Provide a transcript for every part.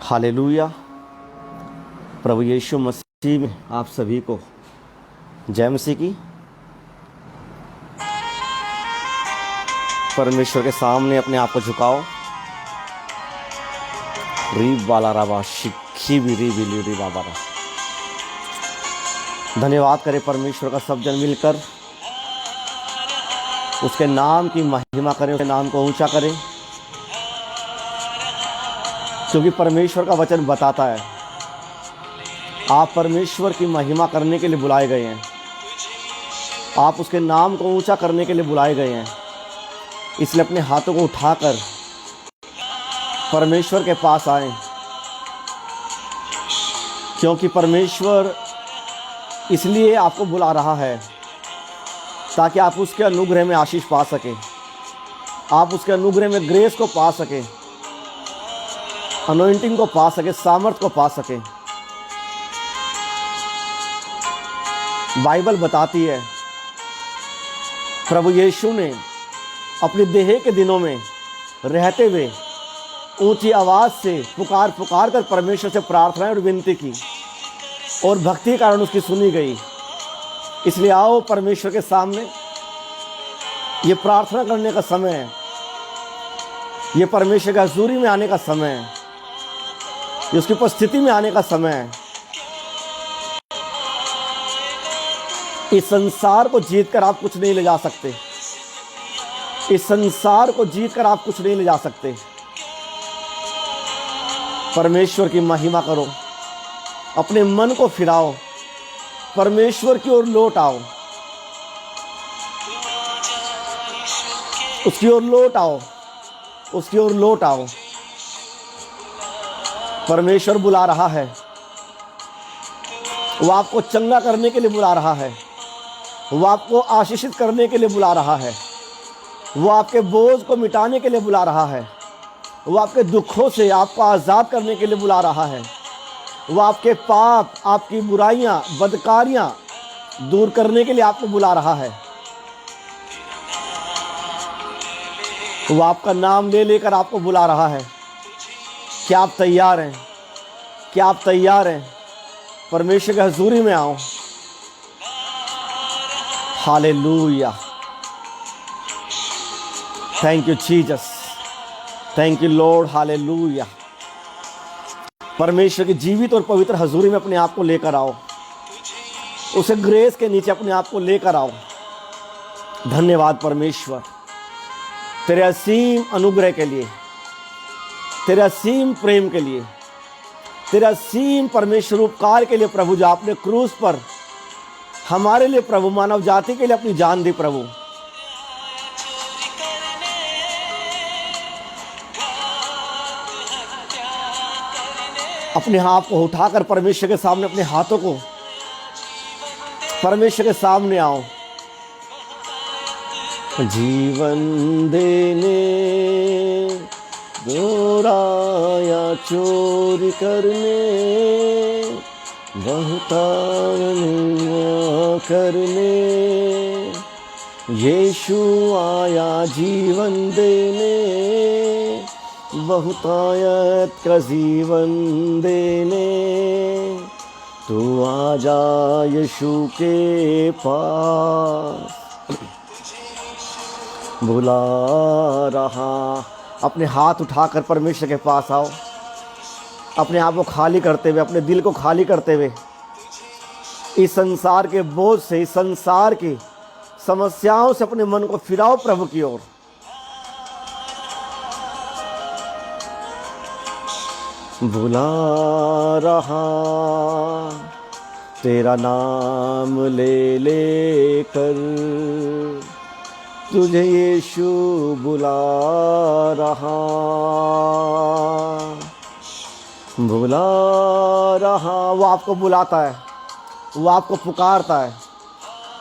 Hallelujah. प्रभु यीशु मसीह में आप सभी को जय मसीह की। परमेश्वर के सामने अपने आप को झुकाओ। रीब वाला राबा शिखी भी री बाबा। धन्यवाद करें परमेश्वर का सब जन मिलकर उसके नाम की महिमा करें, उसके नाम को ऊंचा करें, क्योंकि परमेश्वर का वचन बताता है आप परमेश्वर की महिमा करने के लिए बुलाए गए हैं। आप उसके नाम को ऊंचा करने के लिए बुलाए गए हैं। इसलिए अपने हाथों को उठाकर परमेश्वर के पास आए, क्योंकि परमेश्वर इसलिए आपको बुला रहा है ताकि आप उसके अनुग्रह में आशीष पा सकें, आप उसके अनुग्रह में ग्रेस को पा सकें, अनॉइंटिंग को पा सके, सामर्थ को पा सके। बाइबल बताती है प्रभु यीशु ने अपनी देह के दिनों में रहते हुए ऊंची आवाज़ से पुकार कर परमेश्वर से प्रार्थनाएं और विनती की और भक्ति के कारण उसकी सुनी गई। इसलिए आओ परमेश्वर के सामने, ये प्रार्थना करने का समय है, ये परमेश्वर की हजूरी में आने का समय है, ये उसकी उपस्थिति में आने का समय है। इस संसार को जीतकर आप कुछ नहीं ले जा सकते। इस संसार को जीतकर आप कुछ नहीं ले जा सकते। परमेश्वर की महिमा करो, अपने मन को फिराओ, परमेश्वर की ओर लौट आओ, उसकी ओर लौट आओ, उसकी ओर लौट आओ। परमेश्वर बुला रहा है, वो आपको चंगा करने के लिए बुला रहा है, वो आपको आशीषित करने के लिए बुला रहा है, वो आपके बोझ को मिटाने के लिए बुला रहा है, वो आपके दुखों से आपको आज़ाद करने के लिए बुला रहा है, वो आपके पाप, आपकी बुराइयां, बदकारियां दूर करने के लिए आपको बुला रहा है। वो आपका नाम ले लेकर आपको बुला रहा है। क्या आप तैयार हैं? क्या आप तैयार हैं? परमेश्वर की हजूरी में आओ। Hallelujah. Thank you Jesus, thank you Lord. Hallelujah. परमेश्वर की जीवित और पवित्र हजूरी में अपने आप को लेकर आओ, उसे ग्रेस के नीचे अपने आप को लेकर आओ। धन्यवाद परमेश्वर तेरे असीम अनुग्रह के लिए, तेरे असीम प्रेम के लिए, तेरे असीम परमेश्वर उपकार के लिए प्रभु, जो आपने क्रूस पर हमारे लिए प्रभु, मानव जाति के लिए अपनी जान दी प्रभु। अपने हाथ को उठाकर परमेश्वर के सामने, अपने हाथों को परमेश्वर के सामने आओ। जीवन देने दोराया चोरी करने, बहुतायत करने, यीशु आया जीवन देने, बहुतायत का जीवन देने। तू आजा यीशु के पास, बुला रहा। अपने हाथ उठाकर परमेश्वर के पास आओ, अपने आप को खाली करते हुए, अपने दिल को खाली करते हुए, इस संसार के बोझ से, इस संसार की समस्याओं से अपने मन को फिराओ प्रभु की ओर। बुला रहा तेरा नाम ले लेकर, तुझे यीशु बुला रहा, बुला रहा। वो आपको बुलाता है, वो आपको पुकारता है,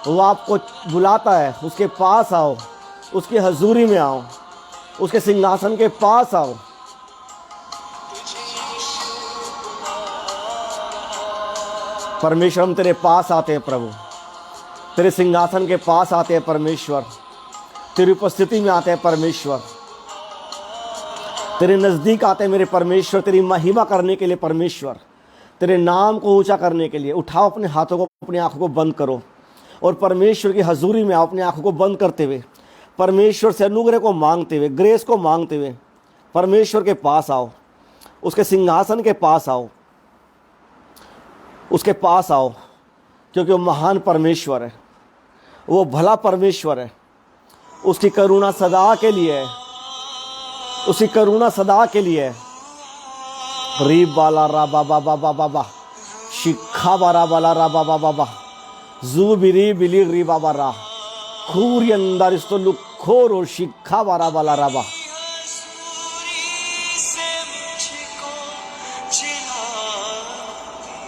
वो आपको बुलाता है। उसके पास आओ, उसकी हजूरी में आओ, उसके सिंहासन के पास आओ। परमेश्वर हम तेरे पास आते हैं प्रभु, तेरे सिंहासन के पास आते हैं परमेश्वर, तेरी उपस्थिति में आते हैं परमेश्वर। तेरे नज़दीक आते हैं मेरे परमेश्वर, तेरी महिमा करने के लिए परमेश्वर, तेरे नाम को ऊंचा करने के लिए। उठाओ अपने हाथों को, अपनी आंखों को बंद करो और परमेश्वर की हजूरी में आओ, अपनी आंखों को बंद करते हुए परमेश्वर से अनुग्रह को मांगते हुए, ग्रेस को मांगते हुए परमेश्वर के पास आओ, उसके सिंहासन के पास आओ, उसके पास आओ, क्योंकि वो महान परमेश्वर है, वो भला परमेश्वर है। उसकी करुणा सदा के लिए है, उसकी करुणा सदा के लिए है। री बाला रा बाबा बाबा बाबा शिखा बारा बाला रा बाबा बाबा जू बिरी बिली री बाबा रा खूरी अंदर इस्तो लुखोर और शिखा बारा बाला राबा।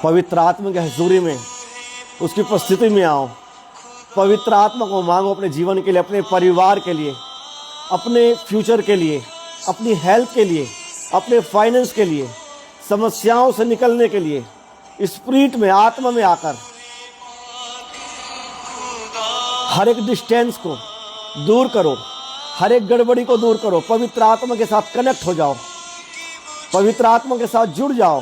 पवित्र आत्मा की हजूरी में, उसकी उपस्थिति में आओ, पवित्र आत्मा को मांगो अपने जीवन के लिए, अपने परिवार के लिए, अपने फ्यूचर के लिए, अपनी हेल्थ के लिए, अपने फाइनेंस के लिए, समस्याओं से निकलने के लिए। स्पिरिट में, आत्मा में आकर हर एक डिस्टेंस को दूर करो, हर एक गड़बड़ी को दूर करो। पवित्र आत्मा के साथ कनेक्ट हो जाओ, पवित्र आत्मा के साथ जुड़ जाओ।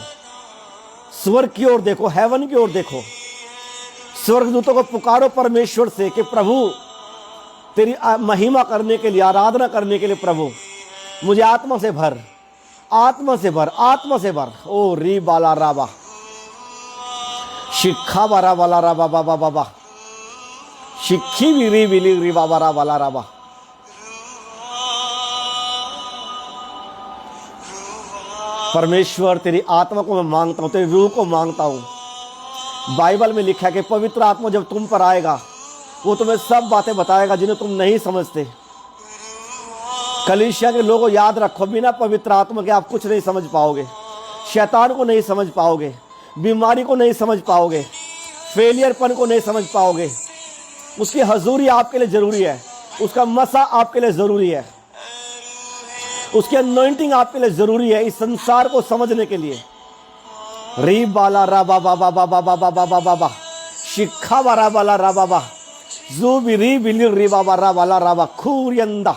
स्वर्ग की ओर देखो, हेवन की ओर देखो। स्वर्गदूतों को पुकारो परमेश्वर से कि प्रभु तेरी महिमा करने के लिए, आराधना करने के लिए प्रभु मुझे आत्मा से भर, आत्मा से भर, आत्मा से भर। ओ री बाला राबा शिखा बारा बाला राबा बाबा बाबा शिखी वी बिली री बाबा रा बाला राबा। परमेश्वर तेरी आत्मा को मैं मांगता हूं, तेरी रूह को मांगता हूं। बाइबल में लिखा है कि पवित्र आत्मा जब तुम पर आएगा वो तुम्हें सब बातें बताएगा जिन्हें तुम नहीं समझते। कलीसिया के लोगों याद रखो, बिना पवित्र आत्मा के आप कुछ नहीं समझ पाओगे, शैतान को नहीं समझ पाओगे, बीमारी को नहीं समझ पाओगे, फेलियरपन को नहीं समझ पाओगे। उसकी हजूरी आपके लिए जरूरी है, उसका मसा आपके लिए जरूरी है, उसकी अनॉइंटिंग आपके लिए जरूरी है इस संसार को समझने के लिए। री बाला रा बाबा बाबा बाबा बाबा बाबा शिखा बारा बाला रा बाबा जू बी री बिली री बाबा रा बाला राबा खूरियंदा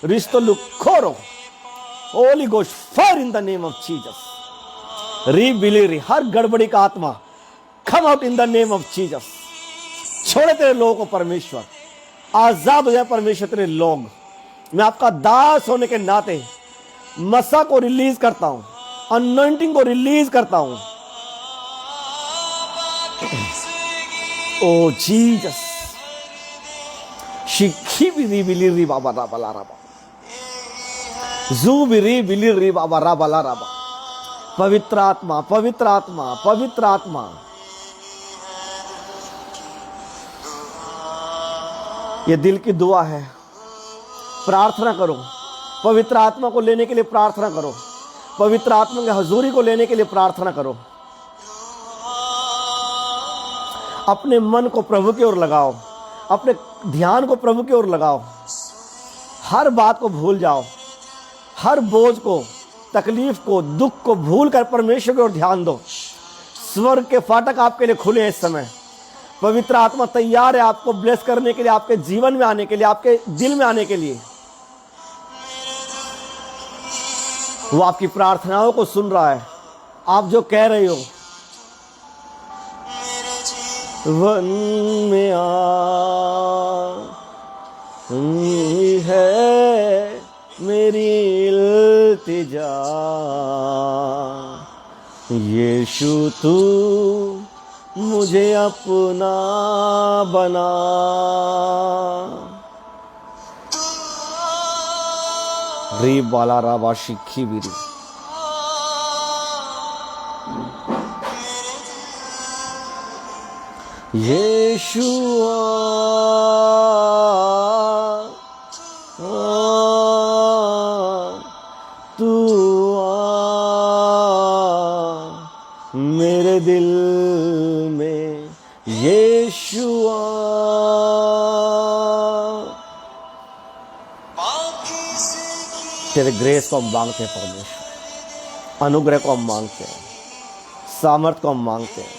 रिस्तो लुखोरो होली गोश fire in the name of Jesus. री बिली री हर गड़बड़ी का आत्मा come out in the name of Jesus. छोड़े तेरे लोगों को परमेश्वर, आजाद हो जाए परमेश्वर तेरे लोग। मैं आपका दास होने के नाते मसा को रिलीज करता हूं, अनॉइंटिंग को रिलीज करता हूं। ओ जीसस शिखी बिली बिली री बाबा रा बाला राबा जू बिरी बिली री बाबा रा बाला राबा। पवित्र आत्मा, पवित्र आत्मा, पवित्र आत्मा। ये दिल की दुआ है, प्रार्थना करो। पवित्र आत्मा को लेने के लिए प्रार्थना करो, पवित्र आत्मा की हजूरी को लेने के लिए प्रार्थना करो। अपने मन को प्रभु की ओर लगाओ, अपने ध्यान को प्रभु की ओर लगाओ। हर बात को भूल जाओ, हर बोझ को, तकलीफ को, दुख को भूल कर परमेश्वर की ओर ध्यान दो। स्वर्ग के फाटक आपके लिए खुले हैं इस समय। पवित्र आत्मा तैयार है आपको ब्लेस करने के लिए, आपके जीवन में आने के लिए, आपके दिल में आने के लिए। वो आपकी प्रार्थनाओं को सुन रहा है। आप जो कह रहे हो, वन में है मेरी इल्तिजा, यीशु तू मुझे अपना बना। री बाला राबा शिखी बिरी। यीशुआ तू मेरे दिल में, यीशुआ तेरे ग्रेस को हम मांगते हैं परमेश्वर, अनुग्रह को हम मांगते हैं, सामर्थ को हम मांगते हैं।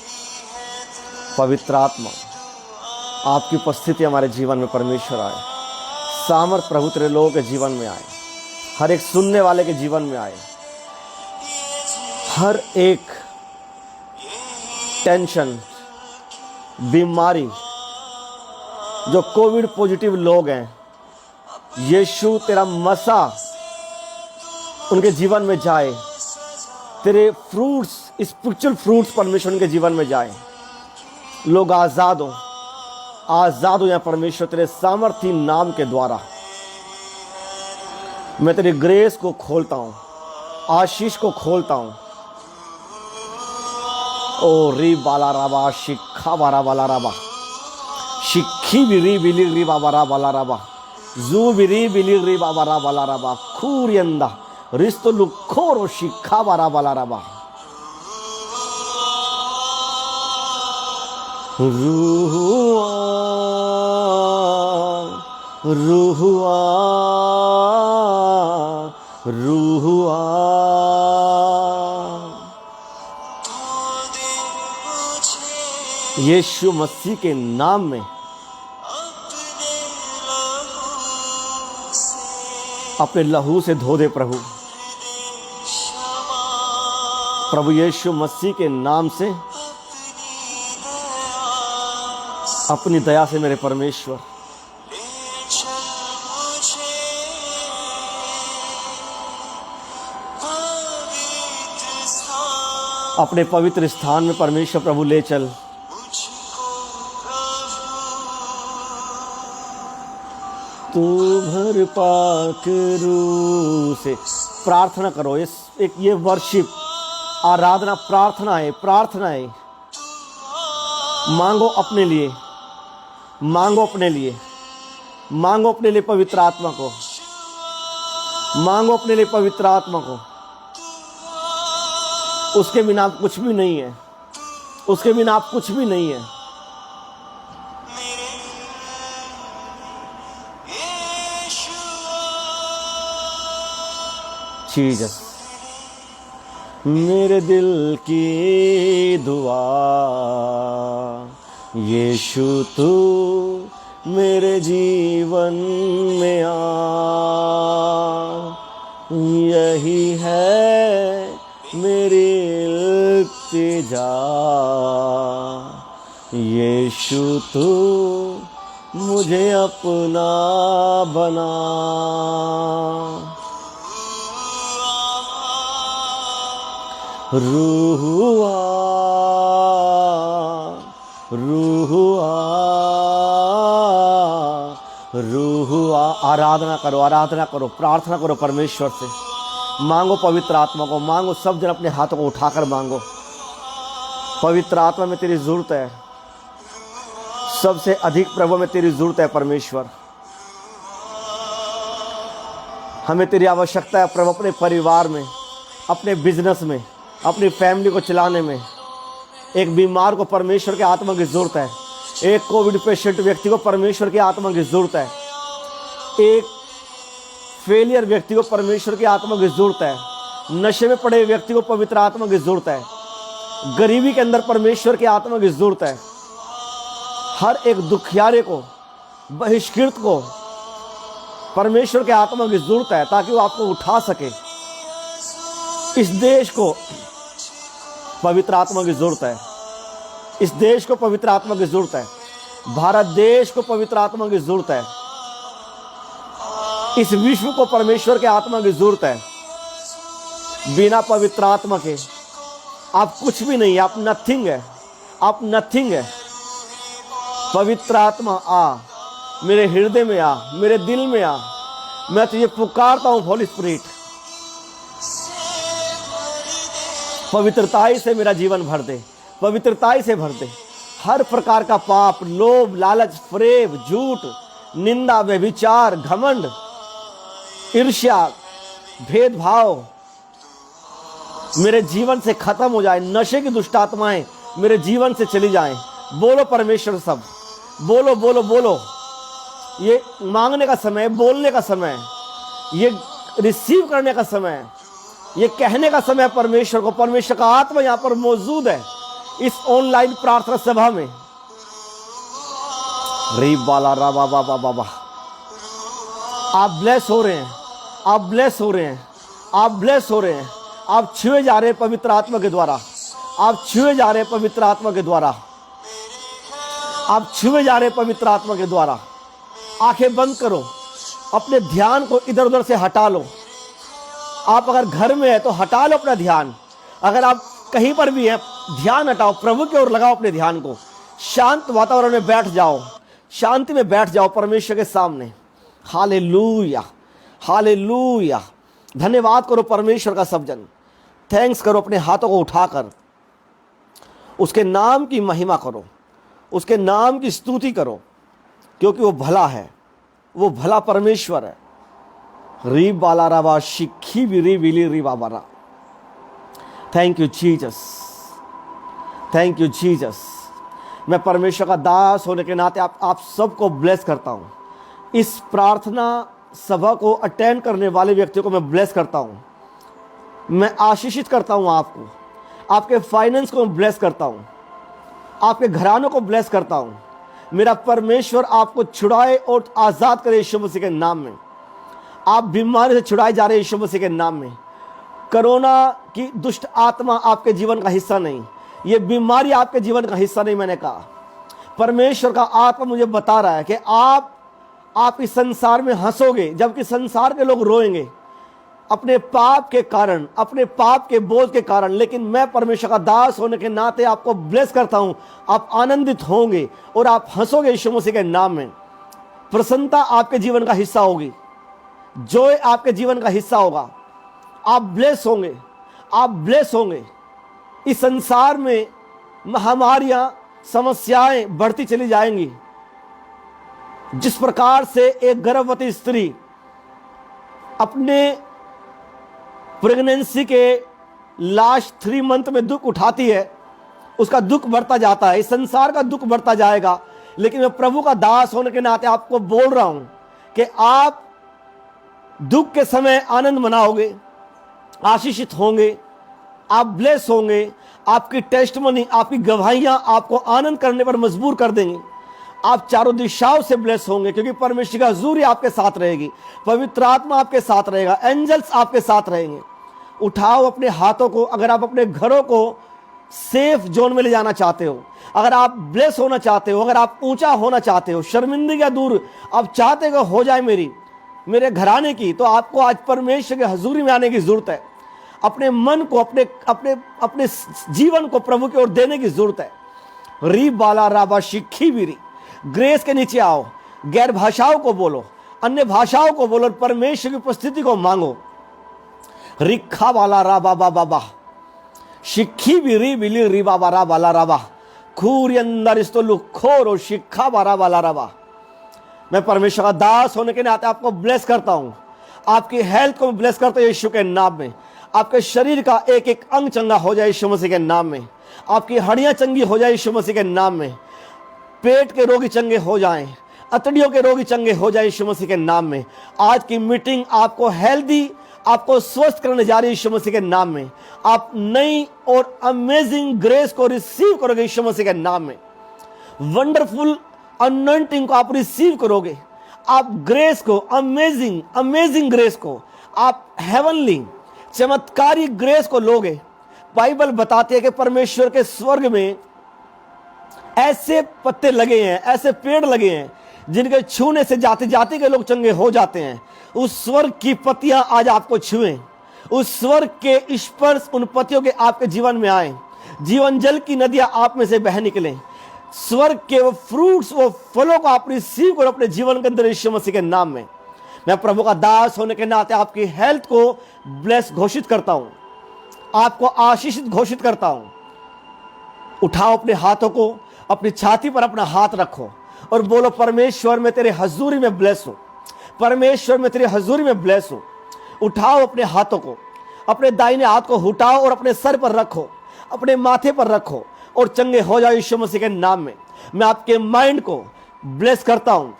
पवित्र आत्मा आपकी उपस्थिति हमारे जीवन में परमेश्वर आए, सामर्थ प्रभु तेरे लोगों के जीवन में आए। हर एक सुनने वाले के जीवन में आए। हर एक टेंशन, बीमारी, जो कोविड पॉजिटिव लोग हैं, यीशु तेरा मसा उनके जीवन में जाए। तेरे फ्रूट्स, स्पिरिचुअल फ्रूट्स परमेश्वर उनके जीवन में जाए। लोग आज़ाद हो, आज़ाद हो या परमेश्वर तेरे सामर्थी नाम के द्वारा। मैं तेरी ग्रेस को खोलता हूँ, आशीष को खोलता हूँ। ओ री बाला राबा शिखा बारा बाला राबा शिखी बिरी बिली री बाबा बाला राबा जू बिरी बिली री बाबा बाला राबा खूरियंदा रिस्तो लुखोरो शिखा बारा बाला राबा। रूहुआ रूहुआ रूहुआ यीशु मसीह के नाम में अपने लहू से धो दे प्रभु। प्रभु यीशु मसीह के नाम से अपनी दया से मेरे परमेश्वर अपने पवित्र स्थान में परमेश्वर प्रभु ले चल। तू भर पाक रूह से प्रार्थना करो। ये वर्शिप, आराधना, प्रार्थनाएं मांगो अपने लिए, मांगो अपने लिए, मांगो अपने लिए पवित्र आत्मा को, मांगो अपने लिए पवित्र आत्मा को। उसके बिना आप कुछ भी नहीं है, उसके बिना आप कुछ भी नहीं है। जीसस, मेरे दिल की दुआ यीशु तू मेरे जीवन में आ, यही है मेरी इल्तिजा। यीशु तू मुझे अपना बना। रूहुआ रूहुआ रूहुआ। आराधना करो, आराधना करो, प्रार्थना करो परमेश्वर से। मांगो पवित्र आत्मा को, मांगो। सब जन अपने हाथों को उठाकर मांगो। पवित्र आत्मा में तेरी जरूरत है, सबसे अधिक प्रभु में तेरी जरूरत है परमेश्वर। हमें तेरी आवश्यकता है प्रभु, अपने परिवार में, अपने बिजनेस में, अपनी फैमिली को चलाने में। एक बीमार को परमेश्वर के आत्मा की जरूरत है। एक कोविड पेशेंट व्यक्ति को परमेश्वर की आत्मा की जरूरत है। एक फेलियर व्यक्ति को परमेश्वर की आत्मा की जरूरत है। नशे में पड़े व्यक्ति को पवित्र आत्मा की जरूरत है। गरीबी के अंदर परमेश्वर की आत्मा की जरूरत है। हर एक दुखियारे को, बहिष्कृत को परमेश्वर के आत्मा की जरूरत है, ताकि वो आपको उठा सके। इस देश को पवित्र आत्मा की जरूरत है। इस देश को पवित्र आत्मा की जरूरत है। भारत देश को पवित्र आत्मा की जरूरत है। इस विश्व को परमेश्वर के आत्मा की जरूरत है। बिना पवित्र आत्मा के आप कुछ भी नहीं, आप नथिंग है, आप नथिंग है। पवित्र आत्मा आ, मेरे हृदय में आ, मेरे दिल में आ। मैं तुझे पुकारता हूं होली स्पिरिट। पवित्रताई से मेरा जीवन भर दे, पवित्रताई से भर दे। हर प्रकार का पाप, लोभ, लालच, फरेब, झूठ, निंदा, व्यभिचार, घमंड, ईर्ष्या, भेदभाव मेरे जीवन से खत्म हो जाए। नशे की दुष्ट आत्माएं मेरे जीवन से चली जाएं। बोलो परमेश्वर, सब बोलो बोलो बोलो। ये मांगने का समय, बोलने का समय, ये रिसीव करने का समय, ये कहने का समय परमेश्वर को। परमेश्वर का आत्मा यहां पर मौजूद है इस ऑनलाइन प्रार्थना सभा में। री बाला रा बाबा बाबा, आप ब्लेस हो रहे हैं, आप ब्लेस हो रहे हैं, आप ब्लेस हो रहे हैं, आप छुए जा रहे हैं पवित्र आत्मा के द्वारा, आप छुए जा रहे हैं पवित्र आत्मा के द्वारा, आप छुए जा रहे हैं पवित्र आत्मा के द्वारा। आंखें बंद करो, अपने ध्यान को इधर उधर से हटा लो। आप अगर घर में है तो हटा लो अपना ध्यान, अगर आप कहीं पर भी है ध्यान हटाओ, प्रभु की ओर लगाओ अपने ध्यान को। शांत वातावरण में बैठ जाओ, शांति में बैठ जाओ परमेश्वर के सामने। Hallelujah, hallelujah. धन्यवाद करो परमेश्वर का सब जन, थैंक्स करो, अपने हाथों को उठाकर उसके नाम की महिमा करो, उसके नाम की स्तुति करो, क्योंकि वो भला है, वो भला परमेश्वर है। री बाला राबा शिखी बिरी बिली री बाबा। Thank you Jesus, thank you Jesus. मैं परमेश्वर का दास होने के नाते आप सबको ब्लेस करता हूँ। इस प्रार्थना सभा को अटेंड करने वाले व्यक्तियों को मैं ब्लेस करता हूँ, मैं आशीषित करता हूँ आपको, आपके फाइनेंस को मैं ब्लेस करता हूँ, आपके घरानों को ब्लेस करता हूँ। मेरा परमेश्वर आपको छुड़ाए और आज़ाद करे यीशु मसीह के नाम में। आप बीमारी से छुड़ाए जा रहे हैं यीशु मसीह के नाम में। कोरोना की दुष्ट आत्मा आपके जीवन का हिस्सा नहीं, ये बीमारी आपके जीवन का हिस्सा नहीं। मैंने कहा परमेश्वर का आत्मा मुझे बता रहा है कि आप इस संसार में हंसोगे जबकि संसार के लोग रोएंगे अपने पाप के कारण, अपने पाप के बोझ के कारण। लेकिन मैं परमेश्वर का दास होने के नाते आपको ब्लेस करता हूं, आप आनंदित होंगे और आप हंसोगे यीशु मसीह के नाम में। प्रसन्नता आपके जीवन का हिस्सा होगी, जॉय आपके जीवन का हिस्सा होगा। आप ब्लेस होंगे, आप ब्लेस होंगे। इस संसार में महामारियां, समस्याएं बढ़ती चली जाएंगी। जिस प्रकार से एक गर्भवती स्त्री अपने प्रेगनेंसी के लास्ट 3 मंथ में दुख उठाती है, उसका दुख बढ़ता जाता है, इस संसार का दुख बढ़ता जाएगा। लेकिन मैं प्रभु का दास होने के नाते आपको बोल रहा हूं कि आप दुख के समय आनंद मनाओगे, आशीषित होंगे, आप ब्लेस होंगे। आपकी टेस्टमनी, आपकी गवाहियां आपको आनंद करने पर मजबूर कर देंगी। आप चारों दिशाओं से ब्लेस होंगे, क्योंकि परमेश्वर का हजूरी आपके साथ रहेगी, पवित्र आत्मा आपके साथ रहेगा, एंजल्स आपके साथ रहेंगे। उठाओ अपने हाथों को। अगर आप अपने घरों को सेफ जोन में ले जाना चाहते हो, अगर आप ब्लेस होना चाहते हो, अगर आप ऊंचा होना चाहते हो, शर्मिंदगी दूर आप चाहते हो जाए मेरे घराने की, तो आपको आज परमेश्वर के हजूरी में आने की जरूरत है। अपने मन को, अपने जीवन को प्रभु की ओर देने की जरूरत है। री बाला राबा शिखी बिरी। ग्रेस के नीचे आओ, गैर भाषाओं को बोलो, अन्य भाषाओं को बोलो, परमेश्वर की उपस्थिति को मांगो। रिखा वाला राबा बाबा बा शिखी बिरी बिली री बाबा रा बाला राबा खूरी अंदर इस्तो लुखोरो शिखा बारा बाला राबा। मैं परमेश्वर का दास होने के नाते आपको ब्लेस करता हूं। आपकी हेल्थ को मैं ब्लेस करता हूं यीशु के नाम में। आपके शरीर का एक एक अंग चंगा हो जाए यीशु मसीह के नाम में। आपकी हड्डियां चंगी हो जाए यीशु मसीह के नाम में। पेट के रोगी चंगे हो जाएं, अतड़ियों के रोगी चंगे हो जाए यीशु मसीह के नाम में। आज की मीटिंग आपको हेल्दी, आपको स्वस्थ करने जा रही है यीशु मसीह के नाम में। आप नई और अमेजिंग ग्रेस को रिसीव करोगे यीशु मसीह के नाम में। वंडरफुल अनॉइंटिंग को आप रिसीव करोगे। आप ग्रेस को, अमेजिंग ग्रेस को, आप हेवनली चमत्कारी ग्रेस को लोगे। बाइबल बताती है कि परमेश्वर के स्वर्ग में ऐसे पत्ते लगे हैं, ऐसे पेड़ लगे हैं जिनके छूने से जाति जाति के लोग चंगे हो जाते हैं। उस स्वर्ग की पत्तियां आज आपको छुएं, उस स्वर्ग के स्पर्श उन पत्तियों के आपके जीवन में आए। जीवन जल की नदियां आप में से बह निकलें। स्वर्ग के वो फ्रूट्स, वो फलों को आप रिसीव करो अपने जीवन के अंदर यीशु मसीह के नाम में। मैं प्रभु का दास होने के नाते आपकी हेल्थ को ब्लेस घोषित करता हूं, आपको आशीषित घोषित करता हूं। उठाओ अपने हाथों को, अपनी छाती पर अपना हाथ रखो और बोलो, परमेश्वर मैं तेरे हजूरी में ब्लेस हूं, परमेश्वर मैं तेरे हजूरी में ब्लेस हूं। उठाओ अपने हाथों को, अपने दाहिने हाथ को उठाओ और अपने सर पर रखो, अपने माथे पर रखो और चंगे हो जाओ यीशु मसीह के नाम में। मैं आपके माइंड को ब्लेस करता हूं।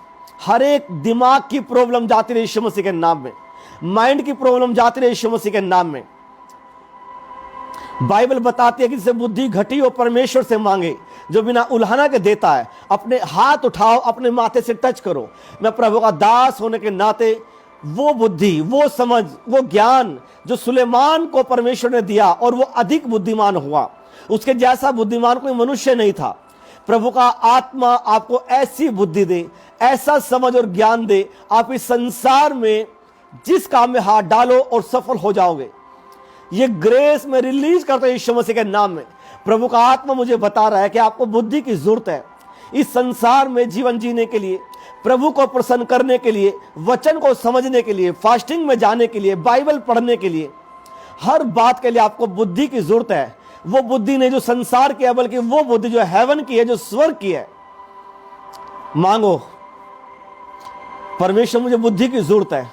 हर एक दिमाग की प्रॉब्लम जाती रहे यीशु मसीह के नाम में, माइंड की प्रॉब्लम जाती रहे यीशु मसीह के नाम में। बाइबल बताती है कि जिसे बुद्धि घटी हो परमेश्वर से मांगे, जो बिना उल्हाना के देता है। अपने हाथ उठाओ, अपने माथे से टच करो। मैं प्रभु का दास होने के नाते वो बुद्धि, वो समझ, वो ज्ञान जो सुलेमान को परमेश्वर ने दिया और वो अधिक बुद्धिमान हुआ, उसके जैसा बुद्धिमान कोई मनुष्य नहीं था। प्रभु का आत्मा आपको ऐसी बुद्धि दे, ऐसा समझ और ज्ञान दे, आप इस संसार में जिस काम में हाथ डालो और सफल हो जाओगे। ये ग्रेस में रिलीज करते हैं यीशु मसीह के नाम में। प्रभु का आत्मा मुझे बता रहा है कि आपको बुद्धि की जरूरत है इस संसार में जीवन जीने के लिए, प्रभु को प्रसन्न करने के लिए, वचन को समझने के लिए, फास्टिंग में जाने के लिए, बाइबल पढ़ने के लिए, हर बात के लिए आपको बुद्धि की जरूरत है। वो बुद्धि नहीं जो संसार की है, बल्कि वो बुद्धि जो हेवन की है, जो स्वर्ग की है। मांगो, परमेश्वर मुझे बुद्धि की जरूरत है,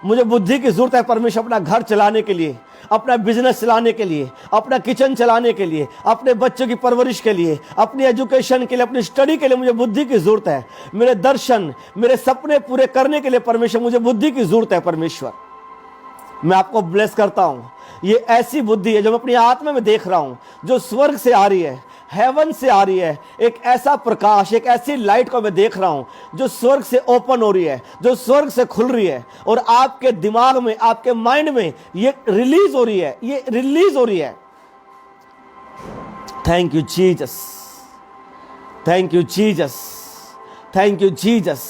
मुझे बुद्धि की जरूरत है परमेश्वर, अपना घर चलाने के लिए, अपना बिजनेस चलाने के लिए, अपना किचन चलाने के लिए, अपने बच्चों की परवरिश के लिए, अपनी एजुकेशन के लिए, अपनी स्टडी के लिए मुझे बुद्धि की जरूरत है। मेरे दर्शन, मेरे सपने पूरे करने के लिए परमेश्वर मुझे बुद्धि की जरूरत है। परमेश्वर, मैं आपको ब्लेस करता हूं। ये ऐसी बुद्धि है जो मैं अपनी आत्मा में देख रहा हूं, जो स्वर्ग से आ रही है, हेवन से आ रही है। एक ऐसा प्रकाश, एक ऐसी लाइट को मैं देख रहा हूं जो स्वर्ग से ओपन हो रही है, जो स्वर्ग से खुल रही है और आपके दिमाग में, आपके माइंड में ये रिलीज हो रही है, ये रिलीज हो रही है। Thank you Jesus, thank you Jesus, thank you Jesus.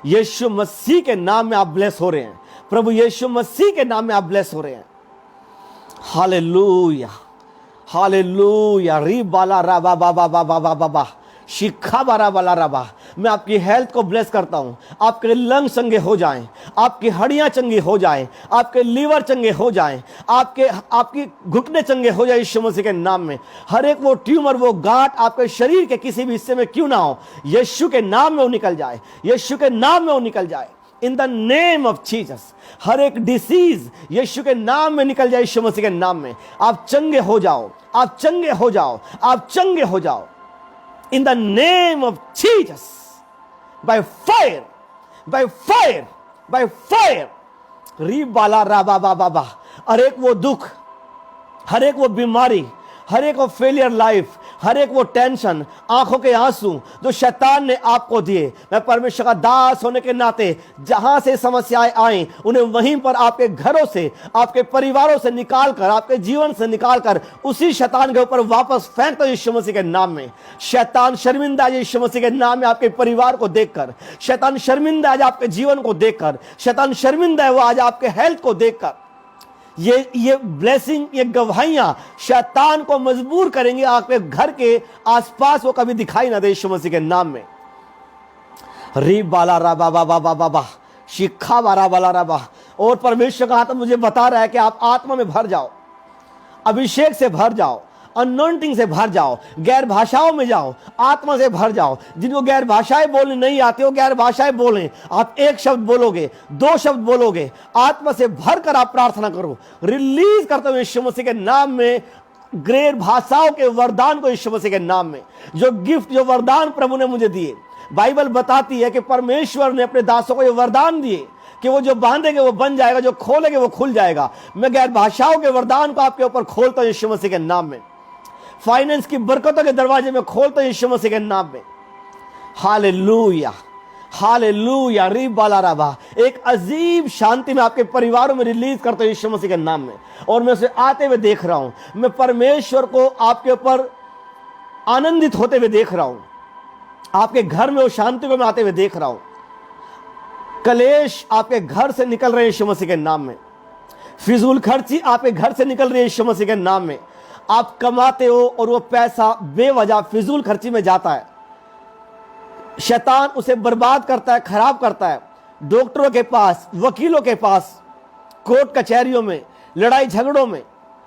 यीशु मसीह के नाम में आप ब्लेस हो रहे हैं। प्रभु यीशु मसीह के नाम में आप ब्लेस हो रहे हैं। Hallelujah, hallelujah. री बाला राबा बाबा बाबा बाबा बा शिखा बारा बाला राबा। मैं आपकी हेल्थ को ब्लेस करता हूं। आपके लंग चंगे हो जाएं, आपकी हड्डियां चंगी हो जाएं, आपके लीवर चंगे हो जाएं, आपकी घुटने चंगे हो जाए यीशु मसीह के नाम में। हर एक वो ट्यूमर, वो गांठ आपके शरीर के किसी भी हिस्से में क्यों ना हो, यीशु के नाम में वो निकल जाए, यीशु के नाम में वो निकल जाए। In the name of Jesus. हर एक डिसीज यीशु के नाम में निकल जाए, यीशु मसीह के नाम में। आप चंगे हो जाओ, आप चंगे हो जाओ, आप चंगे हो जाओ। इन the name of Jesus. By fire, by fire, by fire. री बाला राबा बाबा बा। हर एक वो दुख, हर एक वो बीमारी, हर एक वो फेलियर लाइफ, हर एक वो टेंशन, आंखों के आंसू जो शैतान ने आपको दिए, मैं परमेश्वर का दास होने के नाते जहां से समस्याएं आए उन्हें वहीं पर आपके घरों से, आपके परिवारों से निकाल कर, आपके जीवन से निकाल कर उसी शैतान के ऊपर वापस फेंक दो यीशु मसीह के नाम में। शैतान शर्मिंदा है यीशु मसीह के नाम में आपके परिवार को देखकर। शैतान शर्मिंदा है आपके जीवन को देखकर। शैतान शर्मिंदा है वो आज आपके हेल्थ को देखकर। ये ब्लेसिंग, ये गवाहियां शैतान को मजबूर करेंगे आपके घर के आसपास वो कभी दिखाई ना दे यीशु मसीह के नाम में। री बाला राबा बाबा बाबा बा शिखा बारा बाला राबा। और परमेश्वर का आत्मा मुझे बता रहा है कि आप आत्मा में भर जाओ, अभिषेक से भर जाओ, अनॉइंटिंग से भर जाओ, गैर भाषाओं में जाओ, आत्मा से भर जाओ। जिनको गैर भाषाएं बोलने नहीं आती हो, गैर भाषाएं बोलें। आप एक शब्द बोलोगे, दो शब्द बोलोगे, आत्मा से भरकर आप प्रार्थना करो। रिलीज करते हुए यीशु मसीह के नाम में गैर भाषाओं के वरदान को यीशु मसीह के नाम में। जो गिफ्ट, जो वरदान प्रभु ने मुझे दिए, बाइबल बताती है कि परमेश्वर ने अपने दासों को ये वरदान दिए कि वो जो बांधेंगे वो बन जाएगा, जो खोलेंगे वो खुल जाएगा। मैं गैर भाषाओं के वरदान को आपके ऊपर खोलता हूं यीशु मसीह के नाम में। फाइनेंस की बरकतों के दरवाजे में खोलते हैं यीशु मसीह के नाम में। Hallelujah, hallelujah. री बाला राबा। एक अजीब शांति में आपके परिवारों में रिलीज करते हैं यीशु मसीह के नाम में। और मैं उसे आते हुए देख रहा हूं। मैं परमेश्वर को आपके ऊपर आनंदित होते हुए देख रहा हूं। आपके घर में वो शांति को मैं आते हुए देख रहा हूं। कलेश आपके घर से निकल रहे हैं यीशु मसीह के नाम में। फिजूल खर्ची आपके घर से निकल रही है यीशु मसीह के नाम में। आप कमाते हो और वो पैसा बेवजह फिजूल खर्ची में जाता है। शैतान उसे बर्बाद करता है, खराब करता है। डॉक्टरों के पास, वकीलों के पास, कोर्ट कचहरियों में, लड़ाई झगड़ों में,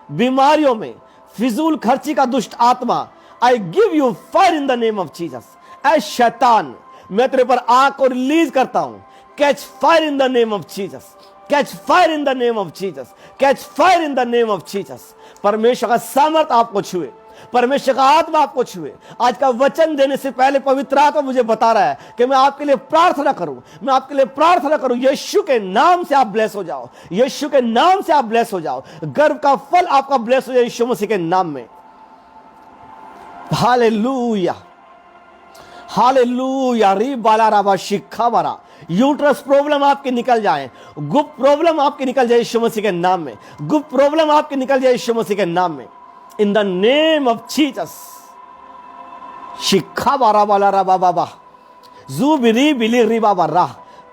बीमारियों में, फिजूल खर्ची का दुष्ट आत्मा, I give you fire in the name of Jesus. ऐ शैतान, मैं तेरे पर आग को रिलीज करता हूं। Catch fire in the name of Jesus. Catch fire in the name of Jesus. Catch fire in the name of Jesus. परमेश्वर का सामर्थ्य आपको छुए, परमेश्वर का आत्मा आपको छुए। आज का वचन देने से पहले पवित्र आत्मा मुझे बता रहा है कि मैं आपके लिए प्रार्थना करूं, मैं आपके लिए प्रार्थना करूं। यीशु के नाम से आप ब्लेस हो जाओ, यीशु के नाम से आप ब्लेस हो जाओ। गर्व का फल आपका ब्लेस हो जाए यीशु मसीह के नाम में। Hallelujah, hallelujah. री बाला राबा शिखा बारा। यूट्रस प्रॉब्लम आपकी निकल जाए, गुप्त प्रॉब्लम आपकी निकल जाए यीशु मसीह के नाम में, गुप्त प्रॉब्लम आपकी निकल जाए यीशु मसीह के नाम में, in the name of Jesus. शिखा बारा बाला रा बाबा बा जू बिरी बिली री बाबा रा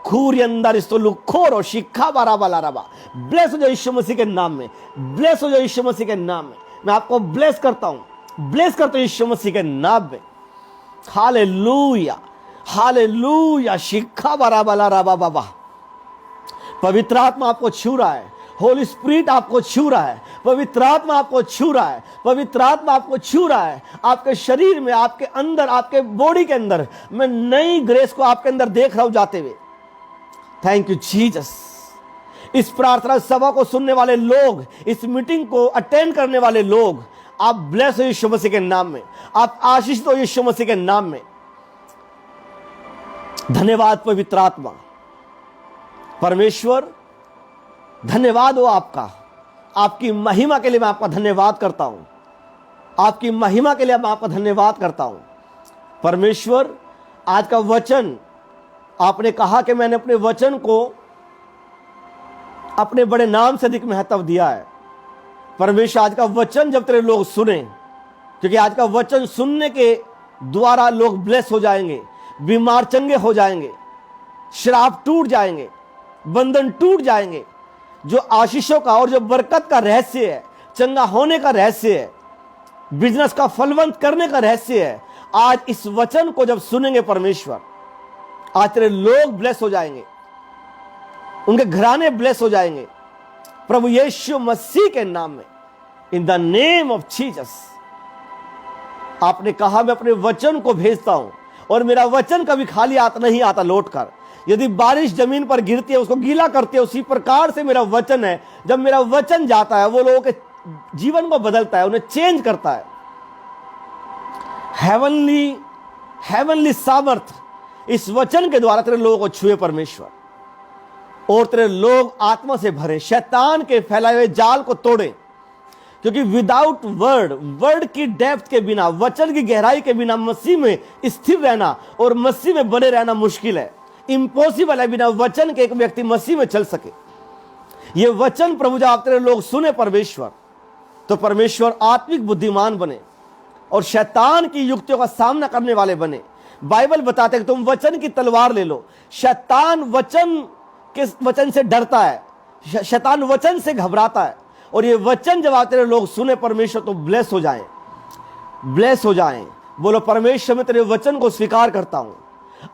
खूरी अंदर इस तो लुखोरो शिखा बारा बाला रा बा। ब्लेस हो जाए यीशु मसीह के नाम में, ब्लेस हो जाए यीशु मसीह के नाम में। मैं आपको ब्लेस करता हूं, ब्लेस करता हूं यीशु मसीह के नाम में। Hallelujah, hallelujah. शिखा बारा बाला रा बाबा बा। पवित्र आत्मा आपको छू रहा है, होली स्पिरिट आपको छू रहा है, पवित्र आत्मा आपको छू रहा है, पवित्र आत्मा आपको छू रहा है। आपके शरीर में, आपके अंदर, आपके बॉडी के अंदर मैं नई ग्रेस को आपके अंदर देख रहा हूं जाते हुए। Thank you Jesus. इस प्रार्थना सभा को सुनने वाले लोग, इस मीटिंग को अटेंड करने वाले लोग, आप ब्लेस हो यीशु मसीह के नाम में, आप आशीषित हो यीशु मसीह के नाम में। धन्यवाद पवित्र आत्मा। परमेश्वर धन्यवाद हो आपका, आपकी महिमा के लिए मैं आपका धन्यवाद करता हूं, आपकी महिमा के लिए मैं आपका धन्यवाद करता हूं। परमेश्वर आज का वचन, आपने कहा कि मैंने अपने वचन को अपने बड़े नाम से अधिक महत्व दिया है। परमेश्वर आज का वचन जब तेरे लोग सुने, क्योंकि आज का वचन सुनने के द्वारा लोग ब्लेस हो जाएंगे, बीमार चंगे हो जाएंगे, श्राप टूट जाएंगे, बंधन टूट जाएंगे। जो आशीषों का और जो बरकत का रहस्य है, चंगा होने का रहस्य है, बिजनेस का फलवंत करने का रहस्य है, आज इस वचन को जब सुनेंगे परमेश्वर, आज तेरे लोग ब्लेस हो जाएंगे, उनके घराने ब्लेस हो जाएंगे प्रभु यीशु मसीह के नाम में, in the name of Jesus. आपने कहा मैं अपने वचन को भेजता हूं और मेरा वचन कभी खाली आता नहीं आता लौट कर। यदि बारिश जमीन पर गिरती है उसको गीला करती है, उसी प्रकार से मेरा वचन है। जब मेरा वचन जाता है वो लोगों के जीवन को बदलता है, उन्हें चेंज करता है। हेवनली सामर्थ इस वचन के द्वारा तेरे लोगों को छुए परमेश्वर, और तेरे लोग आत्मा से भरे, शैतान के फैलाए हुए जाल को तोड़े। क्योंकि विदाउट वर्ड की डेप्थ के बिना, वचन की गहराई के बिना मसीह में स्थिर रहना और मसीह में बने रहना मुश्किल है, इम्पॉसिबल है। बिना वचन के एक व्यक्ति मसीह में चल सके। ये वचन प्रभु जब आप तेरे लोग सुने परमेश्वर, तो परमेश्वर आत्मिक बुद्धिमान बने और शैतान की युक्तियों का सामना करने वाले बने। बाइबल बताते हैं कि तुम वचन की तलवार ले लो। शैतान वचन से डरता है, शैतान वचन से घबराता है, और ये वचन जब आप तेरे लोग सुने परमेश्वर, तो ब्लेस हो जाएं, ब्लेस हो जाएं। बोलो परमेश्वर मैं तेरे वचन को स्वीकार करता हूं।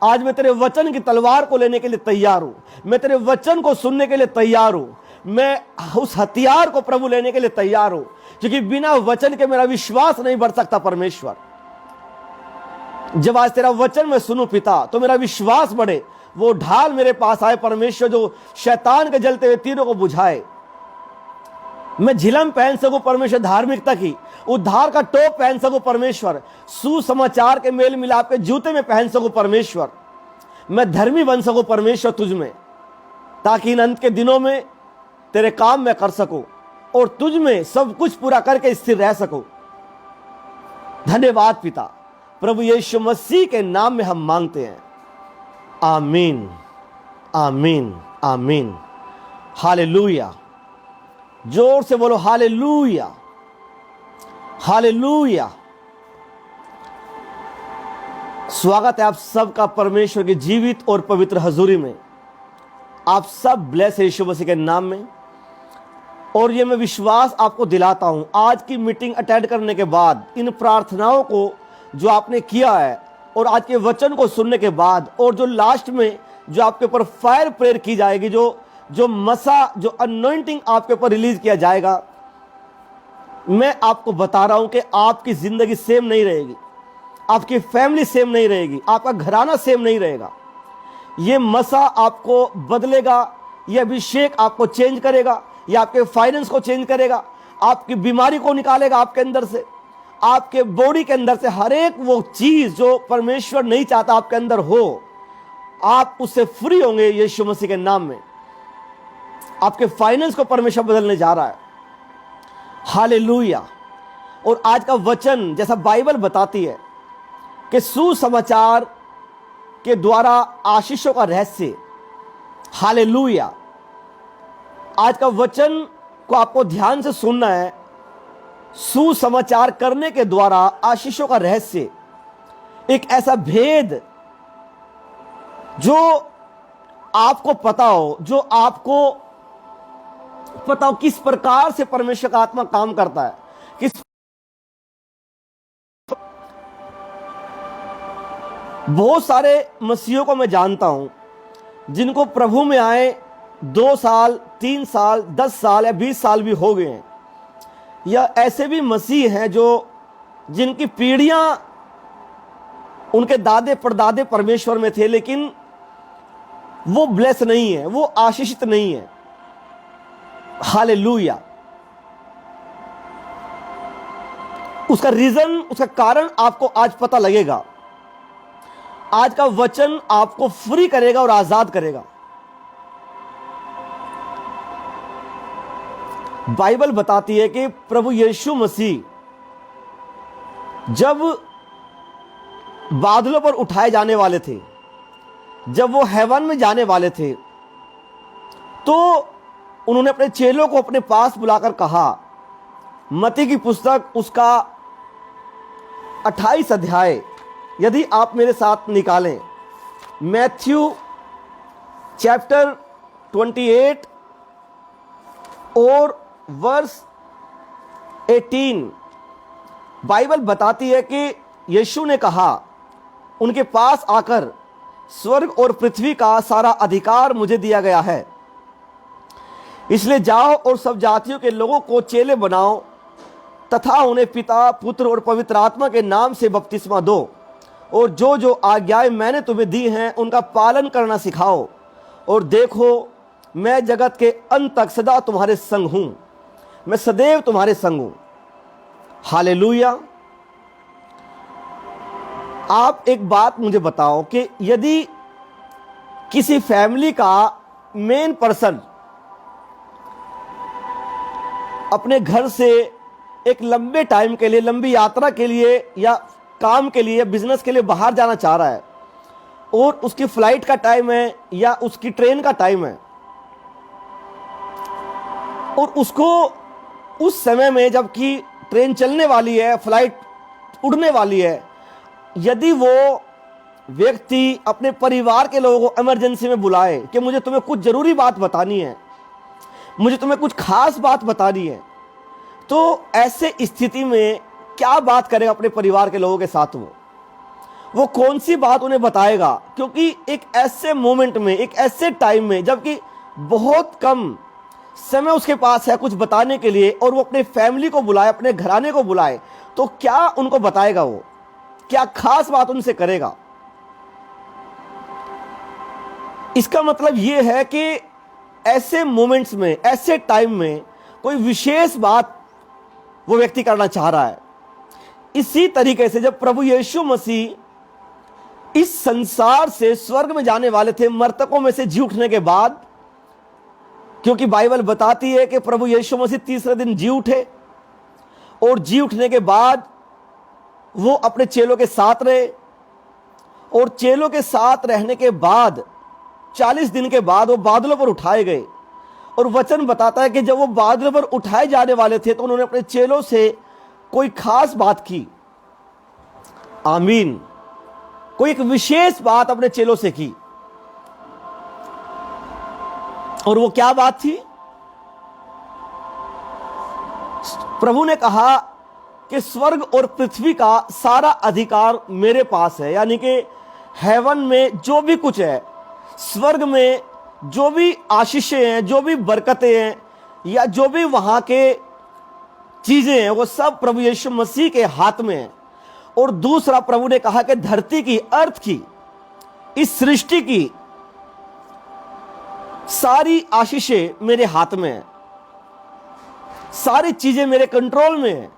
आज मैं तेरे वचन की तलवार को लेने के लिए तैयार हूं, मैं तेरे वचन को सुनने के लिए तैयार हूं, मैं उस हथियार को प्रभु लेने के लिए तैयार हूं, क्योंकि बिना वचन के मेरा विश्वास नहीं बढ़ सकता परमेश्वर। जब आज तेरा वचन मैं सुनूं पिता, तो मेरा विश्वास बढ़े। वो ढाल मेरे पास आए परमेश्वर, जो शैतान के जलते हुए तीरों को बुझाए। मैं झिलम पहन सकूं परमेश्वर धार्मिकता की, उद्धार का टोप पहन सकूं परमेश्वर, सुसमाचार के मेल मिलाप के जूते में पहन सकूं परमेश्वर। मैं धर्मी बन सकूं परमेश्वर तुझ में, ताकि इन अंत के दिनों में तेरे काम मैं कर सकूं और तुझ में सब कुछ पूरा करके स्थिर रह सकूं। धन्यवाद पिता, प्रभु यीशु मसीह के नाम में हम मांगते हैं। आमीन, आमीन, आमीन। हालेलुया। जोर से बोलो हालेलुया, हालेलुया। स्वागत है आप सबका परमेश्वर की जीवित और पवित्र हजूरी में। आप सब ब्लेस है यीशु मसीह के नाम में। और ये मैं विश्वास आपको दिलाता हूं, आज की मीटिंग अटेंड करने के बाद, इन प्रार्थनाओं को जो आपने किया है और आज के वचन को सुनने के बाद, और जो लास्ट में जो आपके ऊपर फायर प्रेयर की जाएगी, जो अनॉइंटिंग आपके ऊपर रिलीज किया जाएगा, मैं आपको बता रहा हूं कि आपकी जिंदगी सेम नहीं रहेगी, आपकी फैमिली सेम नहीं रहेगी, आपका घराना सेम नहीं रहेगा। ये मसा आपको बदलेगा, ये अभिषेक आपको चेंज करेगा, ये आपके फाइनेंस को चेंज करेगा, आपकी बीमारी को निकालेगा आपके अंदर से, आपके बॉडी के अंदर से हर एक वो चीज जो परमेश्वर नहीं चाहता आपके अंदर हो, आप उससे फ्री होंगे यीशु मसीह के नाम में। आपके फाइनेंस को परमेश्वर बदलने जा रहा है। हालेलुया। और आज का वचन जैसा बाइबल बताती है कि सुसमाचार के द्वारा आशीषों का रहस्य हालेलुया। आज का वचन को आपको ध्यान से सुनना है। सुसमाचार करने के द्वारा आशीषों का रहस्य, एक ऐसा भेद जो आपको पता हो, जो आपको पता हो किस प्रकार से परमेश्वर का आत्मा काम करता है, किस बहुत सारे मसीहों को मैं जानता हूं जिनको प्रभु में आए 2 साल, 3 साल, 10 साल या 20 साल भी हो गए हैं, या ऐसे भी मसीह हैं जो जिनकी पीढ़ियां उनके दादे परदादे परमेश्वर में थे, लेकिन वो ब्लेस नहीं है, वो आशीषित नहीं है। हालेलुया। उसका रीजन, उसका कारण आपको आज पता लगेगा। आज का वचन आपको फ्री करेगा और आजाद करेगा। बाइबल बताती है कि प्रभु यीशु मसीह जब बादलों पर उठाए जाने वाले थे, जब वो हेवन में जाने वाले थे, तो उन्होंने अपने चेलों को अपने पास बुलाकर कहा, मत्ती की पुस्तक उसका 28 अध्याय यदि आप मेरे साथ निकालें, मैथ्यू चैप्टर 28 और वर्स 18, बाइबल बताती है कि यीशु ने कहा उनके पास आकर, स्वर्ग और पृथ्वी का सारा अधिकार मुझे दिया गया है, इसलिए जाओ और सब जातियों के लोगों को चेले बनाओ तथा उन्हें पिता, पुत्र और पवित्र आत्मा के नाम से बपतिस्मा दो, और जो जो आज्ञाएं मैंने तुम्हें दी हैं उनका पालन करना सिखाओ, और देखो मैं जगत के अंत तक सदा तुम्हारे संग हूं, मैं सदैव तुम्हारे संग हूं। हालेलुया। आप एक बात मुझे बताओ कि यदि किसी फैमिली का मेन पर्सन अपने घर से एक लंबे टाइम के लिए, लंबी यात्रा के लिए या काम के लिए, बिजनेस के लिए बाहर जाना चाह रहा है, और उसकी फ्लाइट का टाइम है या उसकी ट्रेन का टाइम है, और उसको उस समय में जबकि ट्रेन चलने वाली है, फ्लाइट उड़ने वाली है, यदि वो व्यक्ति अपने परिवार के लोगों को इमरजेंसी में बुलाए कि मुझे तुम्हें कुछ जरूरी बात बतानी है, मुझे तुम्हें कुछ खास बात बतानी है, तो ऐसे स्थिति में क्या बात करेगा अपने परिवार के लोगों के साथ? वो कौन सी बात उन्हें बताएगा? क्योंकि एक ऐसे मोमेंट में, एक ऐसे टाइम में, जबकि बहुत कम समय उसके पास है कुछ बताने के लिए, और वो अपने फैमिली को बुलाए, अपने घराने को बुलाए, तो क्या उनको बताएगा? वो क्या खास बात उनसे करेगा? इसका मतलब यह है कि ऐसे मोमेंट्स में, ऐसे टाइम में कोई विशेष बात वो व्यक्ति करना चाह रहा है। इसी तरीके से जब प्रभु यीशु मसीह इस संसार से स्वर्ग में जाने वाले थे, मृतकों में से जी उठने के बाद, क्योंकि बाइबल बताती है कि प्रभु यीशु मसीह तीसरे दिन जी उठे, और जी उठने के बाद वो अपने चेलों के साथ रहे, और चेलों के साथ रहने के बाद 40 दिन के बाद वो बादलों पर उठाए गए। और वचन बताता है कि जब वो बादलों पर उठाए जाने वाले थे तो उन्होंने अपने चेलों से कोई खास बात की। आमीन। कोई एक विशेष बात अपने चेलों से की, और वो क्या बात थी? प्रभु ने कहा कि स्वर्ग और पृथ्वी का सारा अधिकार मेरे पास है, यानी कि हेवन में जो भी कुछ है, स्वर्ग में जो भी आशीषें हैं, जो भी बरकतें हैं, या जो भी वहां के चीजें हैं, वो सब प्रभु यीशु मसीह के हाथ में है। और दूसरा, प्रभु ने कहा कि धरती की, अर्थ की, इस सृष्टि की सारी आशीषें मेरे हाथ में है, सारी चीजें मेरे कंट्रोल में है।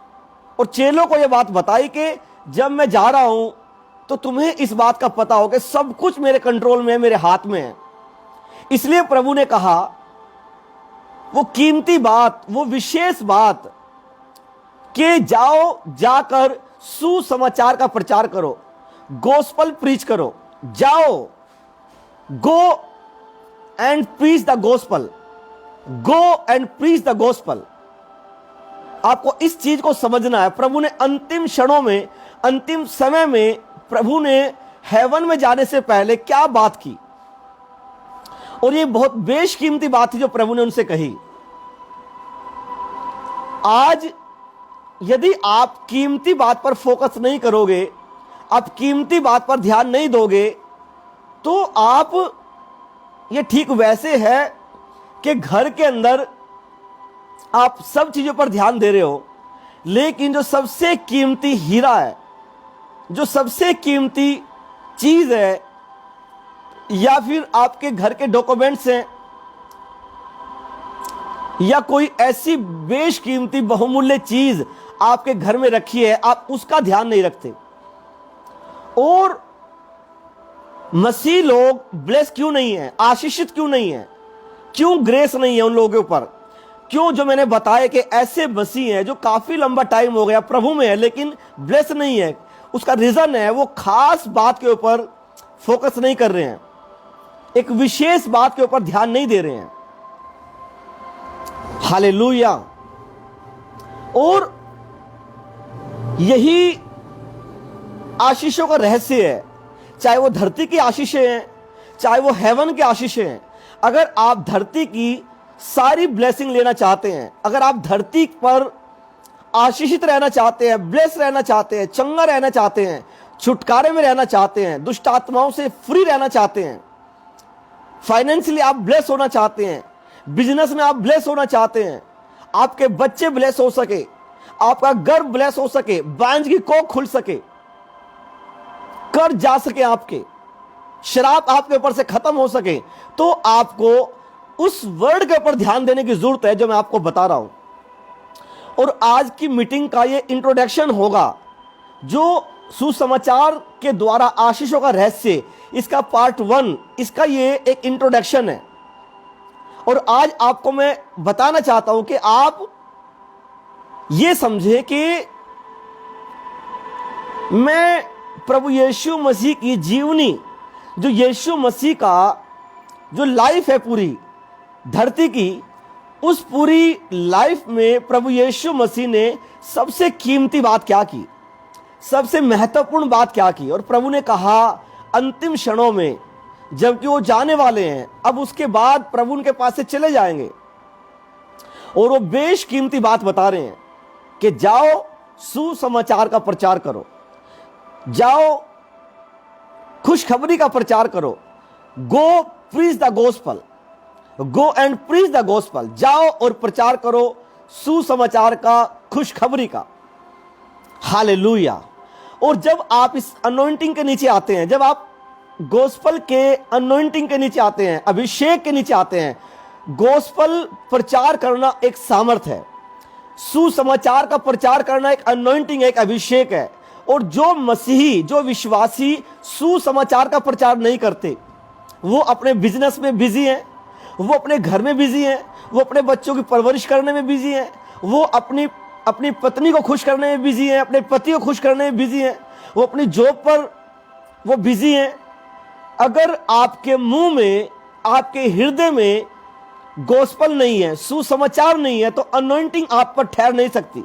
और चेलों को यह बात बताई कि जब मैं जा रहा हूं तो तुम्हें इस बात का पता हो कि सब कुछ मेरे कंट्रोल में है, मेरे हाथ में है। इसलिए प्रभु ने कहा वो कीमती बात, वो विशेष बात कि जाओ, जाकर सुसमाचार का प्रचार करो, गॉस्पेल प्रीच करो, जाओ, गो and preach the gospel, go and preach the gospel. आपको इस चीज को समझना है। प्रभु ने अंतिम क्षणों में, अंतिम समय में प्रभु ने हेवन में जाने से पहले क्या बात की, और ये बहुत बेशकीमती बात थी जो प्रभु ने उनसे कही। आज यदि आप कीमती बात पर फोकस नहीं करोगे, आप कीमती बात पर ध्यान नहीं दोगे, तो आप, ये ठीक वैसे है कि घर के अंदर आप सब चीजों पर ध्यान दे रहे हो, लेकिन जो सबसे कीमती हीरा है, जो सबसे कीमती चीज है, या फिर आपके घर के डॉक्यूमेंट्स हैं, या कोई ऐसी बेशकीमती बहुमूल्य चीज आपके घर में रखी है, आप उसका ध्यान नहीं रखते। और मसीह लोग ब्लेस क्यों नहीं है, आशीषित क्यों नहीं है, क्यों ग्रेस नहीं है उन लोगों के ऊपर? क्यों? जो मैंने बताया कि ऐसे मसीह हैं जो काफी लंबा टाइम हो गया प्रभु में है, लेकिन ब्लेस नहीं है। उसका रीजन है वो खास बात के ऊपर फोकस नहीं कर रहे हैं, एक विशेष बात के ऊपर ध्यान नहीं दे रहे हैं। हालेलुया। और यही आशीषों का रहस्य है, चाहे वो धरती की आशीषें हैं, चाहे वो हेवन की आशीषें हैं। अगर आप धरती की सारी ब्लेसिंग लेना चाहते हैं, अगर आप धरती पर आशीषित रहना चाहते हैं, ब्लेस रहना चाहते हैं, चंगा रहना चाहते हैं, छुटकारे में रहना चाहते हैं, दुष्ट आत्माओं से फ्री रहना चाहते हैं, फाइनेंशियली आप ब्लेस होना चाहते हैं, बिजनेस में आप ब्लेस होना चाहते हैं, आपके बच्चे ब्लेस हो सके, आपका घर ब्लेस हो सके, बैंक की कोख खुल सके, कर जा सके, आपके शराब आपके ऊपर से खत्म हो सके, तो आपको उस वर्ड के ऊपर ध्यान देने की जरूरत है जो मैं आपको बता रहा हूं। और आज की मीटिंग का ये इंट्रोडक्शन होगा, जो सुसमाचार के द्वारा आशीषों का रहस्य, इसका पार्ट 1, इसका ये एक इंट्रोडक्शन है। और आज आपको मैं बताना चाहता हूं कि आप ये समझे कि मैं प्रभु यीशु मसीह की जीवनी, जो यीशु मसीह का जो लाइफ है पूरी धरती की, उस पूरी लाइफ में प्रभु यीशु मसीह ने सबसे कीमती बात क्या की, सबसे महत्वपूर्ण बात क्या की। और प्रभु ने कहा अंतिम क्षणों में, जबकि वो जाने वाले हैं, अब उसके बाद प्रभु उनके पास से चले जाएंगे, और वो बेशकीमती बात बता रहे हैं कि जाओ सुसमाचार का प्रचार करो, जाओ खुशखबरी का प्रचार करो, go preach the gospel, go and preach the gospel. जाओ और प्रचार करो सुसमाचार का, खुशखबरी का। हालेलुया। और जब आप इस अनॉइंटिंग के नीचे आते हैं, जब आप गॉस्पल के अनॉइंटिंग के नीचे आते हैं, अभिषेक के नीचे आते हैं, गॉस्पल प्रचार करना एक सामर्थ है, सुसमाचार का प्रचार करना एक अनॉइंटिंग, एक अभिषेक है। और जो मसीही, जो विश्वासी सुसमाचार का प्रचार नहीं करते, वो अपने बिजनेस में बिजी हैं, वो अपने घर में बिजी हैं, वो अपने बच्चों की परवरिश करने में बिजी हैं, वो अपनी पत्नी को खुश करने में बिजी हैं, अपने पति को खुश करने में बिजी हैं, वो अपनी जॉब पर वो बिजी हैं। अगर आपके मुंह में, आपके हृदय में गॉस्पल नहीं है, सुसमाचार नहीं है, तो अनॉइंटिंग आप पर ठहर नहीं सकती,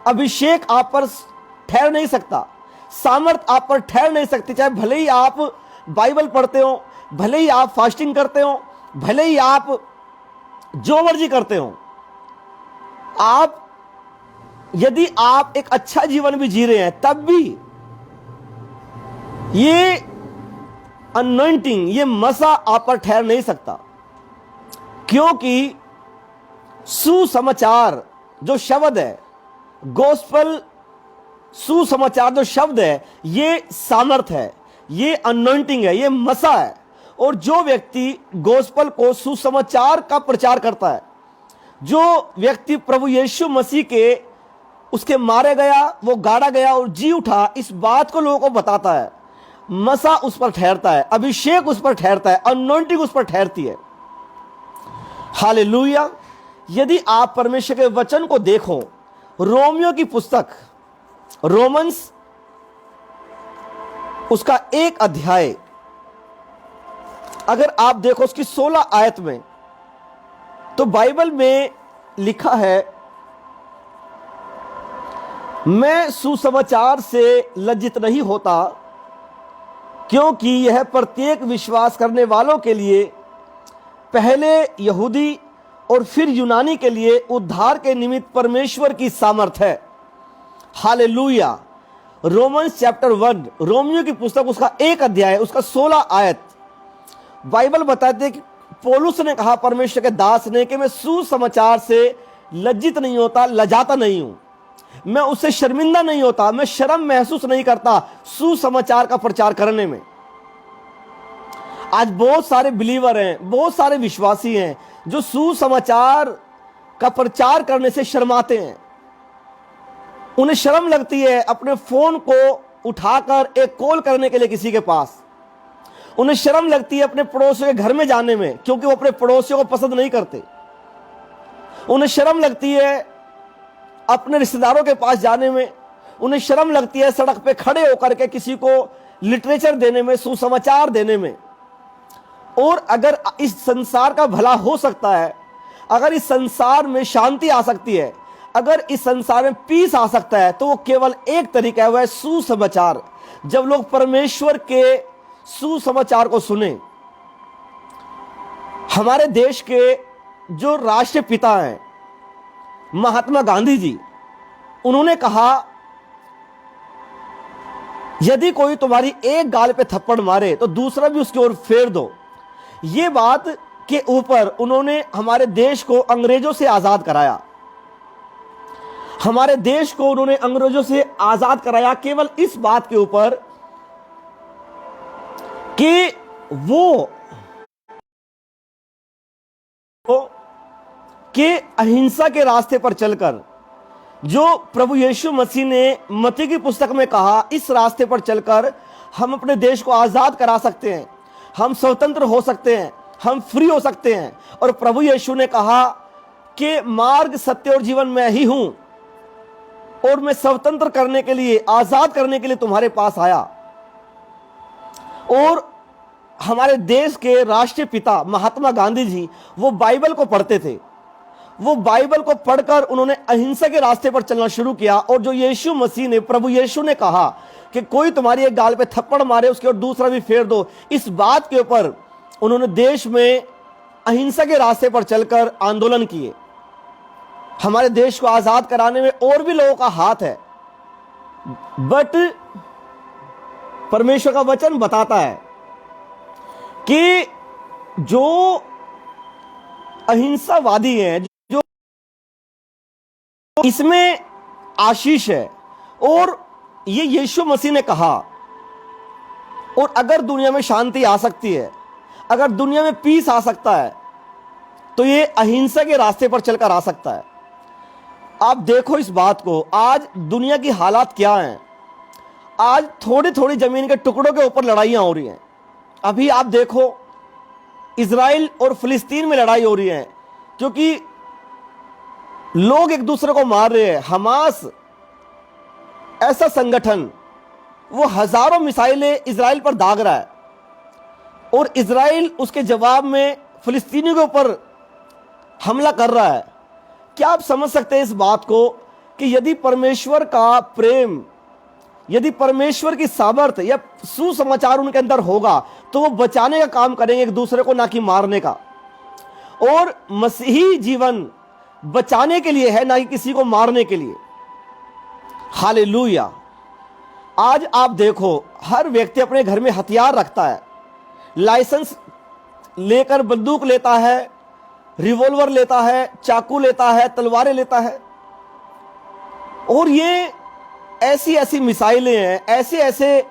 अभिषेक आप पर ठहर नहीं सकता, सामर्थ आप पर ठहर नहीं सकती। चाहे भले ही आप बाइबल पढ़ते हो, भले ही आप फास्टिंग करते हो, भले ही आप जो मर्जी करते हो, आप यदि आप एक अच्छा जीवन भी जी रहे हैं, तब भी ये अनॉइंटिंग, ये मसा आप पर ठहर नहीं सकता। क्योंकि सुसमाचार जो शब्द है, गॉस्पल, सुसमाचार जो शब्द है, ये सामर्थ है, ये अनॉइंटिंग है, ये मसा है। और जो व्यक्ति गॉस्पल को, सुसमाचार का प्रचार करता है, जो व्यक्ति प्रभु यीशु मसीह के, उसके मारे गया, वो गाड़ा गया और जी उठा, इस बात को लोगों को बताता है, मसा उस पर ठहरता है, अभिषेक उस पर ठहरता है, अनॉइंटिंग उस पर ठहरती है। हालेलुया। यदि आप परमेश्वर के वचन को देखो, रोमियो की पुस्तक, रोमन्स, उसका 1 अध्याय, अगर आप देखो उसकी 16 आयत में, तो बाइबल में लिखा है, मैं सुसमाचार से लज्जित नहीं होता, क्योंकि यह प्रत्येक विश्वास करने वालों के लिए, पहले यहूदी और फिर यूनानी के लिए उद्धार के निमित्त परमेश्वर की सामर्थ है। हालेलुया। रोमन्स चैप्टर 1, रोमियो की पुस्तक उसका 1 अध्याय उसका 16 आयत, बाइबल बताते हैं कि पौलुस ने कहा परमेश्वर के दास ने कि मैं सुसमाचार से लज्जित नहीं होता, लजाता नहीं हूं, मैं उससे शर्मिंदा नहीं होता, मैं शर्म महसूस नहीं करता सुसमाचार का प्रचार करने में। आज बहुत सारे बिलीवर हैं, बहुत सारे विश्वासी हैं जो सुसमाचार का प्रचार करने से शर्माते हैं। उन्हें शर्म लगती है अपने फोन को उठाकर एक कॉल करने के लिए किसी के पास। उन्हें शर्म लगती है अपने पड़ोसियों के घर में जाने में, क्योंकि वो अपने पड़ोसियों को पसंद नहीं करते। उन्हें शर्म लगती है अपने रिश्तेदारों के पास जाने में। उन्हें शर्म लगती है सड़क पे खड़े होकर के किसी को लिटरेचर देने में, सुसमाचार देने में। और अगर इस संसार का भला हो सकता है, अगर इस संसार में शांति आ सकती है, अगर इस संसार में पीस आ सकता है, तो वो केवल एक तरीका है, वह है सुसमाचार। जब लोग परमेश्वर के सुसमाचार को सुने। हमारे देश के जो राष्ट्रपिता हैं महात्मा गांधी जी, उन्होंने कहा, यदि कोई तुम्हारी एक गाल पे थप्पड़ मारे तो दूसरा भी उसकी ओर फेर दो। ये बात के ऊपर उन्होंने हमारे देश को अंग्रेजों से आजाद कराया। हमारे देश को उन्होंने अंग्रेजों से आजाद कराया केवल इस बात के ऊपर कि वो के अहिंसा के रास्ते पर चलकर, जो प्रभु यीशु मसीह ने मत्ती की पुस्तक में कहा, इस रास्ते पर चलकर हम अपने देश को आजाद करा सकते हैं, हम स्वतंत्र हो सकते हैं, हम फ्री हो सकते हैं। और प्रभु यीशु ने कहा कि मार्ग, सत्य और जीवन मैं ही हूं, और मैं स्वतंत्र करने के लिए, आजाद करने के लिए तुम्हारे पास आया। और हमारे देश के राष्ट्रीय पिता महात्मा गांधी जी, वो बाइबल को पढ़ते थे। वो बाइबल को पढ़कर उन्होंने अहिंसा के रास्ते पर चलना शुरू किया। और जो यीशु मसीह ने, प्रभु यीशु ने कहा कि कोई तुम्हारी एक गाल पे थप्पड़ मारे उसके और दूसरा भी फेर दो, इस बात के ऊपर उन्होंने देश में अहिंसा के रास्ते पर चलकर आंदोलन किए। हमारे देश को आजाद कराने में और भी लोगों का हाथ है, बट परमेश्वर का वचन बताता है कि जो अहिंसावादी हैं, जो इसमें आशीष है। और ये यीशु मसीह ने कहा। और अगर दुनिया में शांति आ सकती है, अगर दुनिया में पीस आ सकता है, तो ये अहिंसा के रास्ते पर चलकर आ सकता है। आप देखो इस बात को, आज दुनिया की हालात क्या हैं। आज थोड़ी थोड़ी जमीन के टुकड़ों के ऊपर लड़ाइयां हो रही हैं। अभी आप देखो इजराइल और फिलिस्तीन में लड़ाई हो रही है, क्योंकि लोग एक दूसरे को मार रहे हैं। हमास ऐसा संगठन, वो हजारों मिसाइलें इजराइल पर दाग रहा है, और इजराइल उसके जवाब में फिलिस्तीनियों के ऊपर हमला कर रहा है। क्या आप समझ सकते हैं इस बात को कि यदि परमेश्वर का प्रेम, यदि परमेश्वर की सामर्थ्य या सुसमाचार उनके अंदर होगा, तो वो बचाने का काम करेंगे एक दूसरे को, ना कि मारने का। और मसीही जीवन बचाने के लिए है, ना कि किसी को मारने के लिए। हालेलुया। आज आप देखो, हर व्यक्ति अपने घर में हथियार रखता है। लाइसेंस लेकर बंदूक लेता है, रिवॉल्वर लेता है, चाकू लेता है, तलवारें लेता है। और ये ऐसी ऐसी मिसाइलें हैं, ऐसे ऐसे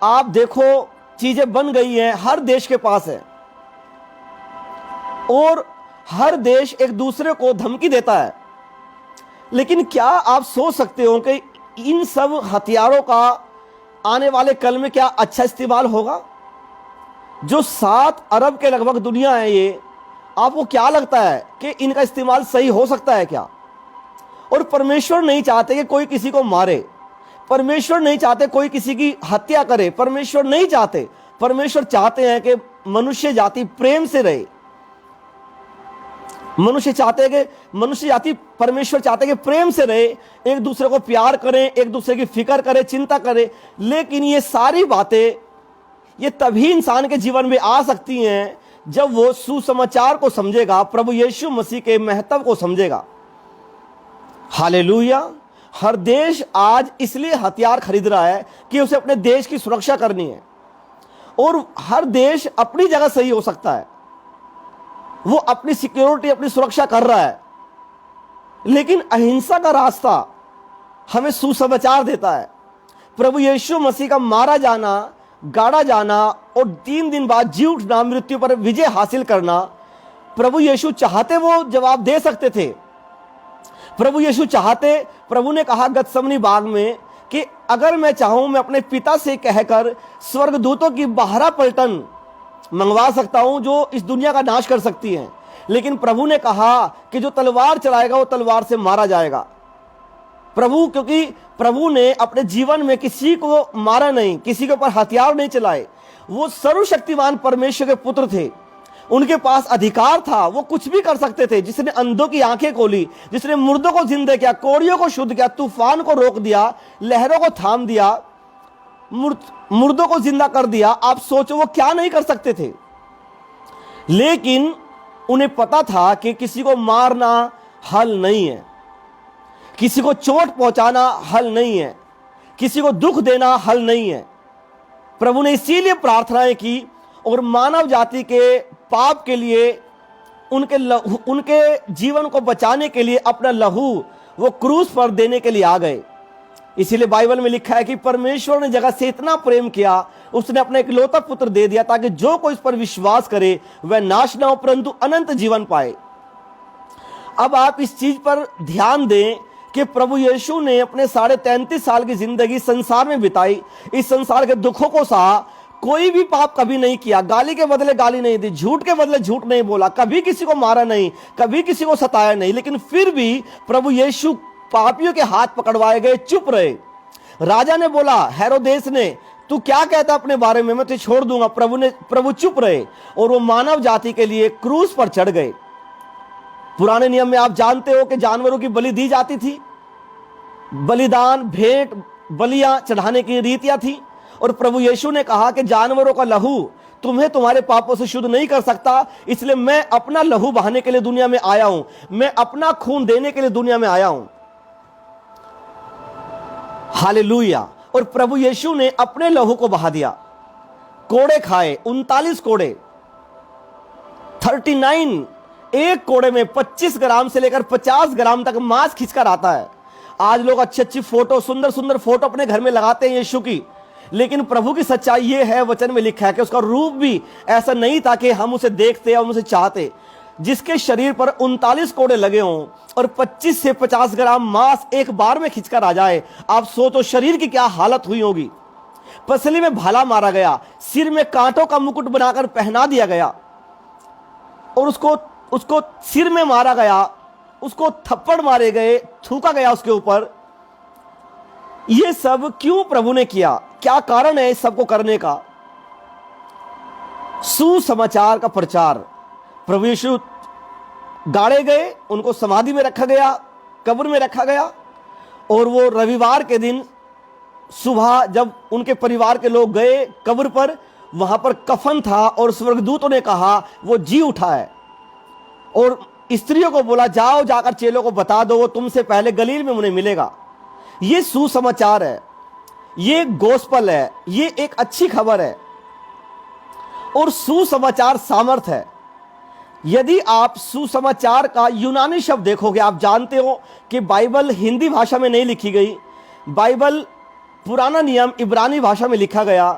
आप देखो चीजें बन गई हैं, हर देश के पास है। और हर देश एक दूसरे को धमकी देता है। लेकिन क्या आप सोच सकते हो कि इन सब हथियारों का आने वाले कल में क्या अच्छा इस्तेमाल होगा? जो 7 अरब के लगभग दुनिया है ये, आपको क्या लगता है कि इनका इस्तेमाल सही हो सकता है क्या? और परमेश्वर नहीं चाहते कि कोई किसी को मारे, परमेश्वर नहीं चाहते कोई किसी की हत्या करे, परमेश्वर नहीं चाहते। परमेश्वर चाहते हैं कि मनुष्य जाति प्रेम से रहे। मनुष्य जाति, परमेश्वर चाहते कि प्रेम से रहे, एक दूसरे को प्यार करें, एक दूसरे की फिक्र करें, चिंता करें। लेकिन ये सारी बातें ये तभी इंसान के जीवन में आ सकती हैं जब वो सुसमाचार को समझेगा, प्रभु यीशु मसीह के महत्व को समझेगा। हालेलुया। हर देश आज इसलिए हथियार खरीद रहा है कि उसे अपने देश की सुरक्षा करनी है, और हर देश अपनी जगह सही हो सकता है, वो अपनी सिक्योरिटी, अपनी सुरक्षा कर रहा है। लेकिन अहिंसा का रास्ता हमें सुसमाचार देता है। प्रभु यीशु मसीह का मारा जाना, गाड़ा जाना और 3 दिन बाद जी उठना, मृत्यु पर विजय हासिल करना, प्रभु यीशु चाहते वो जवाब दे सकते थे। प्रभु यीशु चाहते, प्रभु ने कहा गतसमनी बाग में कि अगर मैं चाहूं मैं अपने पिता से कहकर स्वर्गदूतों की 12 पलटन मंगवा सकता हूं जो इस दुनिया का नाश कर सकती हैं। लेकिन प्रभु ने कहा कि जो तलवार चलाएगा वो तलवार से मारा जाएगा। क्योंकि प्रभु ने अपने जीवन में किसी को मारा नहीं, किसी के ऊपर हथियार नहीं चलाए। वो सर्वशक्तिमान परमेश्वर के पुत्र थे, उनके पास अधिकार था, वो कुछ भी कर सकते थे। जिसने अंधों की आंखें खोली, जिसने मुर्दों को जिंदा किया, कोड़ियों को शुद्ध किया, तूफान को रोक दिया, लहरों को थाम दिया, मुर्दों को जिंदा कर दिया। आप सोचो वो क्या नहीं कर सकते थे। लेकिन उन्हें पता था कि किसी को मारना हल नहीं है, किसी को चोट पहुंचाना हल नहीं है, किसी को दुख देना हल नहीं है। प्रभु ने इसीलिए प्रार्थनाएं की और मानव जाति के पाप के लिए, उनके जीवन को बचाने के लिए अपना लहू वो क्रूस पर देने के लिए आ गए। इसीलिए बाइबल में लिखा है कि परमेश्वर ने जगत से इतना प्रेम किया, उसने अपना इकलौता पुत्र दे दिया ताकि जो कोई इस पर विश्वास करे वह नाश ना हो परंतु अनंत जीवन पाए। अब आप इस चीज पर ध्यान दें कि प्रभु यीशु ने अपने 33.5 साल की जिंदगी संसार में बिताई, इस संसार के दुखों को सहा, कोई भी पाप कभी नहीं किया, गाली के बदले गाली नहीं दी, झूठ के बदले झूठ नहीं बोला, कभी किसी को मारा नहीं, कभी किसी को सताया नहीं। लेकिन फिर भी प्रभु यीशु पापियों के हाथ पकड़वाए गए, चुप रहे। राजा ने बोला, हेरोदेस ने, तू क्या कहता अपने बारे में, मैं तुझे छोड़ दूंगा। प्रभु चुप रहे और वो मानव जाति के लिए क्रूस पर चढ़ गए। पुराने नियम में आप जानते हो कि जानवरों की बलि दी जाती थी, बलिदान, भेंट, बलियां चढ़ाने की रीतियां थी। और प्रभु यीशु ने कहा कि जानवरों का लहू तुम्हें तुम्हारे पापों से शुद्ध नहीं कर सकता, इसलिए मैं अपना लहू बहाने के लिए दुनिया में आया हूं, मैं अपना खून देने के लिए दुनिया में आया हूं। हालेलुया। और प्रभु यीशु ने अपने लहू को बहा दिया, कोड़े खाए, 39 कोड़े, 39, एक कोड़े में 25 ग्राम से लेकर 50 ग्राम तक मांस खींचकर आता है। आज लोग अच्छी अच्छी फोटो, सुंदर सुंदर फोटो अपने घर में लगाते हैं यीशु की, लेकिन प्रभु की सच्चाई ये है, वचन में लिखा है कि उसका रूप भी ऐसा नहीं था कि हम उसे देखते और उसे चाहते। जिसके शरीर पर 39 कोड़े लगे हों और 25 से 50 ग्राम मांस एक बार में खिंचकर आ जाए, आप सोचो शरीर की क्या हालत हुई होगी। पसली में भाला मारा गया, सिर में कांटों का मुकुट बनाकर पहना दिया गया और उसको सिर में मारा गया, उसको थप्पड़ मारे गए, थूका गया उसके ऊपर। ये सब क्यों प्रभु ने किया? क्या कारण है इस सब को करने का? सुसमाचार का प्रचार। प्रभु यीशु गाड़े गए, उनको समाधि में रखा गया, कब्र में रखा गया, और वो रविवार के दिन सुबह जब उनके परिवार के लोग गए कब्र पर, वहां पर कफन था और स्वर्गदूतों ने कहा वो जी उठा है। और स्त्रियों को बोला, जाओ जाकर चेलों को बता दो, वो तुमसे पहले गलील में उन्हें मिलेगा। ये सुसमाचार है, ये गोस्पल है, ये एक अच्छी खबर है। और सुसमाचार सामर्थ है। यदि आप सुसमाचार का यूनानी शब्द देखोगे, आप जानते हो कि बाइबल हिंदी भाषा में नहीं लिखी गई, बाइबल पुराना नियम इब्रानी भाषा में लिखा गया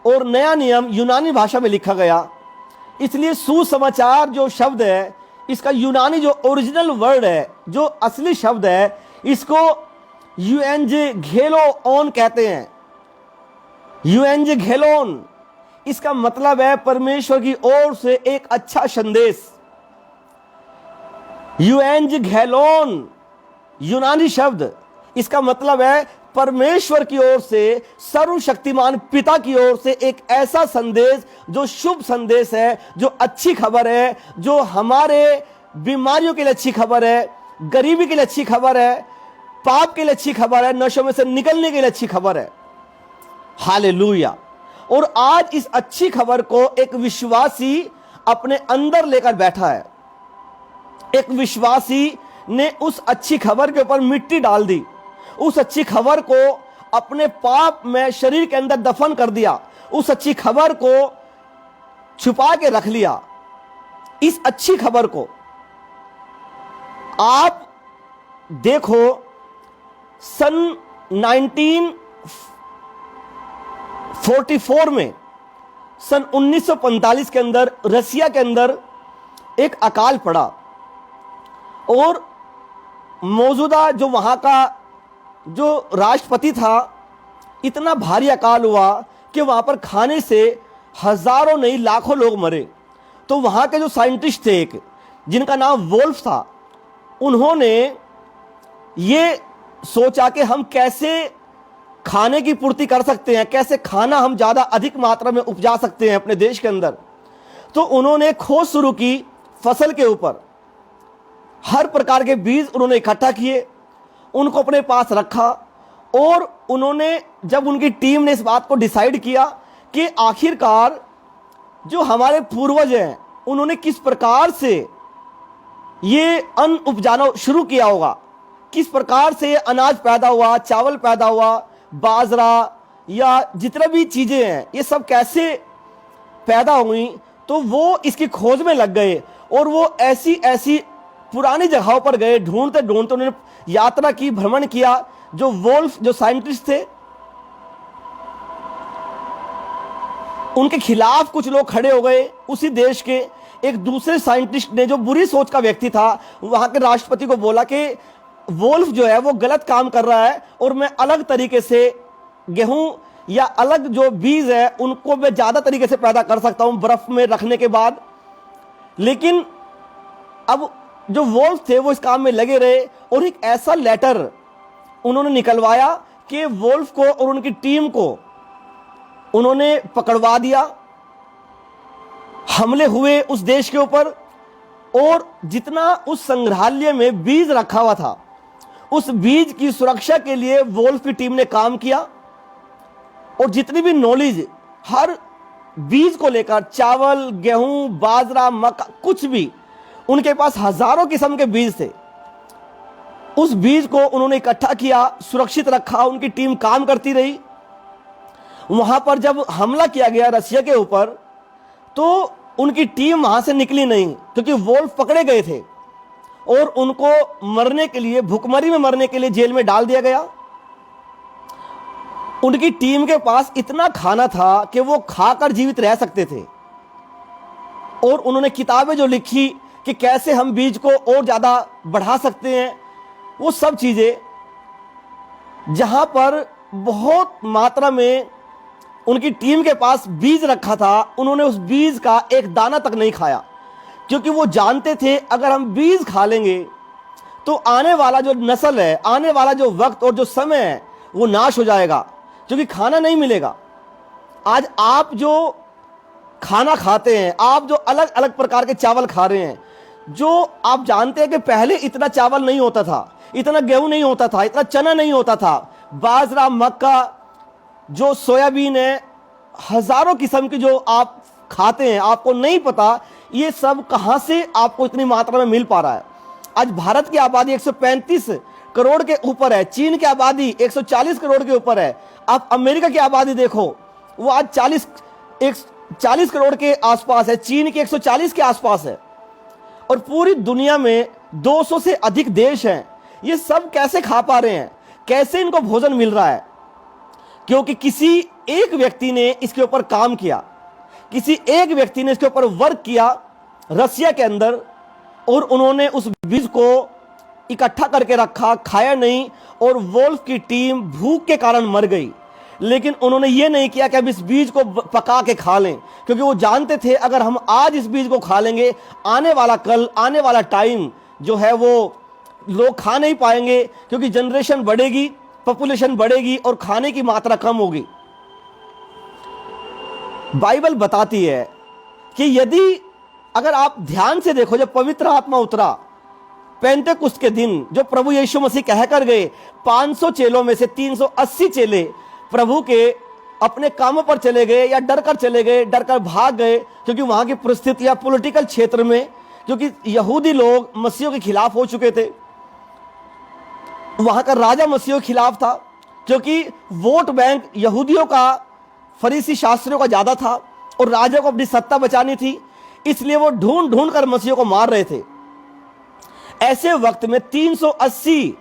और नया नियम यूनानी भाषा में लिखा गया। इसलिए सुसमाचार जो शब्द है, इसका यूनानी जो ओरिजिनल वर्ड है, जो असली शब्द है, इसको यूएंजेलोन कहते हैं। यूएंजेलोन, इसका मतलब है परमेश्वर की ओर से एक अच्छा संदेश। यूएंजेलोन यूनानी शब्द, इसका मतलब है परमेश्वर की ओर से, सर्वशक्तिमान पिता की ओर से एक ऐसा संदेश जो शुभ संदेश है, जो अच्छी खबर है, जो हमारे बीमारियों के लिए अच्छी खबर है, गरीबी के लिए अच्छी खबर है, पाप के लिए अच्छी खबर है, नशों में से निकलने के लिए अच्छी खबर है। हालेलुया। और आज इस अच्छी खबर को एक विश्वासी अपने अंदर लेकर बैठा है। एक विश्वासी ने उस अच्छी खबर के ऊपर मिट्टी डाल दी, उस अच्छी खबर को अपने पाप में शरीर के अंदर दफन कर दिया, उस अच्छी खबर को छुपा के रख लिया। इस अच्छी खबर को आप देखो, सन 1944 में, सन 1945 के अंदर रसिया के अंदर एक अकाल पड़ा और मौजूदा जो वहाँ का जो राष्ट्रपति था, इतना भारी अकाल हुआ कि वहाँ पर खाने से हजारों नहीं लाखों लोग मरे। तो वहाँ के जो साइंटिस्ट थे, एक जिनका नाम वोल्फ था, उन्होंने ये सोचा कि हम कैसे खाने की पूर्ति कर सकते हैं, कैसे खाना हम ज़्यादा अधिक मात्रा में उपजा सकते हैं अपने देश के अंदर। तो उन्होंने खोज शुरू की फसल के ऊपर। हर प्रकार के बीज उन्होंने इकट्ठा किए, उनको अपने पास रखा और उन्होंने, जब उनकी टीम ने इस बात को डिसाइड किया कि आखिरकार जो हमारे पूर्वज हैं उन्होंने किस प्रकार से ये अन्न उपजाना शुरू किया होगा, किस प्रकार से अनाज पैदा हुआ, चावल पैदा हुआ, बाजरा या जितने भी चीज़ें हैं ये सब कैसे पैदा हुई। तो वो इसकी खोज में लग गए और वो ऐसी ऐसी पुरानी जगहों पर गए, ढूंढते ढूंढते उन्होंने यात्रा की, भ्रमण किया। जो वोल्फ जो साइंटिस्ट थे, उनके खिलाफ कुछ लोग खड़े हो गए। उसी देश के एक दूसरे साइंटिस्ट ने, जो बुरी सोच का व्यक्ति था, वहां के राष्ट्रपति को बोला कि वोल्फ जो है वो गलत काम कर रहा है और मैं अलग तरीके से गेहूं या अलग जो बीज है उनको मैं ज्यादा तरीके से पैदा कर सकता हूं बर्फ में रखने के बाद। लेकिन अब जो वोल्फ थे वो इस काम में लगे रहे और एक ऐसा लेटर उन्होंने निकलवाया कि वोल्फ को और उनकी टीम को उन्होंने पकड़वा दिया। हमले हुए उस देश के ऊपर और जितना उस संग्रहालय में बीज रखा हुआ था, उस बीज की सुरक्षा के लिए वोल्फ की टीम ने काम किया और जितनी भी नॉलेज हर बीज को लेकर, चावल, गेहूं, बाजरा, मक्का, कुछ भी, उनके पास हजारों किस्म के बीज थे। उस बीज को उन्होंने इकट्ठा किया, सुरक्षित रखा, उनकी टीम काम करती रही। वहां पर जब हमला किया गया रसिया के ऊपर, तो उनकी टीम वहां से निकली नहीं क्योंकि वोल्फ पकड़े गए थे और उनको मरने के लिए, भुखमरी में मरने के लिए जेल में डाल दिया गया। उनकी टीम के पास इतना खाना था कि वो खाकर जीवित रह सकते थे और उन्होंने किताबें जो लिखी कि कैसे हम बीज को और ज़्यादा बढ़ा सकते हैं, वो सब चीज़ें, जहां पर बहुत मात्रा में उनकी टीम के पास बीज रखा था, उन्होंने उस बीज का एक दाना तक नहीं खाया क्योंकि वो जानते थे अगर हम बीज खा लेंगे तो आने वाला जो नस्ल है, आने वाला जो वक्त और जो समय है वो नाश हो जाएगा क्योंकि खाना नहीं मिलेगा। आज आप जो खाना खाते हैं, आप जो अलग अलग प्रकार के चावल खा रहे हैं, जो आप जानते हैं कि पहले इतना चावल नहीं होता था, इतना गेहूं नहीं होता था, इतना चना नहीं होता था, बाजरा, मक्का, जो सोयाबीन है, हजारों किस्म की जो आप खाते हैं, आपको नहीं पता ये सब कहां से आपको इतनी मात्रा में मिल पा रहा है। आज भारत की आबादी 135 करोड़ के ऊपर है, चीन की आबादी 140 करोड़ के ऊपर है। आप अमेरिका की आबादी देखो, वो आज 40 करोड़ के आसपास है, चीन की 140 के आसपास है और पूरी दुनिया में 200 से अधिक देश हैं। ये सब कैसे खा पा रहे हैं, कैसे इनको भोजन मिल रहा है? क्योंकि किसी एक व्यक्ति ने इसके ऊपर काम किया, किसी एक व्यक्ति ने इसके ऊपर वर्क किया रसिया के अंदर और उन्होंने उस बीज को इकट्ठा करके रखा, खाया नहीं और वोल्फ की टीम भूख के कारण मर गई। लेकिन उन्होंने ये नहीं किया कि अब इस बीज को पका के खा लें, क्योंकि वो जानते थे अगर हम आज इस बीज को खा लेंगे, आने वाला कल, आने वाला टाइम जो है वो लोग खा नहीं पाएंगे क्योंकि जनरेशन बढ़ेगी पॉपुलेशन बढ़ेगी और खाने की मात्रा कम होगी। बाइबल बताती है कि यदि अगर आप ध्यान से देखो, जब पवित्र आत्मा उतरा पेंतेकुस्त के दिन, जो प्रभु यीशु मसीह कह कर गए, 500 चेलों में से 380 चेले प्रभु के अपने कामों पर चले गए या डर कर चले गए, डर कर भाग गए, क्योंकि वहां की परिस्थितियां पॉलिटिकल क्षेत्र में, क्योंकि यहूदी लोग मसीहों के खिलाफ हो चुके थे, वहां का राजा मसीहों के खिलाफ था, क्योंकि वोट बैंक यहूदियों का, फरीसी शास्त्रियों का ज्यादा था और राजा को अपनी सत्ता बचानी थी, इसलिए वो ढूंढ ढूंढ कर मसीहों को मार रहे थे। ऐसे वक्त में 380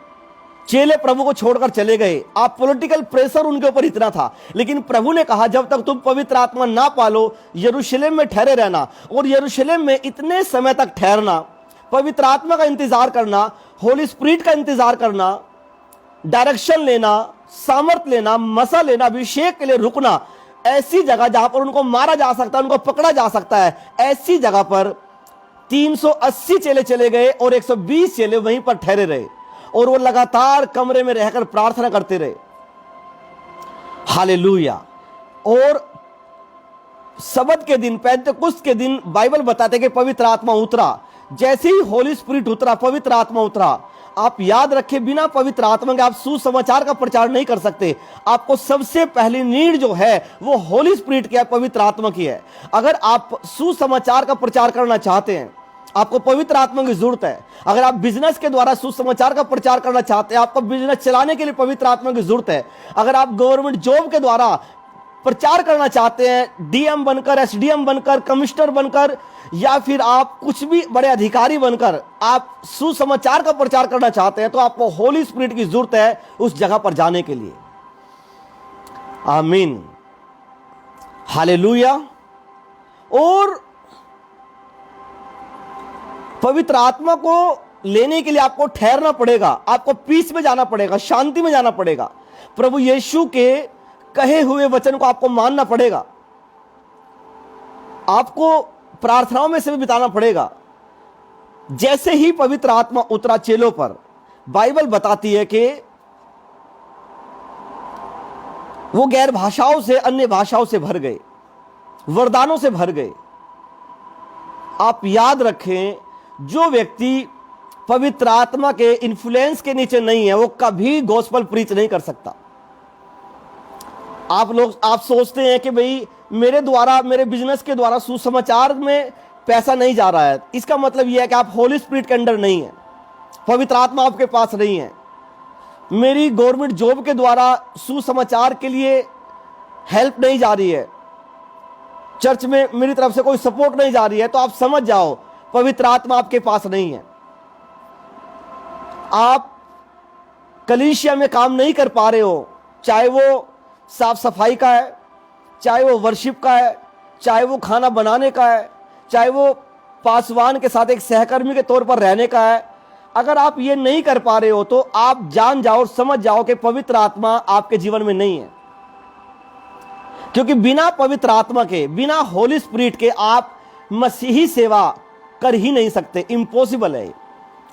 चेले प्रभु को छोड़कर चले गए। आप पॉलिटिकल प्रेशर उनके ऊपर इतना था, लेकिन प्रभु ने कहा जब तक तुम पवित्र आत्मा ना पालो यरूशलेम में ठहरे रहना। और यरूशलेम में इतने समय तक ठहरना, पवित्र आत्मा का इंतजार करना, होली स्पिरिट का इंतजार करना, डायरेक्शन लेना, सामर्थ लेना, मसा लेना, अभिषेक के लिए रुकना, ऐसी जगह जहां पर उनको मारा जा सकता है, उनको पकड़ा जा सकता है, ऐसी जगह पर 380 चेले चले गए और 120 चेले वहीं पर ठहरे रहे और वो लगातार कमरे में रहकर प्रार्थना करते रहे। हालेलुया। और सब्त के दिन, पेंतेकुस्त के दिन बाइबल बताते कि पवित्र आत्मा उतरा। जैसे ही होली स्पिरिट उतरा, पवित्र आत्मा उतरा, आप याद रखें, बिना पवित्र आत्मा के आप सुसमाचार का प्रचार नहीं कर सकते। आपको सबसे पहली नीड जो है वो होली स्पिरिट की है, पवित्र आत्मा की है। अगर आप सुसमाचार का प्रचार करना चाहते हैं, आपको पवित्र आत्मा की जरूरत है। अगर आप बिजनेस के द्वारा सुसमाचार का प्रचार करना चाहते हैं, आपको बिजनेस चलाने के लिए पवित्र आत्मा की जरूरत है। अगर आप गवर्नमेंट जॉब के द्वारा प्रचार करना चाहते हैं, डीएम बनकर, एसडीएम बनकर, कमिश्नर बनकर, या फिर आप कुछ भी बड़े अधिकारी बनकर आप सुसमाचार का प्रचार करना चाहते हैं, तो आपको होली स्पिरिट की जरूरत है उस जगह पर जाने के लिए। आमीन, हालेलुया। और पवित्र आत्मा को लेने के लिए आपको ठहरना पड़ेगा, आपको पीस में जाना पड़ेगा, शांति में जाना पड़ेगा। प्रभु यीशु के कहे हुए वचन को आपको मानना पड़ेगा, आपको प्रार्थनाओं में से भी बिताना पड़ेगा। जैसे ही पवित्र आत्मा उतरा चेलों पर, बाइबल बताती है कि वो गैर भाषाओं से, अन्य भाषाओं से भर गए, वरदानों से भर गए। आप याद रखें, जो व्यक्ति पवित्र आत्मा के इन्फ्लुएंस के नीचे नहीं है, वो कभी गॉस्पेल प्रीच नहीं कर सकता। आप सोचते हैं कि भाई मेरे द्वारा, मेरे बिजनेस के द्वारा सुसमाचार में पैसा नहीं जा रहा है, इसका मतलब यह है कि आप होली स्पिरिट के अंडर नहीं है, पवित्र आत्मा आपके पास नहीं है। मेरी गवर्नमेंट जॉब के द्वारा सुसमाचार के लिए हेल्प नहीं जा रही है, चर्च में मेरी तरफ से कोई सपोर्ट नहीं जा रही है, तो आप समझ जाओ पवित्र आत्मा आपके पास नहीं है। आप कलीसिया में काम नहीं कर पा रहे हो, चाहे वो साफ सफाई का है, चाहे वो वर्शिप का है, चाहे वो खाना बनाने का है, चाहे वो पासवान के साथ एक सहकर्मी के तौर पर रहने का है। अगर आप ये नहीं कर पा रहे हो, तो आप जान जाओ और समझ जाओ कि पवित्र आत्मा आपके जीवन में नहीं है। क्योंकि बिना पवित्र आत्मा के, बिना होली स्पिरिट के आप मसीही सेवा कर ही नहीं सकते, इम्पॉसिबल है।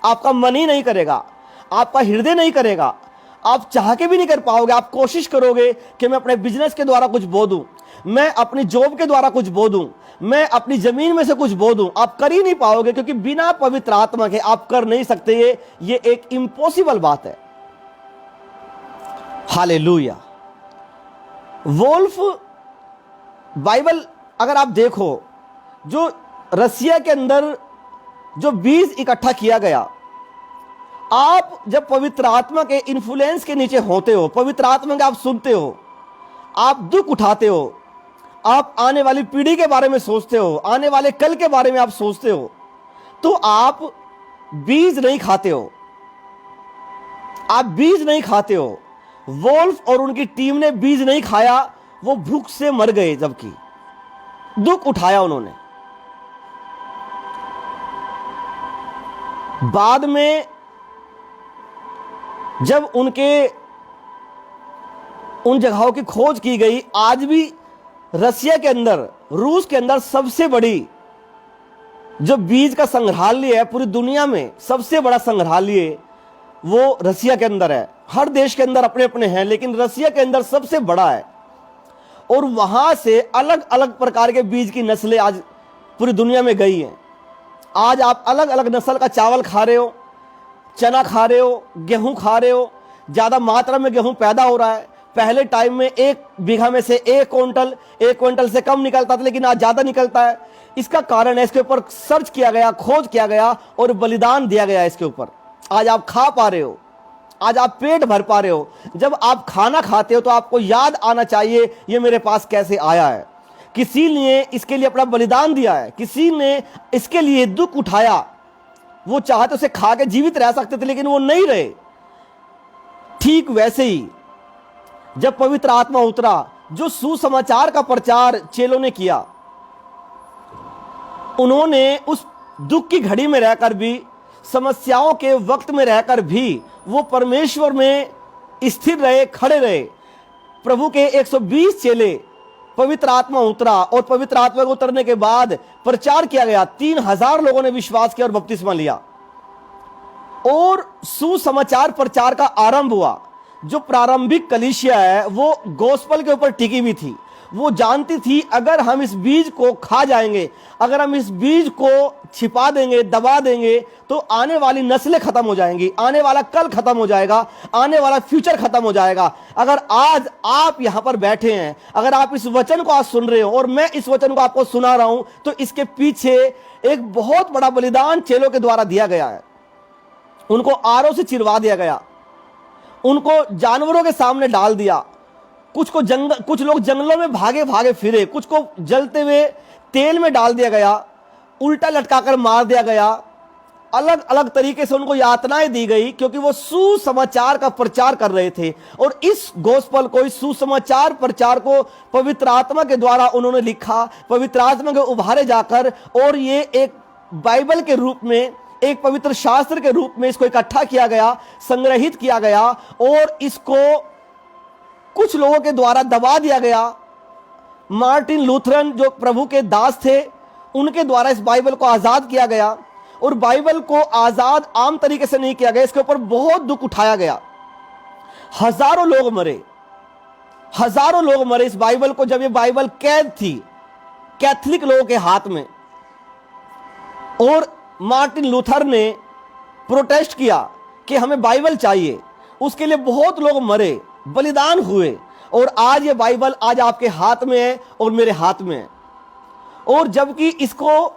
आपका मन ही नहीं करेगा, आपका हृदय नहीं करेगा, आप चाह के भी नहीं कर पाओगे। आप कोशिश करोगे कि मैं अपने बिजनेस के द्वारा कुछ बो दूं, मैं अपनी जॉब के द्वारा कुछ बो दूं, मैं अपनी जमीन में से कुछ बो दूं, आप कर ही नहीं पाओगे, क्योंकि बिना पवित्र आत्मा के आप कर नहीं सकते। ये एक इम्पॉसिबल बात है। हालेलुया। वोल्फ, बाइबल अगर आप देखो, जो रसिया के अंदर जो बीज इकट्ठा किया गया, आप जब पवित्र आत्मा के इन्फ्लुएंस के नीचे होते हो, पवित्र आत्मा के आप सुनते हो, आप दुख उठाते हो, आप आने वाली पीढ़ी के बारे में सोचते हो, आने वाले कल के बारे में आप सोचते हो, तो आप बीज नहीं खाते हो, आप बीज नहीं खाते हो। वोल्फ और उनकी टीम ने बीज नहीं खाया, वो भूख से मर गए, जबकि दुख उठाया उन्होंने। बाद में जब उन जगहों की खोज की गई, आज भी रसिया के अंदर, रूस के अंदर सबसे बड़ी जो बीज का संग्रहालय है, पूरी दुनिया में सबसे बड़ा संग्रहालय वो रसिया के अंदर है। हर देश के अंदर अपने अपने हैं, लेकिन रसिया के अंदर सबसे बड़ा है। और वहां से अलग अलग प्रकार के बीज की नस्लें आज पूरी दुनिया में गई हैं। आज आप अलग अलग नस्ल का चावल खा रहे हो, चना खा रहे हो, गेहूं खा रहे हो। ज़्यादा मात्रा में गेहूं पैदा हो रहा है। पहले टाइम में 1 बीघा में से 1 क्विंटल से कम निकलता था, लेकिन आज ज़्यादा निकलता है। इसका कारण है, इसके ऊपर सर्च किया गया, खोज किया गया और बलिदान दिया गया इसके ऊपर। आज आप खा पा रहे हो, आज आप पेट भर पा रहे हो। जब आप खाना खाते हो तो आपको याद आना चाहिए ये मेरे पास कैसे आया है। किसी ने इसके लिए अपना बलिदान दिया है, किसी ने इसके लिए दुख उठाया। वो चाहते उसे खा के जीवित रह सकते थे, लेकिन वो नहीं रहे। ठीक वैसे ही जब पवित्र आत्मा उतरा, जो सुसमाचार का प्रचार चेलों ने किया, उन्होंने उस दुख की घड़ी में रहकर भी, समस्याओं के वक्त में रहकर भी वो परमेश्वर में स्थिर रहे, खड़े रहे। प्रभु के 120 चेले, पवित्र आत्मा उतरा और पवित्र आत्मा को उतरने के बाद प्रचार किया गया। 3000 लोगों ने विश्वास किया और बपतिस्मा लिया और सुसमाचार प्रचार का आरंभ हुआ। जो प्रारंभिक कलीसिया है वो गॉस्पेल के ऊपर टिकी हुई थी। वो जानती थी अगर हम इस बीज को खा जाएंगे, अगर हम इस बीज को छिपा देंगे, दबा देंगे, तो आने वाली नस्लें खत्म हो जाएंगी, आने वाला कल खत्म हो जाएगा, आने वाला फ्यूचर खत्म हो जाएगा। अगर आज आप यहां पर बैठे हैं, अगर आप इस वचन को आज सुन रहे हो और मैं इस वचन को आपको सुना रहा हूं, तो इसके पीछे एक बहुत बड़ा बलिदान चेलों के द्वारा दिया गया है। उनको आरों से चिरवा दिया गया, उनको जानवरों के सामने डाल दिया। कुछ लोग जंगलों में भागे भागे फिरे, कुछ को जलते हुए तेल में डाल दिया गया, उल्टा लटकाकर मार दिया गया। अलग अलग तरीके से उनको यातनाएं दी गई, क्योंकि वो सुसमाचार का प्रचार कर रहे थे। और इस गोस्पेल को, इस सुसमाचार प्रचार को पवित्र आत्मा के द्वारा उन्होंने लिखा, पवित्र आत्मा के उभारे जाकर, और ये एक बाइबल के रूप में, एक पवित्र शास्त्र के रूप में इसको इकट्ठा किया गया, संग्रहित किया गया और इसको कुछ लोगों के द्वारा दबा दिया गया। मार्टिन लूथरन जो प्रभु के दास थे, उनके द्वारा इस बाइबल को आजाद किया गया। और बाइबल को आजाद आम तरीके से नहीं किया गया, इसके ऊपर बहुत दुख उठाया गया। हजारों लोग मरे इस बाइबल को, जब ये बाइबल कैद थी कैथलिक लोगों के हाथ में। और मार्टिन लूथर ने प्रोटेस्ट किया कि हमें बाइबल चाहिए। उसके लिए बहुत लोग मरे, बलिदान हुए, और आज ये बाइबल आज आपके हाथ में है और मेरे हाथ में है। और जबकि इसको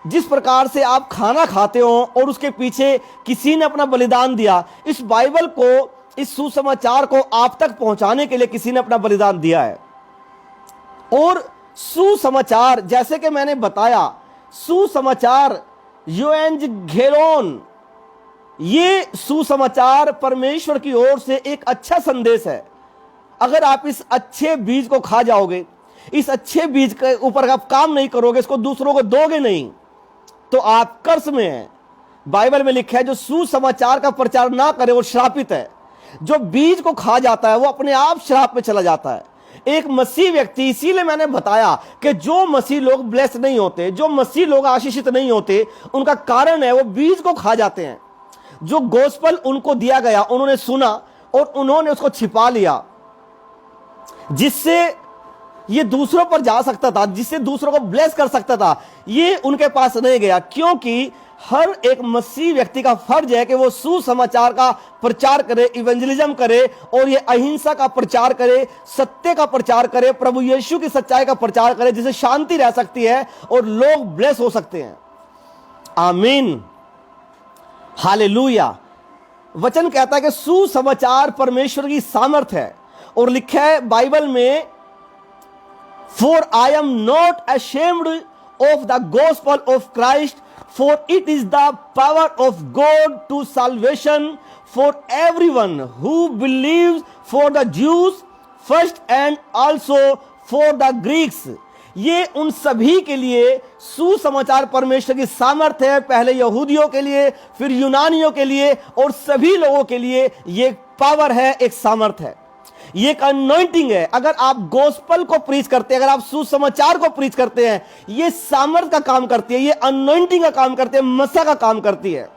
जिस प्रकार से आप खाना खाते हो और उसके पीछे किसी ने अपना बलिदान दिया, इस बाइबल को, इस सुसमाचार को आप तक पहुंचाने के लिए किसी ने अपना बलिदान दिया है। और सुसमाचार, जैसे कि मैंने बताया, सुसमाचार यूएंजेलियन, ये सुसमाचार परमेश्वर की ओर से एक अच्छा संदेश है। अगर आप इस अच्छे बीज को खा जाओगे, इस अच्छे बीज के ऊपर आप काम नहीं करोगे, इसको दूसरों को दोगे नहीं, तो आप कर्स में हैं। बाइबल में लिखा है जो सुसमाचार का प्रचार ना करे वो श्रापित है। जो बीज को खा जाता है वो अपने आप श्राप में चला जाता है। एक मसीह व्यक्ति, इसीलिए मैंने बताया कि जो मसीह लोग ब्लेस नहीं होते, जो मसीह लोग आशीषित नहीं होते, उनका कारण है वो बीज को खा जाते हैं। जो गोस्पेल उनको दिया गया, उन्होंने सुना और उन्होंने उसको छिपा लिया, जिससे ये दूसरों पर जा सकता था, जिससे दूसरों को ब्लेस कर सकता था, ये उनके पास नहीं गया। क्योंकि हर एक मसीह व्यक्ति का फर्ज है कि वो सुसमाचार का प्रचार करे, इवेंजलिज्म करे, और ये अहिंसा का प्रचार करे, सत्य का प्रचार करे, प्रभु यीशु की सच्चाई का प्रचार करे, जिससे शांति रह सकती है और लोग ब्लेस हो सकते हैं। आमीन, हालेलुया। वचन कहता है कि सुसमाचार परमेश्वर की सामर्थ है। और लिखा है बाइबल में, For I am not ashamed of the gospel of Christ, for it is the power of God to salvation for everyone who believes, for the Jews first and also for the Greeks. ये उन सभी के लिए सुसमाचार परमेश्वर की सामर्थ्य है, पहले यहूदियों के लिए, फिर यूनानियों के लिए, और सभी लोगों के लिए ये पावर है, एक सामर्थ्य है, ये एक अनॉइंटिंग है। अगर आप गोस्पेल को प्रीच करते हैं, अगर आप सुसमाचार को प्रीच करते हैं, ये सामर्थ का काम करती है, ये अनॉइंटिंग का काम करती है, मसा का काम करती है।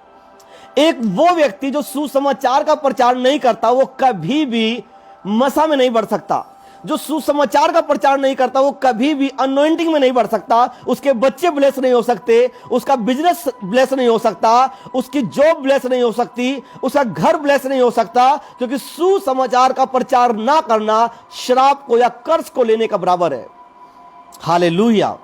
एक वो व्यक्ति जो सुसमाचार का प्रचार नहीं करता वो कभी भी मसा में नहीं बढ़ सकता। जो सुसमाचार का प्रचार नहीं करता वो कभी भी अनॉइंटिंग में नहीं बढ़ सकता। उसके बच्चे ब्लेस नहीं हो सकते, उसका बिजनेस ब्लेस नहीं हो सकता, उसकी जॉब ब्लेस नहीं हो सकती, उसका घर ब्लेस नहीं हो सकता, क्योंकि सुसमाचार का प्रचार ना करना श्राप को या कर्ज को लेने का बराबर है। हालेलुया।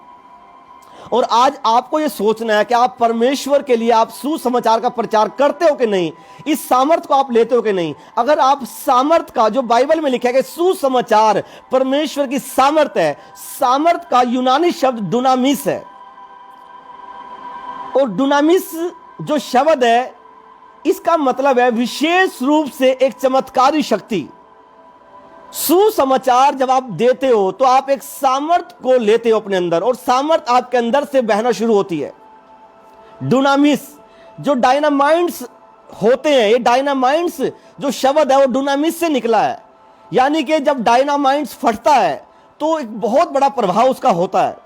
और आज आपको यह सोचना है कि आप परमेश्वर के लिए आप सुसमाचार का प्रचार करते हो कि नहीं, इस सामर्थ को आप लेते हो कि नहीं। अगर आप सामर्थ का, जो बाइबल में लिखा है कि सुसमाचार परमेश्वर की सामर्थ है, सामर्थ का यूनानी शब्द डुनामिस है, और डुनामिस जो शब्द है इसका मतलब है विशेष रूप से एक चमत्कारी शक्ति। सुसमाचार जब आप देते हो तो आप एक सामर्थ को लेते हो अपने अंदर, और सामर्थ आपके अंदर से बहना शुरू होती है। डुनामिस जो डायनामाइट्स होते हैं, ये डायनामाइट्स जो शब्द है वो डुनामिस से निकला है। यानी कि जब डायनामाइट्स फटता है तो एक बहुत बड़ा प्रभाव उसका होता है,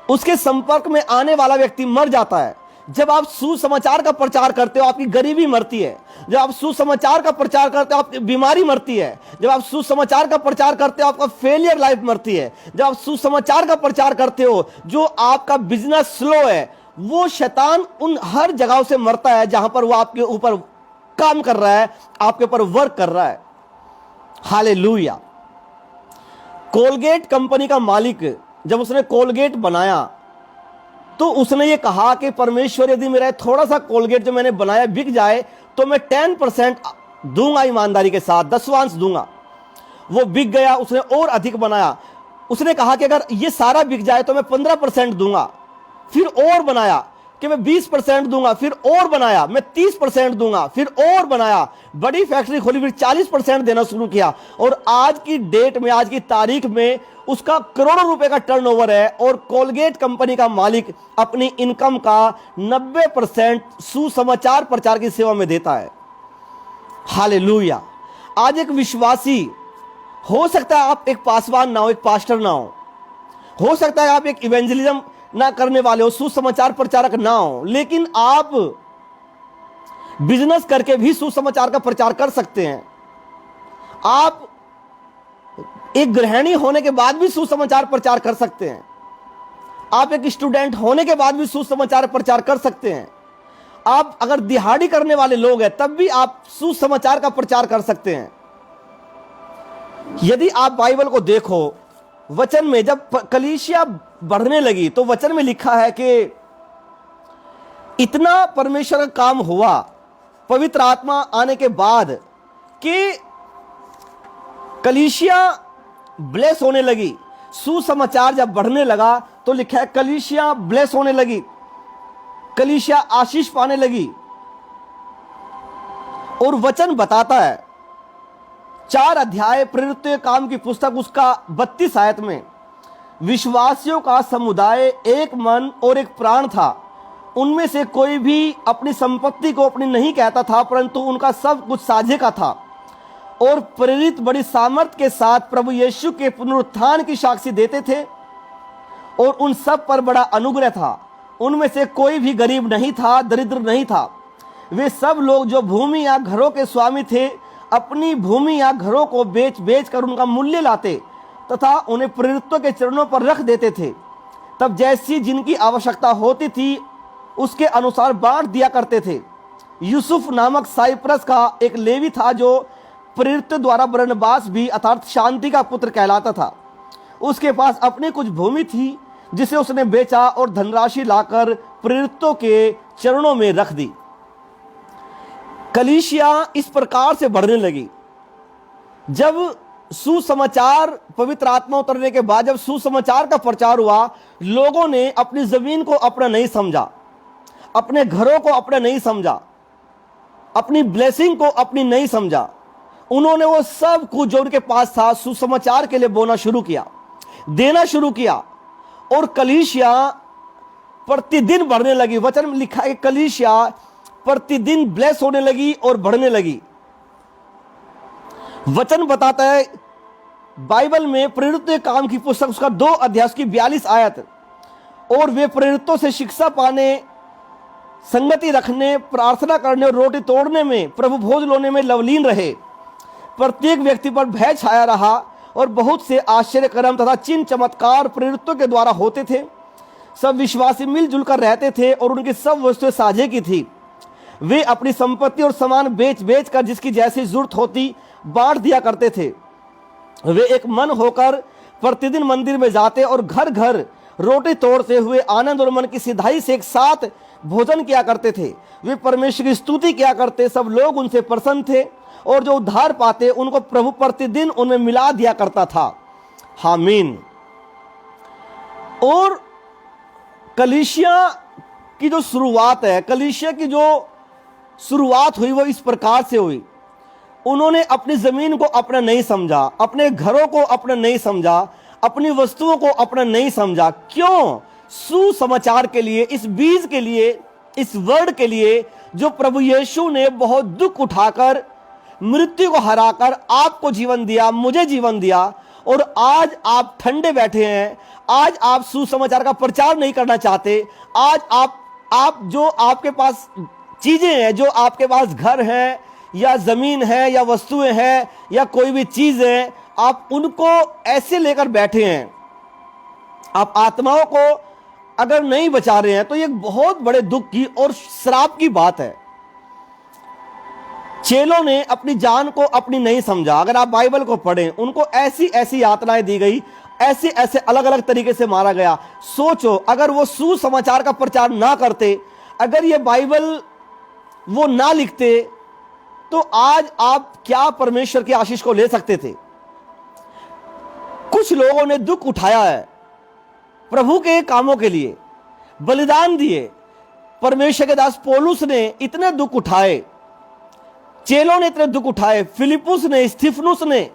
उसके संपर्क में आने वाला व्यक्ति मर जाता है। जब आप सुसमाचार का प्रचार करते हो आपकी गरीबी मरती है। जब आप सुसमाचार का प्रचार करते हो आपकी बीमारी मरती है। जब आप सुसमाचार का प्रचार करते हो आपका फेलियर लाइफ मरती है। जब आप सुसमाचार का प्रचार करते हो जो आपका बिजनेस स्लो है, वो शैतान उन हर जगहों से मरता है जहां पर वो आपके ऊपर काम कर रहा है, आपके ऊपर वर्क कर रहा है। हालेलुया। कोलगेट कंपनी का मालिक जब उसने कोलगेट बनाया तो उसने ये कहा कि परमेश्वर यदि मेरा थोड़ा सा कोलगेट जो मैंने बनाया बिक जाए तो मैं 10% दूंगा, ईमानदारी के साथ 10वांश दूंगा। वो बिक गया, उसने और अधिक बनाया। उसने कहा कि अगर ये सारा बिक जाए तो मैं 15% दूंगा। फिर और बनाया कि मैं 20% दूंगा। फिर और बनाया मैं 30% दूंगा। फिर और बनाया, बड़ी फैक्ट्री खोली, फिर 40% देना शुरू किया। और आज की डेट में, आज की तारीख में उसका करोड़ों रुपए का टर्नओवर है, और कोलगेट कंपनी का मालिक अपनी इनकम का 90% सुसमाचार प्रचार की सेवा में देता है। हालेलुया। आज एक विश्वासी, हो सकता है आप एक पासवान ना हो, एक पास्टर ना हो सकता है आप एक इवेंजलिज्म ना करने वाले हो, सुसमाचार प्रचारक ना हो, लेकिन आप बिजनेस करके भी सुसमाचार का प्रचार कर सकते हैं। आप एक गृहिणी होने के बाद भी सुसमाचार प्रचार कर सकते हैं। आप एक स्टूडेंट होने के बाद भी सुसमाचार प्रचार कर सकते हैं। आप अगर दिहाड़ी करने वाले लोग हैं तब भी आप सुसमाचार का प्रचार कर सकते हैं। यदि आप बाइबल को देखो, वचन में जब कलीसिया बढ़ने लगी तो वचन में लिखा है कि इतना परमेश्वर का काम हुआ पवित्र आत्मा आने के बाद कि कलीसिया ब्लेस होने लगी। सुसमाचार जब बढ़ने लगा तो लिखा है कलीसिया ब्लेस होने लगी, कलीसिया आशीष पाने लगी। और वचन बताता है 4 अध्याय प्रेरितों काम की पुस्तक उसका 32 आयत में, विश्वासियों का समुदाय एक मन और एक प्राण था। उनमें से कोई भी अपनी संपत्ति को अपनी नहीं कहता था, परंतु उनका सब कुछ साझे का था। और प्रेरित बड़ी सामर्थ के साथ प्रभु यीशु के पुनरुत्थान की साक्षी देते थे, और उन सब पर बड़ा अनुग्रह था। उनमें से कोई भी गरीब नहीं था, दरिद्र नहीं था। वे सब लोग जो भूमि या घरों के स्वामी थे अपनी भूमि या घरों को बेच बेच कर उनका मूल्य लाते तथा उन्हें प्रेरितों के चरणों पर रख देते थे। तब जैसी जिनकी आवश्यकता होती थी उसके अनुसार बांट दिया करते थे। यूसुफ नामक साइप्रस का एक लेवी था जो प्रेरितों द्वारा बरनबास भी अर्थात शांति का पुत्र कहलाता था। उसके पास अपनी कुछ भूमि थी जिसे उसने बेचा और धनराशि लाकर प्रेरितों के चरणों में रख दी। कलीसिया इस प्रकार से बढ़ने लगी। जब सुसमाचार पवित्र आत्मा उतरने के बाद जब सुसमाचार का प्रचार हुआ, लोगों ने अपनी जमीन को अपना नहीं समझा, अपने घरों को अपना नहीं समझा, अपनी ब्लेसिंग को अपनी नहीं समझा। उन्होंने वो सब कुछ जो उनके पास था सुसमाचार के लिए बोना शुरू किया, देना शुरू किया, और कलीसिया प्रतिदिन बढ़ने लगी। वचन में लिखा है कलीसिया प्रतिदिन ब्लेस होने लगी और बढ़ने लगी। वचन बताता है बाइबल में प्रेरितों काम की पुस्तक उसका 2 अध्याय की 42 आयत, और वे प्रेरितों से शिक्षा पाने संगति रखने, प्रार्थना करने और रोटी तोड़ने में, प्रभु भोज लोने में लवलीन रहे। प्रत्येक व्यक्ति पर भय छाया रहा और बहुत से आश्चर्य कर्म तथा चिन्ह चमत्कार प्रेरितों के द्वारा होते थे। सब विश्वासी मिलजुल कर रहते थे और उनकी सब वस्तुएं साझे की थी। वे अपनी संपत्ति और सामान बेच बेच कर जिसकी जैसी जरूरत होती बांट दिया करते थे। वे एक मन होकर प्रतिदिन मंदिर में जाते और घर घर रोटी तोड़ते हुए आनंद और मन की सिधाई से एक साथ भोजन किया करते थे। वे परमेश्वर की स्तुति किया करते, सब लोग उनसे प्रसन्न थे और जो उद्धार पाते उनको प्रभु प्रतिदिन उनमें मिला दिया करता था। आमीन। और कलीसिया की जो शुरुआत है, कलीसिया की जो शुरुआत हुई वो इस प्रकार से हुई। उन्होंने अपनी जमीन को अपना नहीं समझा, अपने घरों को अपना नहीं समझा, अपनी वस्तुओं को अपना नहीं समझा। क्यों? सुसमाचार के लिए, इस बीज के लिए, इस वर्ड के लिए जो प्रभु यीशु ने बहुत दुख उठाकर मृत्यु को हराकर आपको जीवन दिया, मुझे जीवन दिया। और आज आप ठंडे बैठे हैं, आज आप सुसमाचार का प्रचार नहीं करना चाहते। आज आप जो आपके पास चीजें हैं, जो आपके पास घर है या जमीन है या वस्तुएं हैं या कोई भी चीज है, आप उनको ऐसे लेकर बैठे हैं। आप आत्माओं को अगर नहीं बचा रहे हैं तो ये बहुत बड़े दुख की और श्राप की बात है। चेलों ने अपनी जान को अपनी नहीं समझा। अगर आप बाइबल को पढ़ें, उनको ऐसी ऐसी यातनाएं दी गई, ऐसे ऐसे अलग अलग तरीके से मारा गया। सोचो, अगर वो सुसमाचार का प्रचार ना करते, अगर ये बाइबल वो ना लिखते, तो आज आप क्या परमेश्वर की आशीष को ले सकते थे? कुछ लोगों ने दुख उठाया है, प्रभु के कामों के लिए बलिदान दिए। परमेश्वर के दास पौलुस ने इतने दुख उठाए, चेलों ने इतने दुख उठाए, फिलिपुस ने, स्तिफनुस ने,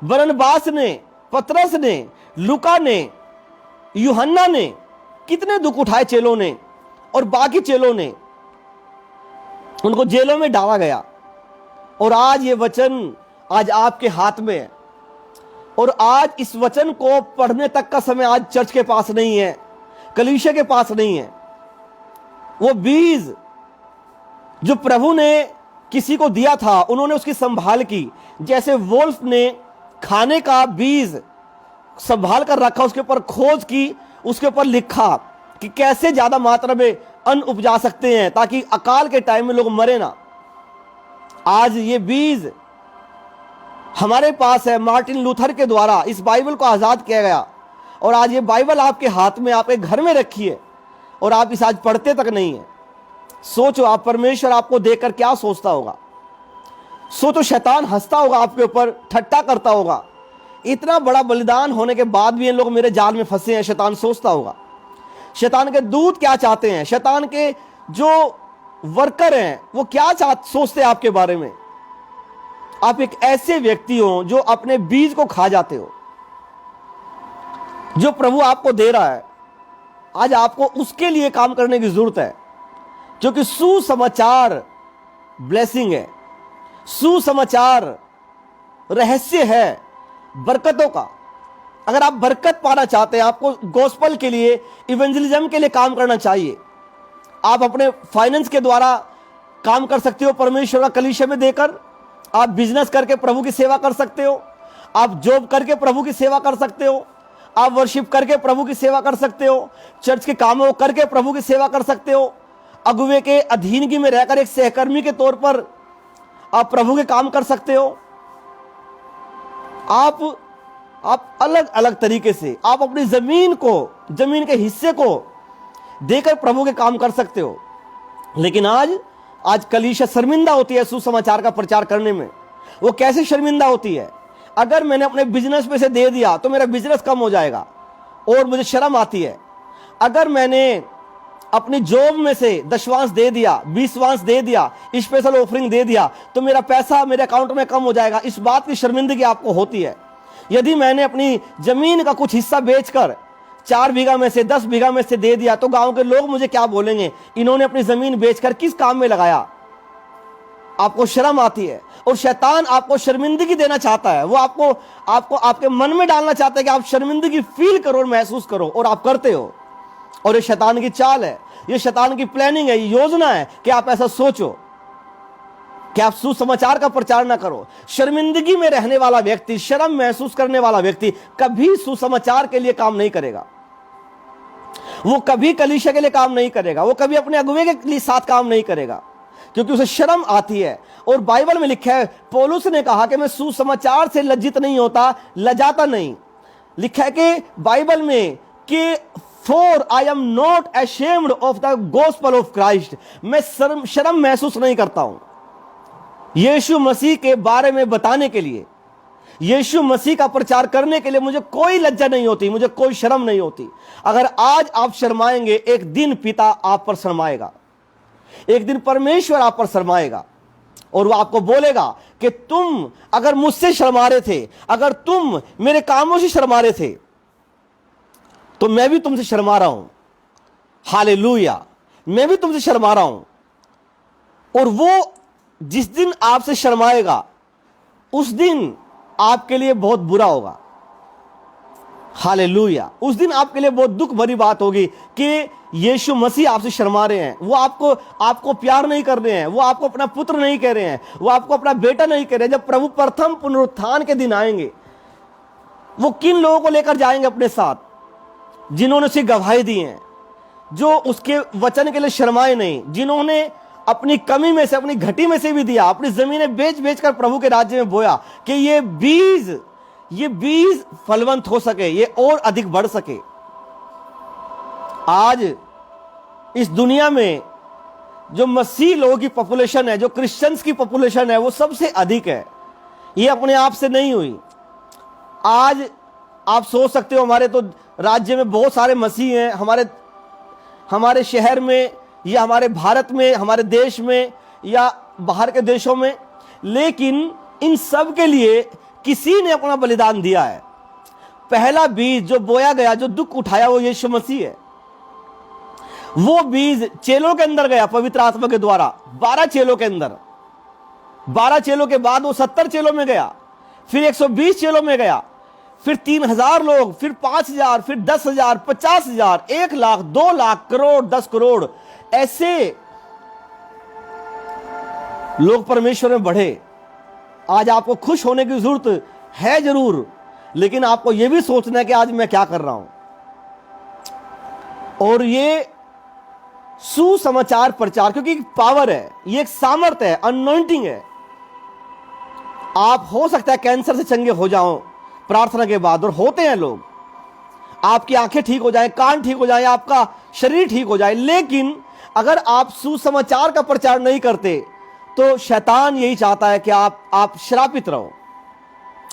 बरनबास ने, पतरस ने, लूका ने, यूहन्ना ने, कितने दुख उठाए चेलों ने। और बाकी चेलों ने, उनको जेलों में डाला गया। और आज ये वचन आज आपके हाथ में है। और आज इस वचन को पढ़ने तक का समय आज चर्च के पास नहीं है, कलीसिया के पास नहीं है। वो बीज जो प्रभु ने किसी को दिया था, उन्होंने उसकी संभाल की। जैसे वोल्फ ने खाने का बीज संभाल कर रखा, उसके ऊपर खोज की, उसके ऊपर लिखा कि कैसे ज्यादा मात्रा में अन्न उपजा सकते हैं ताकि अकाल के टाइम में लोग मरे ना। आज ये बीज हमारे पास है। मार्टिन लूथर के द्वारा इस बाइबल को आजाद किया गया और आज ये बाइबल आपके हाथ में, आपके घर में रखी है और आप इसे आज पढ़ते तक नहीं है। सोचो, आप परमेश्वर आपको देखकर क्या सोचता होगा? सोचो, शैतान हंसता होगा आपके ऊपर, ठट्टा करता होगा। इतना बड़ा बलिदान होने के बाद भी ये लोग मेरे जाल में फंसे हैं, शैतान सोचता होगा। शैतान के दूत क्या चाहते हैं, शैतान के जो वर्कर हैं वो क्या सोचते हैं आपके बारे में? आप एक ऐसे व्यक्ति हो जो अपने बीज को खा जाते हो। जो प्रभु आपको दे रहा है, आज आपको उसके लिए काम करने की जरूरत है, क्योंकि सुसमाचार ब्लेसिंग है, सुसमाचार रहस्य है बरकतों का। अगर आप बरकत पाना चाहते हैं, आपको गॉस्पेल के लिए, इवेंजलिज्म के लिए काम करना चाहिए। आप अपने फाइनेंस के द्वारा काम कर सकते हो, परमेश्वर का कलीसिया में देकर। आप बिजनेस करके प्रभु की सेवा कर सकते हो, आप जॉब करके प्रभु की सेवा कर सकते हो, आप वर्शिप करके प्रभु की सेवा कर सकते हो, चर्च के कामों करके प्रभु की सेवा कर सकते हो, अगुवे के अधीनगी में रहकर एक सहकर्मी के तौर पर आप प्रभु के काम कर सकते हो। आप अलग अलग तरीके से आप अपनी जमीन के हिस्से को देकर प्रभु के काम कर सकते हो। लेकिन आज कलीसिया शर्मिंदा होती है सुसमाचार का प्रचार करने में। वो कैसे शर्मिंदा होती है? अगर मैंने अपने बिजनेस में से दे दिया तो मेरा बिजनेस कम हो जाएगा और मुझे शर्म आती है। अगर मैंने अपनी जॉब में से 10वांश दे दिया, 20वांश दे दिया, स्पेशल ऑफरिंग दे दिया, तो मेरा पैसा मेरे अकाउंट में कम हो जाएगा। इस बात की शर्मिंदगी आपको होती है। यदि मैंने अपनी जमीन का कुछ हिस्सा बेचकर 4 बीघा में से 10 बीघा में से दे दिया, तो गांव के लोग मुझे क्या बोलेंगे? इन्होंने अपनी जमीन बेचकर किस काम में लगाया? आपको शर्म आती है। और शैतान आपको शर्मिंदगी देना चाहता है। वो आपको आपके मन में डालना चाहता है कि आप शर्मिंदगी फील करो और महसूस करो, और आप करते हो। और ये शैतान की चाल है। ये शैतान की प्लानिंग है, योजना है कि आप ऐसा सोचो कि आप सुसमाचार का प्रचार ना करो। शर्मिंदगी में रहने वाला व्यक्ति, शर्म महसूस करने वाला व्यक्ति कभी सुसमाचार के लिए काम नहीं करेगा, वो कभी कलीसिया के लिए काम नहीं करेगा, वो कभी अपने अगुवे के लिए साथ काम नहीं करेगा, क्योंकि उसे शर्म आती है। और बाइबल में लिखा है, पौलुस ने कहा कि मैं सुसमाचार से लज्जित नहीं होता, लजाता नहीं। लिखा है कि बाइबल में कि for I am not ashamed of the gospel of Christ, मैं शर्म महसूस नहीं करता हूं यीशु मसीह के बारे में बताने के लिए, यीशु मसीह का प्रचार करने के लिए मुझे कोई लज्जा नहीं होती, मुझे कोई शर्म नहीं होती। अगर आज आप शर्माएंगे, एक दिन पिता आप पर शर्माएगा, एक दिन परमेश्वर आप पर शर्माएगा और वो आपको बोलेगा कि तुम अगर मुझसे शर्मा रहे थे, अगर तुम मेरे कामों से शर्मा रहे थे, तो मैं भी तुमसे शर्मा रहा हूं। हालेलुया, मैं भी तुमसे शर्मा रहा हूं। और वो जिस दिन आपसे शर्माएगा, उस दिन आपके लिए बहुत बुरा होगा। हालेलुया, उस दिन आपके लिए बहुत दुख भरी बात होगी कि यीशु मसीह आपसे शर्मा रहे हैं, वो आपको प्यार नहीं कर रहे हैं, वो आपको अपना पुत्र नहीं कह रहे हैं, वो आपको अपना बेटा नहीं कह रहे हैं। जब प्रभु प्रथम पुनरुत्थान के दिन आएंगे, वो किन लोगों को लेकर जाएंगे अपने साथ? जिन्होंने उसे गवाही दी है, जो उसके वचन के लिए शर्माए नहीं, जिन्होंने अपनी कमी में से, अपनी घटी में से भी दिया, अपनी जमीनें बेच बेच कर प्रभु के राज्य में बोया कि ये बीज फलवंत हो सके, ये और अधिक बढ़ सके। आज इस दुनिया में जो मसीह लोगों की पॉपुलेशन है, जो क्रिश्चियंस की पॉपुलेशन है, वो सबसे अधिक है। ये अपने आप से नहीं हुई। आज आप सोच सकते हो, हमारे तो राज्य में बहुत सारे मसीह हैं, हमारे शहर में या हमारे भारत में, हमारे देश में या बाहर के देशों में, लेकिन इन सब के लिए किसी ने अपना बलिदान दिया है। पहला बीज जो बोया गया, जो दुख उठाया, वो यीशु मसीह है। वो बीज चेलों के अंदर गया पवित्र आत्मा के द्वारा, 12 चेलों के अंदर। 12 चेलों के बाद वो 70 चेलों में गया, फिर 120 चेलों में गया, फिर 3000 लोग, फिर 5000, फिर 10,000, 50,000, 1 लाख, 2 लाख, करोड़, 10 करोड़, ऐसे लोग परमेश्वर में बढ़े। आज आपको खुश होने की जरूरत है जरूर, लेकिन आपको यह भी सोचना है कि आज मैं क्या कर रहा हूं। और ये सुसमाचार प्रचार, क्योंकि पावर है, ये एक सामर्थ्य है, अनॉइंटिंग है। आप हो सकता है कैंसर से चंगे हो जाओ प्रार्थना के बाद, और होते हैं लोग, आपकी आंखें ठीक हो जाए, कान ठीक हो जाए, आपका शरीर ठीक हो जाए, लेकिन अगर आप सुसमाचार का प्रचार नहीं करते तो शैतान यही चाहता है कि आप श्रापित रहो,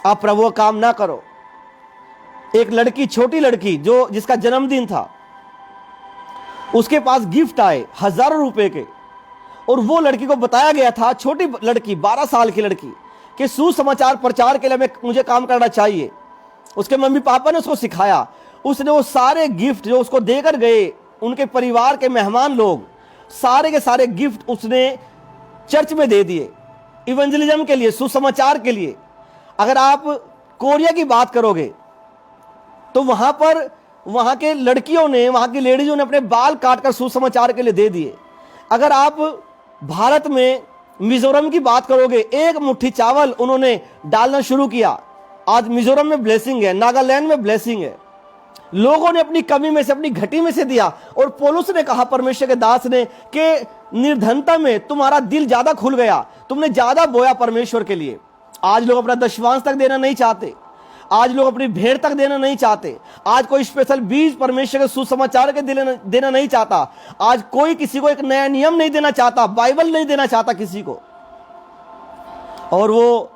आप प्रभु का काम ना करो। एक लड़की, छोटी लड़की, जिसका जन्मदिन था, उसके पास गिफ्ट आए हजारों रुपए के, और वो लड़की को बताया गया था, छोटी लड़की, 12 साल की लड़की, कि सुसमाचार प्रचार के लिए मुझे काम करना चाहिए। उसके मम्मी पापा ने उसको सिखाया। उसने वो सारे गिफ्ट जो उसको देकर गए, उनके परिवार के मेहमान लोग, सारे के सारे गिफ्ट उसने चर्च में दे दिए, इवेंजलिज्म के लिए, सुसमाचार के लिए। अगर आप कोरिया की बात करोगे तो वहां के लड़कियों ने, वहां की लेडीजों ने अपने बाल काटकर सुसमाचार के लिए दे दिए। अगर आप भारत में मिजोरम की बात करोगे, 1 मुट्ठी चावल उन्होंने डालना शुरू किया। आज मिजोरम में ब्लेसिंग है, नागालैंड में ब्लेसिंग है। लोगों ने अपनी कमी में से, अपनी घटी में से दिया। और पौलुस ने कहा, परमेश्वर के दास ने, कि निर्धनता में तुम्हारा दिल ज्यादा खुल गया, तुमने ज्यादा बोया परमेश्वर के लिए। आज लोग अपना दशवांश तक देना नहीं चाहते, आज लोग अपनी भेड़ तक देना नहीं चाहते, आज कोई स्पेशल बीज परमेश्वर के सुसमाचार के देना नहीं चाहता, आज कोई किसी को एक नया नियम नहीं देना चाहता, बाइबल नहीं देना चाहता किसी को, और वो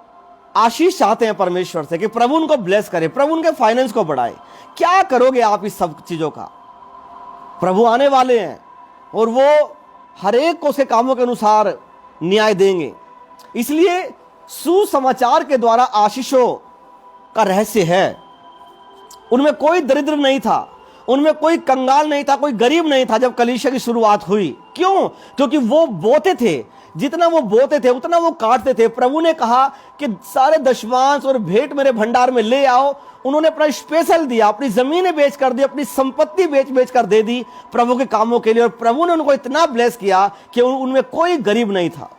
आशीष चाहते हैं परमेश्वर से कि प्रभु उनको ब्लेस करे, प्रभु उनके फाइनेंस को बढ़ाए। क्या करोगे आप इस सब चीजों का? प्रभु आने वाले हैं और वो हर एक को उसके कामों के अनुसार न्याय देंगे। इसलिए सुसमाचार के द्वारा आशीषों का रहस्य है। उनमें कोई दरिद्र नहीं था, उनमें कोई कंगाल नहीं था, कोई गरीब नहीं था जब कलीसिया की शुरुआत हुई। क्यों? क्योंकि वो बोते थे, जितना वो बोते थे उतना वो काटते थे। प्रभु ने कहा कि सारे दशमांश और भेंट मेरे भंडार में ले आओ। उन्होंने अपना स्पेशल दिया, अपनी जमीनें बेच कर दी, अपनी संपत्ति बेच बेच कर दे दी प्रभु के कामों के लिए। और प्रभु ने उनको इतना ब्लेस किया कि उनमें कोई गरीब नहीं था।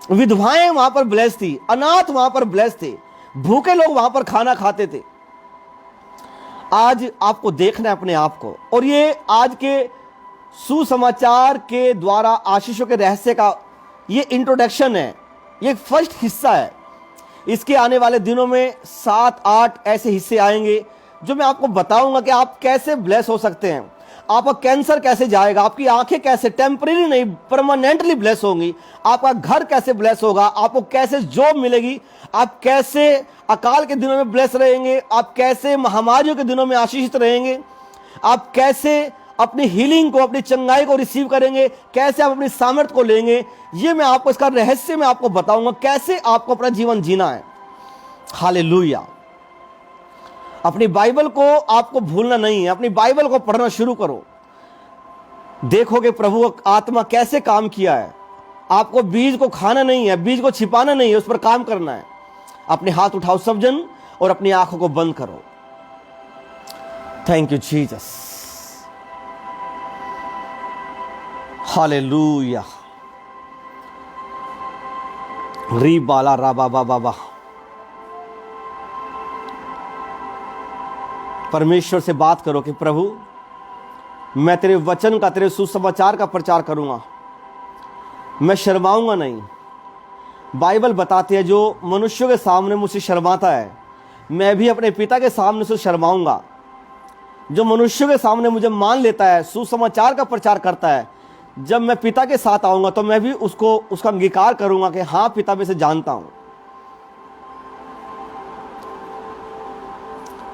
विधवाएं वहां पर ब्लेस थी, अनाथ वहां पर ब्लेस थे, भूखे लोग वहां पर खाना खाते थे। आज आपको देखना है अपने आप को, और ये आज के सुसमाचार के द्वारा आशीषों के रहस्य का ये इंट्रोडक्शन है, ये फर्स्ट हिस्सा है। इसके आने वाले दिनों में 7-8 ऐसे हिस्से आएंगे जो मैं आपको बताऊंगा कि आप कैसे ब्लेस हो सकते हैं, आपका कैंसर कैसे जाएगा, आपकी आंखें कैसे टेम्परेरी नहीं परमानेंटली ब्लेस होंगी, आपका घर कैसे ब्लेस होगा, आपको कैसे जॉब मिलेगी, आप कैसे अकाल के दिनों में ब्लेस रहेंगे, आप कैसे महामारियों के दिनों में आशीषित रहेंगे, आप कैसे अपनी हीलिंग को, अपनी चंगाई को रिसीव करेंगे, कैसे आप अपनी सामर्थ्य को लेंगे। ये मैं आपको इसका रहस्य मैं आपको बताऊंगा, कैसे आपको अपना जीवन जीना है। हालेलुया। अपनी बाइबल को आपको भूलना नहीं है, अपनी बाइबल को पढ़ना शुरू करो। देखोगे प्रभु आत्मा कैसे काम किया है। आपको बीज को खाना नहीं है, बीज को छिपाना नहीं है, उस पर काम करना है। अपने हाथ उठाओ सब जन और अपनी आंखों को बंद करो। Thank you Jesus. हालेलुया। री बाला रा बाबा बाबा। परमेश्वर से बात करो कि प्रभु मैं तेरे वचन का, तेरे सुसमाचार का प्रचार करूंगा, मैं शर्माऊंगा नहीं। बाइबल बताती है जो मनुष्यों के सामने मुझसे शर्माता है, मैं भी अपने पिता के सामने से शर्माऊंगा। जो मनुष्यों के सामने मुझे मान लेता है, सुसमाचार का प्रचार करता है, जब मैं पिता के साथ आऊंगा तो मैं भी उसका अंगीकार करूंगा कि हाँ पिता मैं से जानता हूं।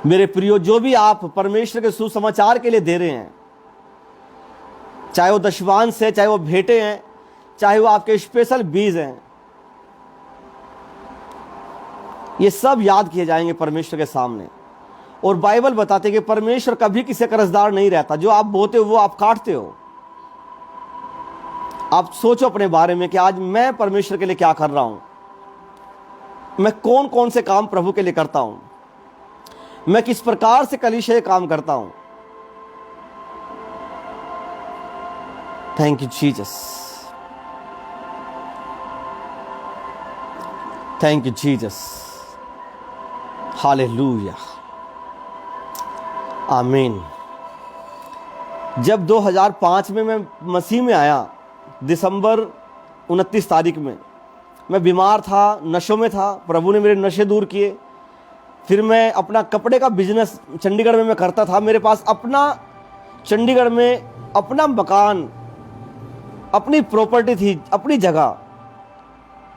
मेरे प्रियो, जो भी आप परमेश्वर के सुसमाचार के लिए दे रहे हैं, चाहे वो दशवांश है, चाहे वो भेंटे हैं, चाहे वो आपके स्पेशल बीज हैं, ये सब याद किए जाएंगे परमेश्वर के सामने। और बाइबल बताते कि परमेश्वर कभी किसी कर्जदार नहीं रहता। जो आप बोते हो वो आप काटते हो। आप सोचो अपने बारे में कि आज मैं परमेश्वर के लिए क्या कर रहा हूं, मैं कौन कौन से काम प्रभु के लिए करता हूं, मैं किस प्रकार से कलीसिया काम करता हूं। Thank you Jesus, thank you Jesus. Hallelujah, आमीन। जब 2005 में मैं मसीह में आया, दिसंबर 29 तारीख में, मैं बीमार था, नशों में था। प्रभु ने मेरे नशे दूर किए। फिर मैं अपना कपड़े का बिजनेस चंडीगढ़ में मैं करता था। मेरे पास अपना चंडीगढ़ में अपना मकान, अपनी प्रॉपर्टी थी, अपनी जगह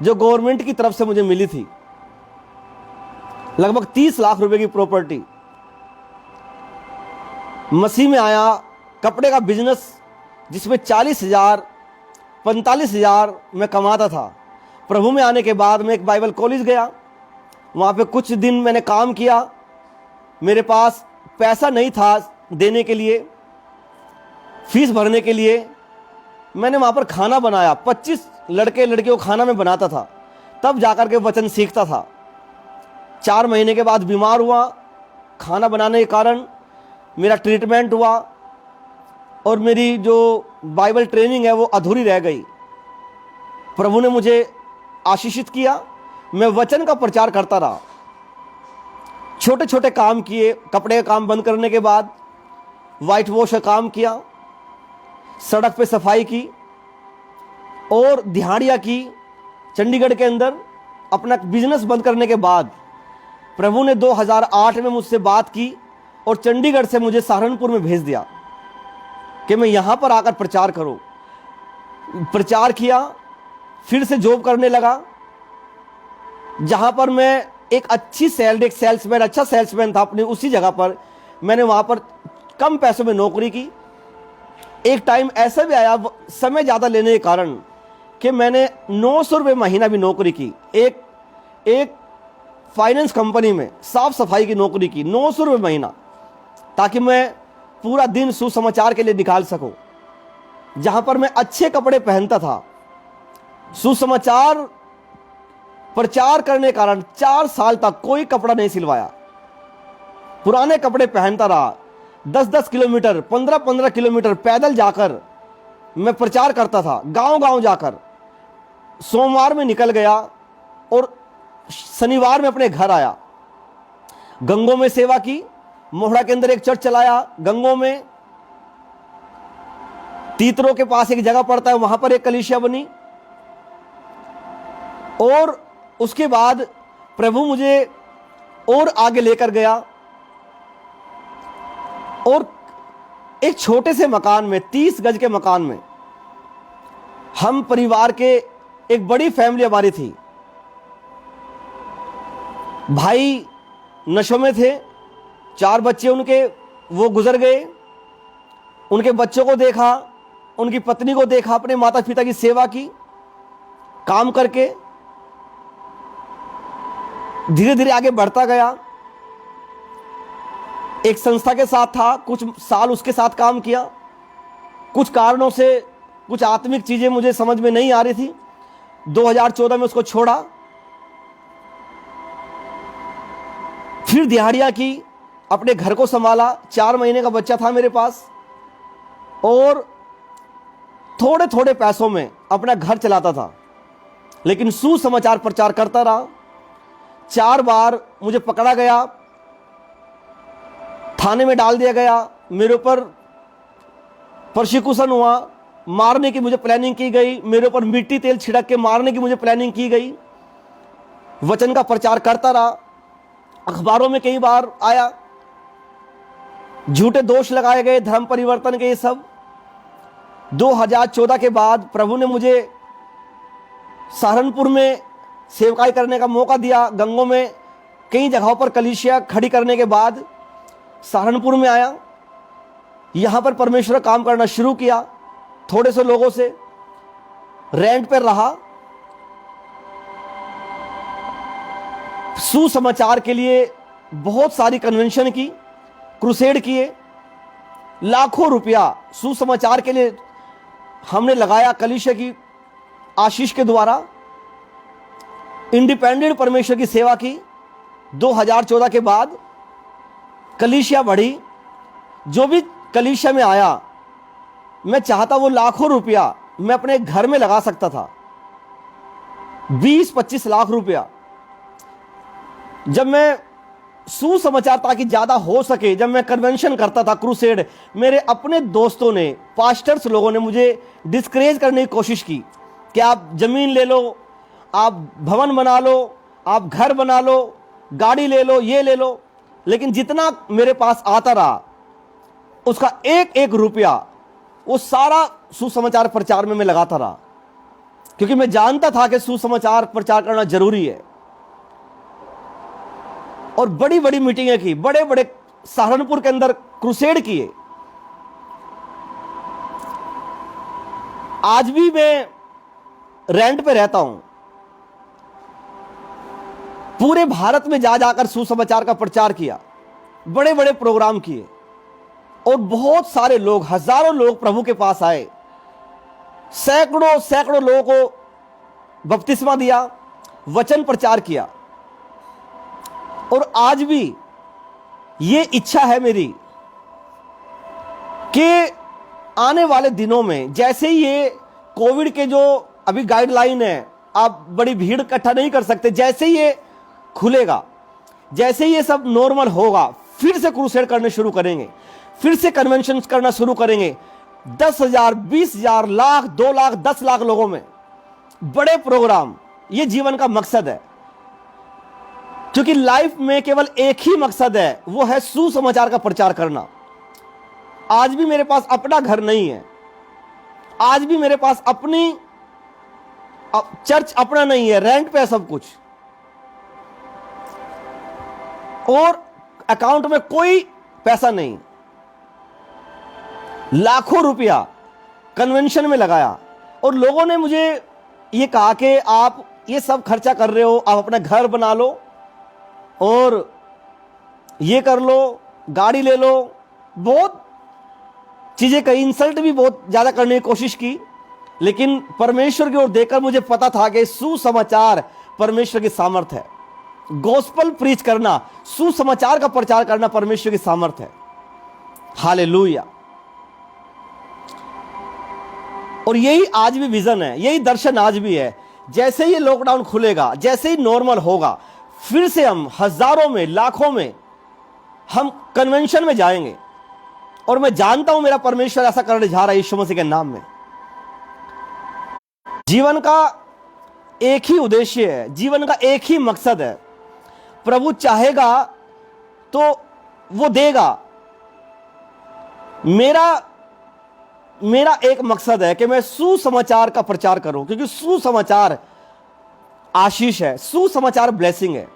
जो गवर्नमेंट की तरफ से मुझे मिली थी, लगभग 30 लाख रुपए की प्रॉपर्टी। मसीह में आया, कपड़े का बिजनेस जिसमें 40,000 45,000 मैं कमाता था। प्रभु में आने के बाद मैं एक बाइबल कॉलेज गया, वहाँ पे कुछ दिन मैंने काम किया। मेरे पास पैसा नहीं था देने के लिए, फीस भरने के लिए। मैंने वहाँ पर खाना बनाया, 25 लड़के लड़कियों को खाना मैं बनाता था, तब जाकर के वचन सीखता था। 4 महीने के बाद बीमार हुआ, खाना बनाने के कारण मेरा ट्रीटमेंट हुआ और मेरी जो बाइबल ट्रेनिंग है वो अधूरी रह गई। प्रभु ने मुझे आशीषित किया, मैं वचन का प्रचार करता रहा। छोटे छोटे काम किए, कपड़े का काम बंद करने के बाद वाइट वॉश का काम किया, सड़क पे सफाई की और दिहाड़ियाँ की। चंडीगढ़ के अंदर अपना बिजनेस बंद करने के बाद प्रभु ने 2008 में मुझसे बात की और चंडीगढ़ से मुझे सहारनपुर में भेज दिया कि मैं यहाँ पर आकर प्रचार करूँ। प्रचार किया, फिर से जॉब करने लगा, जहाँ पर मैं एक अच्छी सैलरी, एक सेल्समैन, अच्छा सेल्समैन था अपनी उसी जगह पर। मैंने वहाँ पर कम पैसों में नौकरी की। एक टाइम ऐसा भी आया समय ज़्यादा लेने के कारण कि मैंने 900 रुपये महीना भी नौकरी की। एक फाइनेंस कंपनी में साफ सफाई की नौकरी की, 900 रुपये महीना, ताकि मैं पूरा दिन सुसमाचार के लिए निकाल सको। जहां पर मैं अच्छे कपड़े पहनता था, सुसमाचार प्रचार करने के कारण 4 साल तक कोई कपड़ा नहीं सिलवाया। पुराने कपड़े पहनता रहा। 10-10 किलोमीटर, 15-15 किलोमीटर पैदल जाकर मैं प्रचार करता था, गांव गांव जाकर। सोमवार में निकल गया और शनिवार में अपने घर आया। गंगों में सेवा की, मोहड़ा के अंदर एक चर्च चलाया। गंगों में तीतरों के पास एक जगह पड़ता है, वहां पर एक कलीसिया बनी। और उसके बाद प्रभु मुझे और आगे लेकर गया और एक छोटे से मकान में, 30 गज के मकान में, हम परिवार के एक बड़ी फैमिली हमारी थी। भाई नशों में थे, 4 बच्चे उनके, वो गुजर गए। उनके बच्चों को देखा, उनकी पत्नी को देखा, अपने माता पिता की सेवा की, काम करके धीरे धीरे आगे बढ़ता गया। एक संस्था के साथ था, कुछ साल उसके साथ काम किया। कुछ कारणों से कुछ आत्मिक चीजें मुझे समझ में नहीं आ रही थी। 2014 में उसको छोड़ा। फिर दिहाड़ियां की, अपने घर को संभाला। 4 महीने का बच्चा था मेरे पास और थोड़े थोड़े पैसों में अपना घर चलाता था, लेकिन सुसमाचार प्रचार करता रहा। 4 बार मुझे पकड़ा गया, थाने में डाल दिया गया। मेरे ऊपर प्रोसिक्यूशन हुआ, मारने की मुझे प्लानिंग की गई। मेरे ऊपर मिट्टी तेल छिड़क के मारने की मुझे प्लानिंग की गई। वचन का प्रचार करता रहा, अखबारों में कई बार आया, झूठे दोष लगाए गए, धर्म परिवर्तन के, ये सब। 2014 के बाद प्रभु ने मुझे सहारनपुर में सेवकाई करने का मौका दिया। गंगों में कई जगहों पर कलीसिया खड़ी करने के बाद सहारनपुर में आया। यहां पर परमेश्वर काम करना शुरू किया। थोड़े से लोगों से रेंट पर रहा। सुसमाचार के लिए बहुत सारी कन्वेंशन की, क्रूसेड किए। लाखों रुपया सुसमाचार के लिए हमने लगाया कलीसिया की आशीष के द्वारा। इंडिपेंडेंट परमेश्वर की सेवा की। 2014 के बाद कलीसिया बढ़ी। जो भी कलीसिया में आया, मैं चाहता वो लाखों रुपया मैं अपने घर में लगा सकता था। 20-25 लाख रुपया। जब मैं सुसमाचार ताकि ज्यादा हो सके, जब मैं कन्वेंशन करता था, क्रूसेड, मेरे अपने दोस्तों ने, पास्टर्स लोगों ने मुझे डिस्करेज करने की कोशिश की कि आप जमीन ले लो, आप भवन बना लो, आप घर बना लो, गाड़ी ले लो, ये ले लो। लेकिन जितना मेरे पास आता रहा, उसका एक एक रुपया, वो सारा सुसमाचार प्रचार में मैं लगाता रहा, क्योंकि मैं जानता था कि सुसमाचार प्रचार करना जरूरी है। और बड़ी बड़ी मीटिंगें की, बड़े बड़े सहारनपुर के अंदर क्रूसेड किए। आज भी मैं रेंट पे रहता हूं। पूरे भारत में जा जाकर सुसमाचार का प्रचार किया, बड़े बड़े प्रोग्राम किए और बहुत सारे लोग, हजारों लोग प्रभु के पास आए। सैकड़ों सैकड़ों लोगों को बपतिस्मा दिया, वचन प्रचार किया। और आज भी ये इच्छा है मेरी कि आने वाले दिनों में, जैसे ही ये कोविड के जो अभी गाइडलाइन है, आप बड़ी भीड़ इकट्ठा नहीं कर सकते, जैसे ही ये खुलेगा, जैसे ही ये सब नॉर्मल होगा, फिर से क्रूसेड करने शुरू करेंगे, फिर से कन्वेंशन करना शुरू करेंगे। 10,000, 20,000, लाख, 2 लाख, 10 लाख लोगों में बड़े प्रोग्राम। ये जीवन का मकसद है, क्योंकि लाइफ में केवल एक ही मकसद है, वो है सुसमाचार का प्रचार करना। आज भी मेरे पास अपना घर नहीं है, आज भी मेरे पास अपनी चर्च अपना नहीं है, रेंट पे है सब कुछ। और अकाउंट में कोई पैसा नहीं। लाखों रुपया कन्वेंशन में लगाया और लोगों ने मुझे ये कहा कि आप ये सब खर्चा कर रहे हो, आप अपना घर बना लो और ये कर लो, गाड़ी ले लो। बहुत चीजें कई, इंसल्ट भी बहुत ज्यादा करने की कोशिश की, लेकिन परमेश्वर की ओर देखकर मुझे पता था कि सुसमाचार परमेश्वर की सामर्थ्य है। गॉस्पल प्रीच करना, सुसमाचार का प्रचार करना परमेश्वर की सामर्थ्य है। हालेलुया। और यही आज भी विजन है, यही दर्शन आज भी है। जैसे ही लॉकडाउन खुलेगा, जैसे ही नॉर्मल होगा, फिर से हम हजारों में, लाखों में हम कन्वेंशन में जाएंगे। और मैं जानता हूं मेरा परमेश्वर ऐसा करने जा रहा है यीशु मसीह के नाम में। जीवन का एक ही उद्देश्य है, जीवन का एक ही मकसद है। प्रभु चाहेगा तो वो देगा। मेरा एक मकसद है कि मैं सुसमाचार का प्रचार करूं, क्योंकि सुसमाचार आशीष है, सुसमाचार ब्लेसिंग है।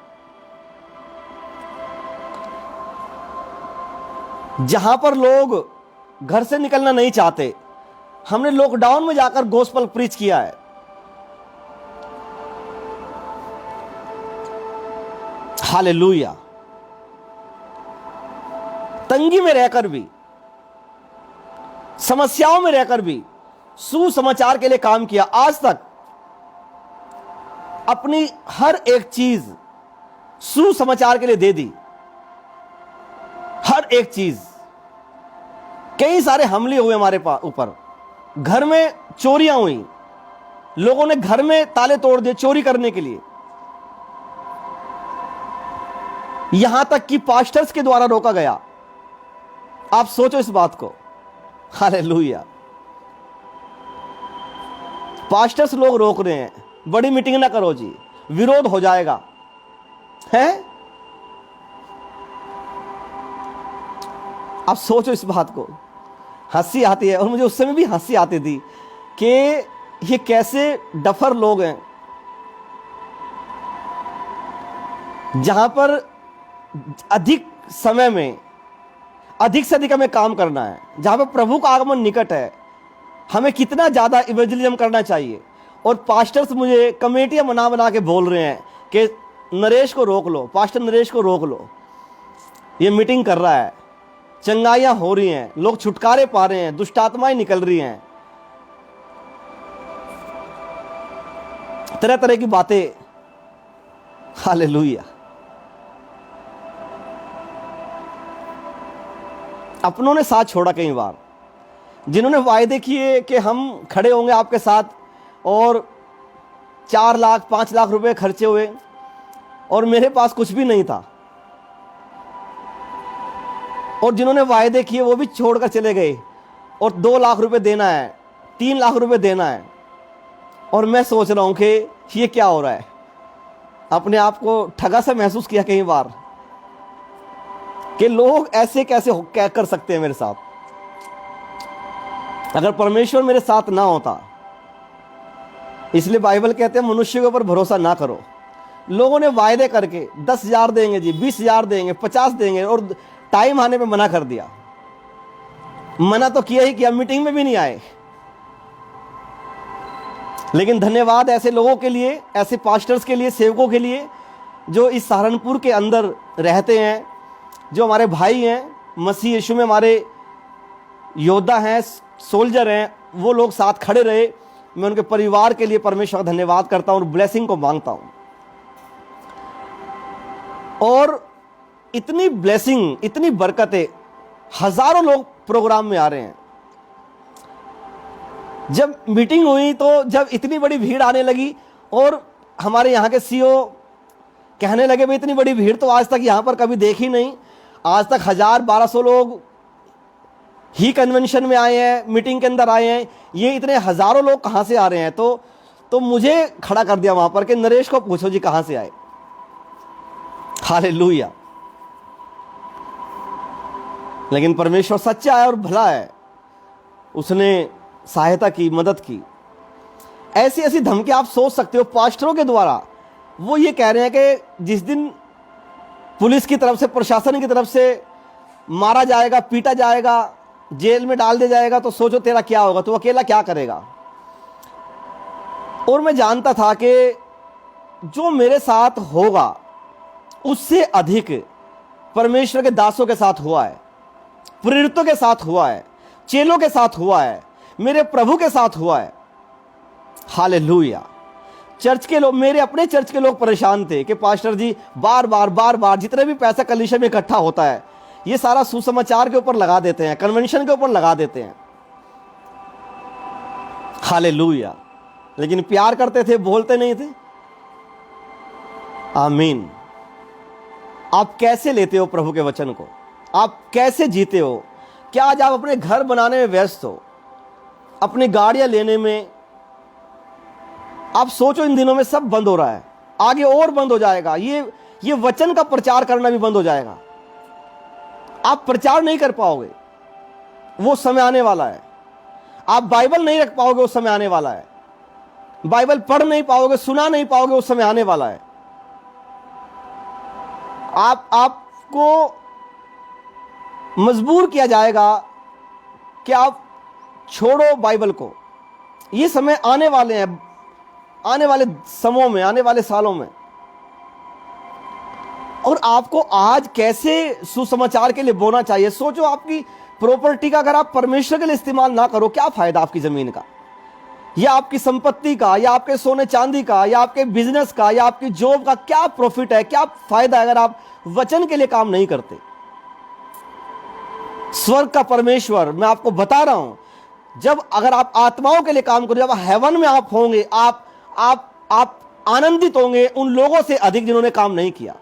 जहां पर लोग घर से निकलना नहीं चाहते, हमने लॉकडाउन में जाकर गॉस्पल प्रीच किया है। हालेलुया। तंगी में रहकर भी, समस्याओं में रहकर भी सुसमाचार के लिए काम किया। आज तक अपनी हर एक चीज सुसमाचार के लिए दे दी, हर एक चीज। कई सारे हमले हुए हमारे ऊपर, घर में चोरियां हुई, लोगों ने घर में ताले तोड़ दिए चोरी करने के लिए। यहां तक कि पास्टर्स के द्वारा रोका गया। आप सोचो इस बात को। हालेलुया। पास्टर्स लोग रोक रहे हैं, बड़ी मीटिंग ना करो जी, विरोध हो जाएगा, है? आप सोचो इस बात को। हंसी आती है, और मुझे उस समय भी हंसी आती थी कि ये कैसे डफर लोग हैं। जहां पर अधिक समय में अधिक से अधिक हमें काम करना है, जहां पर प्रभु का आगमन निकट है, हमें कितना ज्यादा इवेंजलिज्म करना चाहिए। और पास्टर्स मुझे कमेटियां बना के बोल रहे हैं कि नरेश को रोक लो, पास्टर नरेश को रोक लो, ये मीटिंग कर रहा है, चंगाइयां हो रही हैं, लोग छुटकारे पा रहे हैं, दुष्टात्माएं निकल रही हैं, तरह तरह की बातें। हालेलुया। अपनों ने साथ छोड़ा कई बार, जिन्होंने वायदे किए कि हम खड़े होंगे आपके साथ, और 4 लाख 5 लाख रुपए खर्चे हुए, और मेरे पास कुछ भी नहीं था। और जिन्होंने वायदे किए वो भी छोड़कर चले गए, और 2 लाख रुपए देना है, 3 लाख रुपए देना है। और मैं सोच रहा हूं कि ये क्या हो रहा है। अपने आप को ठगा सा महसूस किया कई बार कि लोग ऐसे कैसे क्या कर सकते हैं मेरे साथ। अगर परमेश्वर मेरे साथ ना होता, इसलिए बाइबल कहते हैं मनुष्य के ऊपर भरोसा ना करो। लोगों ने वायदे करके 10,000 देंगे जी, 20,000 देंगे, 50 देंगे, और टाइम आने पे मना कर दिया। मना तो किया ही किया, मीटिंग में भी नहीं आए। लेकिन धन्यवाद ऐसे लोगों के लिए, ऐसे पास्टर्स के लिए, सेवकों के लिए, जो इस सहारनपुर के अंदर रहते हैं, जो हमारे भाई हैं, मसीह यीशु में हमारे योद्धा हैं, सोल्जर हैं। वो लोग साथ खड़े रहे। मैं उनके परिवार के लिए परमेश्वर का धन्यवाद करता हूं और ब्लेसिंग को मांगता हूं। और इतनी ब्लेसिंग, इतनी बरकतें, हजारों लोग प्रोग्राम में आ रहे हैं। जब मीटिंग हुई तो जब इतनी बड़ी भीड़ आने लगी, और हमारे यहाँ के सीईओ कहने लगे भाई इतनी बड़ी भीड़ तो आज तक यहाँ पर कभी देखी नहीं। आज तक 1000-1200 लोग ही कन्वेंशन में आए हैं, मीटिंग के अंदर आए हैं, ये इतने हजारों लोग कहाँ से आ रहे हैं। तो मुझे खड़ा कर दिया वहां पर कि नरेश को पूछो जी कहाँ से आए। हालेलुया। लेकिन परमेश्वर सच्चा है और भला है, उसने सहायता की, मदद की। ऐसी ऐसी धमकी आप सोच सकते हो पास्टरों के द्वारा। वो ये कह रहे हैं कि जिस दिन पुलिस की तरफ से, प्रशासन की तरफ से मारा जाएगा, पीटा जाएगा, जेल में डाल दिया जाएगा, तो सोचो तेरा क्या होगा, तू अकेला क्या करेगा। और मैं जानता था कि जो मेरे साथ होगा उससे अधिक परमेश्वर के दासों के साथ हुआ है, प्रेरितों के साथ हुआ है, चेलों के साथ हुआ है, मेरे प्रभु के साथ हुआ है। हालेलुया। चर्च के लोग, मेरे अपने चर्च के लोग परेशान थे कि पास्टर जी बार बार जितने भी पैसा कलीसिया में इकट्ठा होता है ये सारा सुसमाचार के ऊपर लगा देते हैं, कन्वेंशन के ऊपर लगा देते हैं। हालेलुया। लेकिन प्यार करते थे, बोलते नहीं थे। आमीन। आप कैसे लेते हो प्रभु के वचन को? आप कैसे जीते हो? क्या आज आप अपने घर बनाने में व्यस्त हो, अपनी गाड़ियां लेने में? आप सोचो इन दिनों में सब बंद हो रहा है, आगे और बंद हो जाएगा। ये वचन का प्रचार करना भी बंद हो जाएगा। आप प्रचार नहीं कर पाओगे, वो समय आने वाला है। आप बाइबल नहीं रख पाओगे, वो समय आने वाला है। बाइबल पढ़ नहीं पाओगे, सुना नहीं पाओगे, वो समय आने वाला है। आपको मजबूर किया जाएगा कि आप छोड़ो बाइबल को। ये समय आने वाले हैं, आने वाले समयों में, आने वाले सालों में। और आपको आज कैसे सुसमाचार के लिए बोना चाहिए? सोचो, आपकी प्रॉपर्टी का अगर आप परमेश्वर के लिए इस्तेमाल ना करो, क्या फायदा आपकी जमीन का, या आपकी संपत्ति का, या आपके सोने चांदी का, या आपके बिजनेस का, या आपकी जॉब का? क्या प्रॉफिट है, क्या फायदा है अगर आप वचन के लिए काम नहीं करते? स्वर्ग का परमेश्वर, मैं आपको बता रहा हूं, जब अगर आप आत्माओं के लिए काम करोगे, जब हेवन में आप होंगे, आप आनंदित होंगे उन लोगों से अधिक जिन्होंने काम नहीं किया।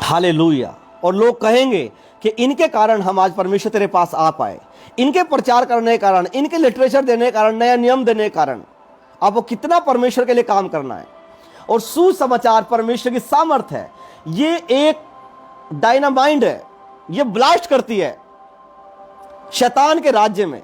हालेलुया। और लोग कहेंगे कि इनके कारण हम आज परमेश्वर तेरे पास आ पाए, इनके प्रचार करने के कारण, इनके लिटरेचर देने के कारण, नया नियम देने के कारण। आपको कितना परमेश्वर के लिए काम करना है। और सुसमाचार परमेश्वर की सामर्थ है। ये एक डायनामाइट है, ये ब्लास्ट करती है शैतान के राज्य में।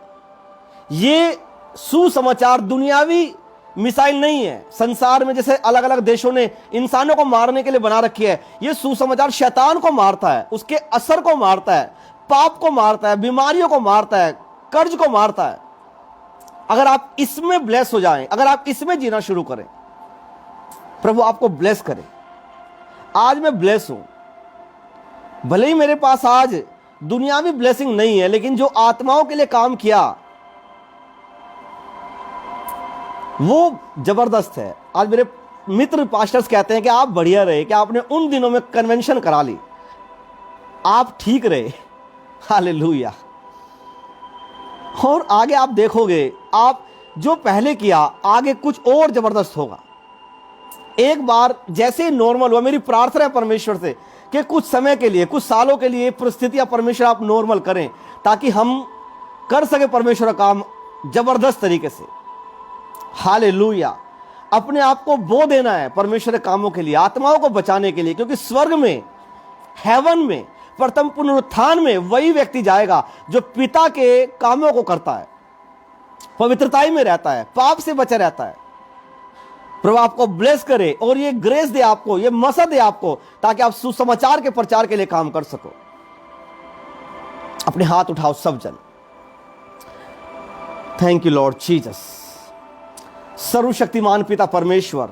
ये सुसमाचार दुनियावी मिसाइल नहीं है। संसार में जैसे अलग अलग देशों ने इंसानों को मारने के लिए बना रखी है, ये सुसमाचार शैतान को मारता है, उसके असर को मारता है, पाप को मारता है, बीमारियों को मारता है, कर्ज को मारता है। अगर आप इसमें ब्लेस हो जाएं, अगर आप इसमें जीना शुरू करें, प्रभु आपको ब्लेस करे। आज मैं ब्लेस हूं, भले ही मेरे पास आज दुनियावी ब्लेसिंग नहीं है, लेकिन जो आत्माओं के लिए काम किया वो जबरदस्त है। आज मेरे मित्र पास्टर्स कहते हैं कि आप बढ़िया रहे, कि आपने उन दिनों में कन्वेंशन करा ली, आप ठीक रहे। हालेलुया। और आगे आप देखोगे, आप जो पहले किया आगे कुछ और जबरदस्त होगा। एक बार जैसे नॉर्मल हुआ, मेरी प्रार्थना है परमेश्वर से कि कुछ समय के लिए, कुछ सालों के लिए परिस्थितियां परमेश्वर आप नॉर्मल करें, ताकि हम कर सके परमेश्वर का काम जबरदस्त तरीके से। हालेलुया। अपने आप को बो देना है परमेश्वर के कामों के लिए, आत्माओं को बचाने के लिए, क्योंकि स्वर्ग में, हेवन में, प्रथम पुनरुत्थान में वही व्यक्ति जाएगा जो पिता के कामों को करता है, पवित्रताई में रहता है, पाप से बचा रहता है। प्रभु आपको ब्लेस करे और ये ग्रेस दे आपको, ये मसा दे आपको, ताकि आप सुसमाचार के प्रचार के लिए काम कर सको। अपने हाथ उठाओ सब जन। Thank you Lord Jesus. सर्वशक्तिमान पिता परमेश्वर,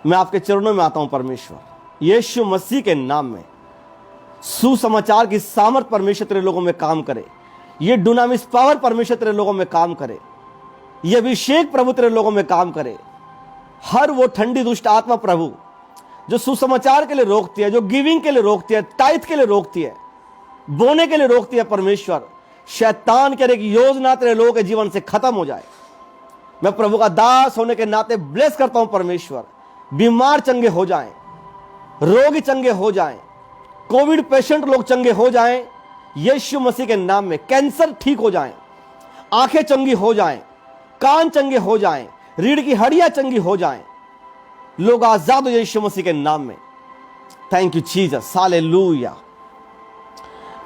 मैं आपके चरणों में आता हूं परमेश्वर, यीशु मसीह के नाम में। सुसमाचार की सामर्थ परमेश्वर तेरे लोगों में काम करे, ये डुनामिस पावर परमेश्वर तेरे लोगों में काम करे, ये अभिषेक प्रभु तेरे लोगों में काम करे। हर वो ठंडी दुष्ट आत्मा प्रभु जो सुसमाचार के लिए रोकती है, जो गिविंग के लिए रोकती है, टाइथ के लिए रोकती है, बोने के लिए रोकती है, परमेश्वर शैतान के एक योजना तेरे लोगों के जीवन से खत्म हो जाए। मैं प्रभु का दास होने के नाते ब्लेस करता हूं परमेश्वर, बीमार चंगे हो जाएं, रोगी चंगे हो जाएं, कोविड पेशेंट लोग चंगे हो जाएं यीशु मसीह के नाम में। कैंसर ठीक हो जाएं, आंखें चंगी हो जाएं, कान चंगे हो जाएं, रीढ़ की हड्डियां चंगी हो जाएं, लोग आजाद हो यीशु मसीह के नाम में। Thank you Jesus. हालेलुया।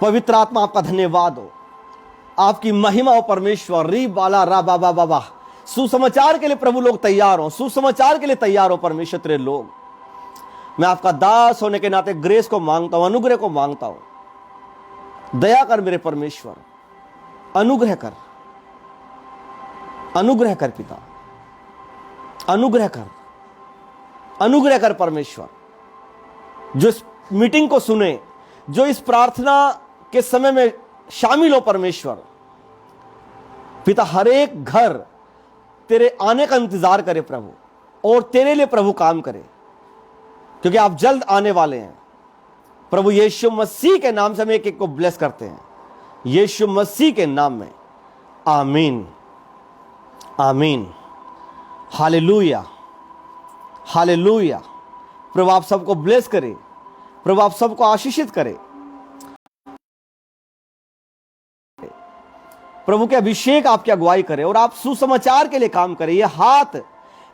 पवित्र आत्मा आपका धन्यवाद हो, आपकी महिमा हो परमेश्वर। री बाला रा बाबा बाबा। सुसमाचार के लिए प्रभु लोग तैयार हो, सुसमाचार के लिए तैयार हो परमेश्वर तेरे लोग। मैं आपका दास होने के नाते ग्रेस को मांगता हूं, अनुग्रह को मांगता हूं। दया कर मेरे परमेश्वर, अनुग्रह कर, अनुग्रह कर पिता, अनुग्रह कर, अनुग्रह कर परमेश्वर। जो इस मीटिंग को सुने, जो इस प्रार्थना के समय में शामिल हो परमेश्वर। पिता, हर एक घर तेरे आने का इंतजार करे प्रभु, और तेरे लिए प्रभु काम करे, क्योंकि आप जल्द आने वाले हैं। प्रभु यीशु मसीह के नाम से हम एक एक को ब्लेस करते हैं, यीशु मसीह के नाम में, आमीन आमीन। Hallelujah hallelujah. प्रभु आप सबको ब्लेस करे, प्रभु आप सबको आशीषित करे। प्रभु के अभिषेक आपकी अगुवाई करे और आप सुसमाचार के लिए काम करें। ये हाथ,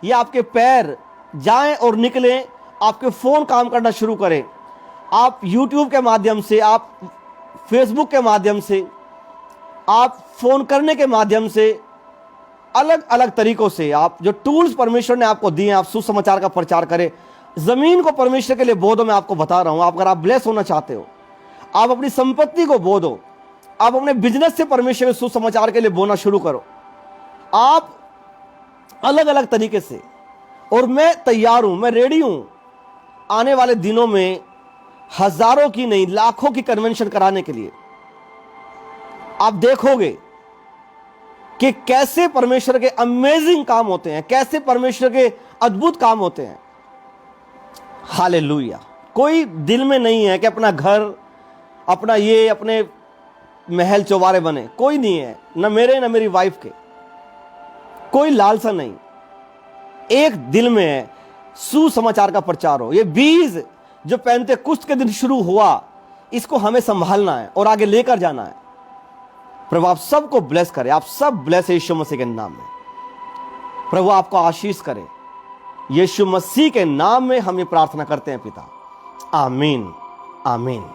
ये आपके पैर जाएं और निकलें, आपके फोन काम करना शुरू करें। आप YouTube के माध्यम से, आप Facebook के माध्यम से, आप फोन करने के माध्यम से, अलग अलग तरीकों से आप जो टूल्स परमेश्वर ने आपको दिए हैं, आप सुसमाचार का प्रचार करें। जमीन को परमेश्वर के लिए बो दो। मैं आपको बता रहा हूं, अगर आप ब्लेस होना चाहते हो, आप अपनी संपत्ति को बो दो। आप अपने बिजनेस से परमेश्वर के सुसमाचार के लिए बोना शुरू करो, आप अलग अलग तरीके से। और मैं तैयार हूं, मैं रेडी हूं आने वाले दिनों में हजारों की नहीं, लाखों की कन्वेंशन कराने के लिए। आप देखोगे कि कैसे परमेश्वर के अमेजिंग काम होते हैं, कैसे परमेश्वर के अद्भुत काम होते हैं। हालेलुया। कोई दिल में नहीं है कि अपना घर, अपना ये, अपने महल चौबारे बने, कोई नहीं है, न मेरे न मेरी वाइफ के, कोई लालसा नहीं। एक दिल में है, सुसमाचार का प्रचार हो। ये बीज जो पेंतेकुस्त के दिन शुरू हुआ, इसको हमें संभालना है और आगे लेकर जाना है। प्रभु आप सबको ब्लेस करे, आप सब ब्लेस यीशु मसीह के नाम में। प्रभु आपको आशीष करे, यीशु मसीह के नाम में हम ये प्रार्थना करते हैं पिता, आमीन आमीन।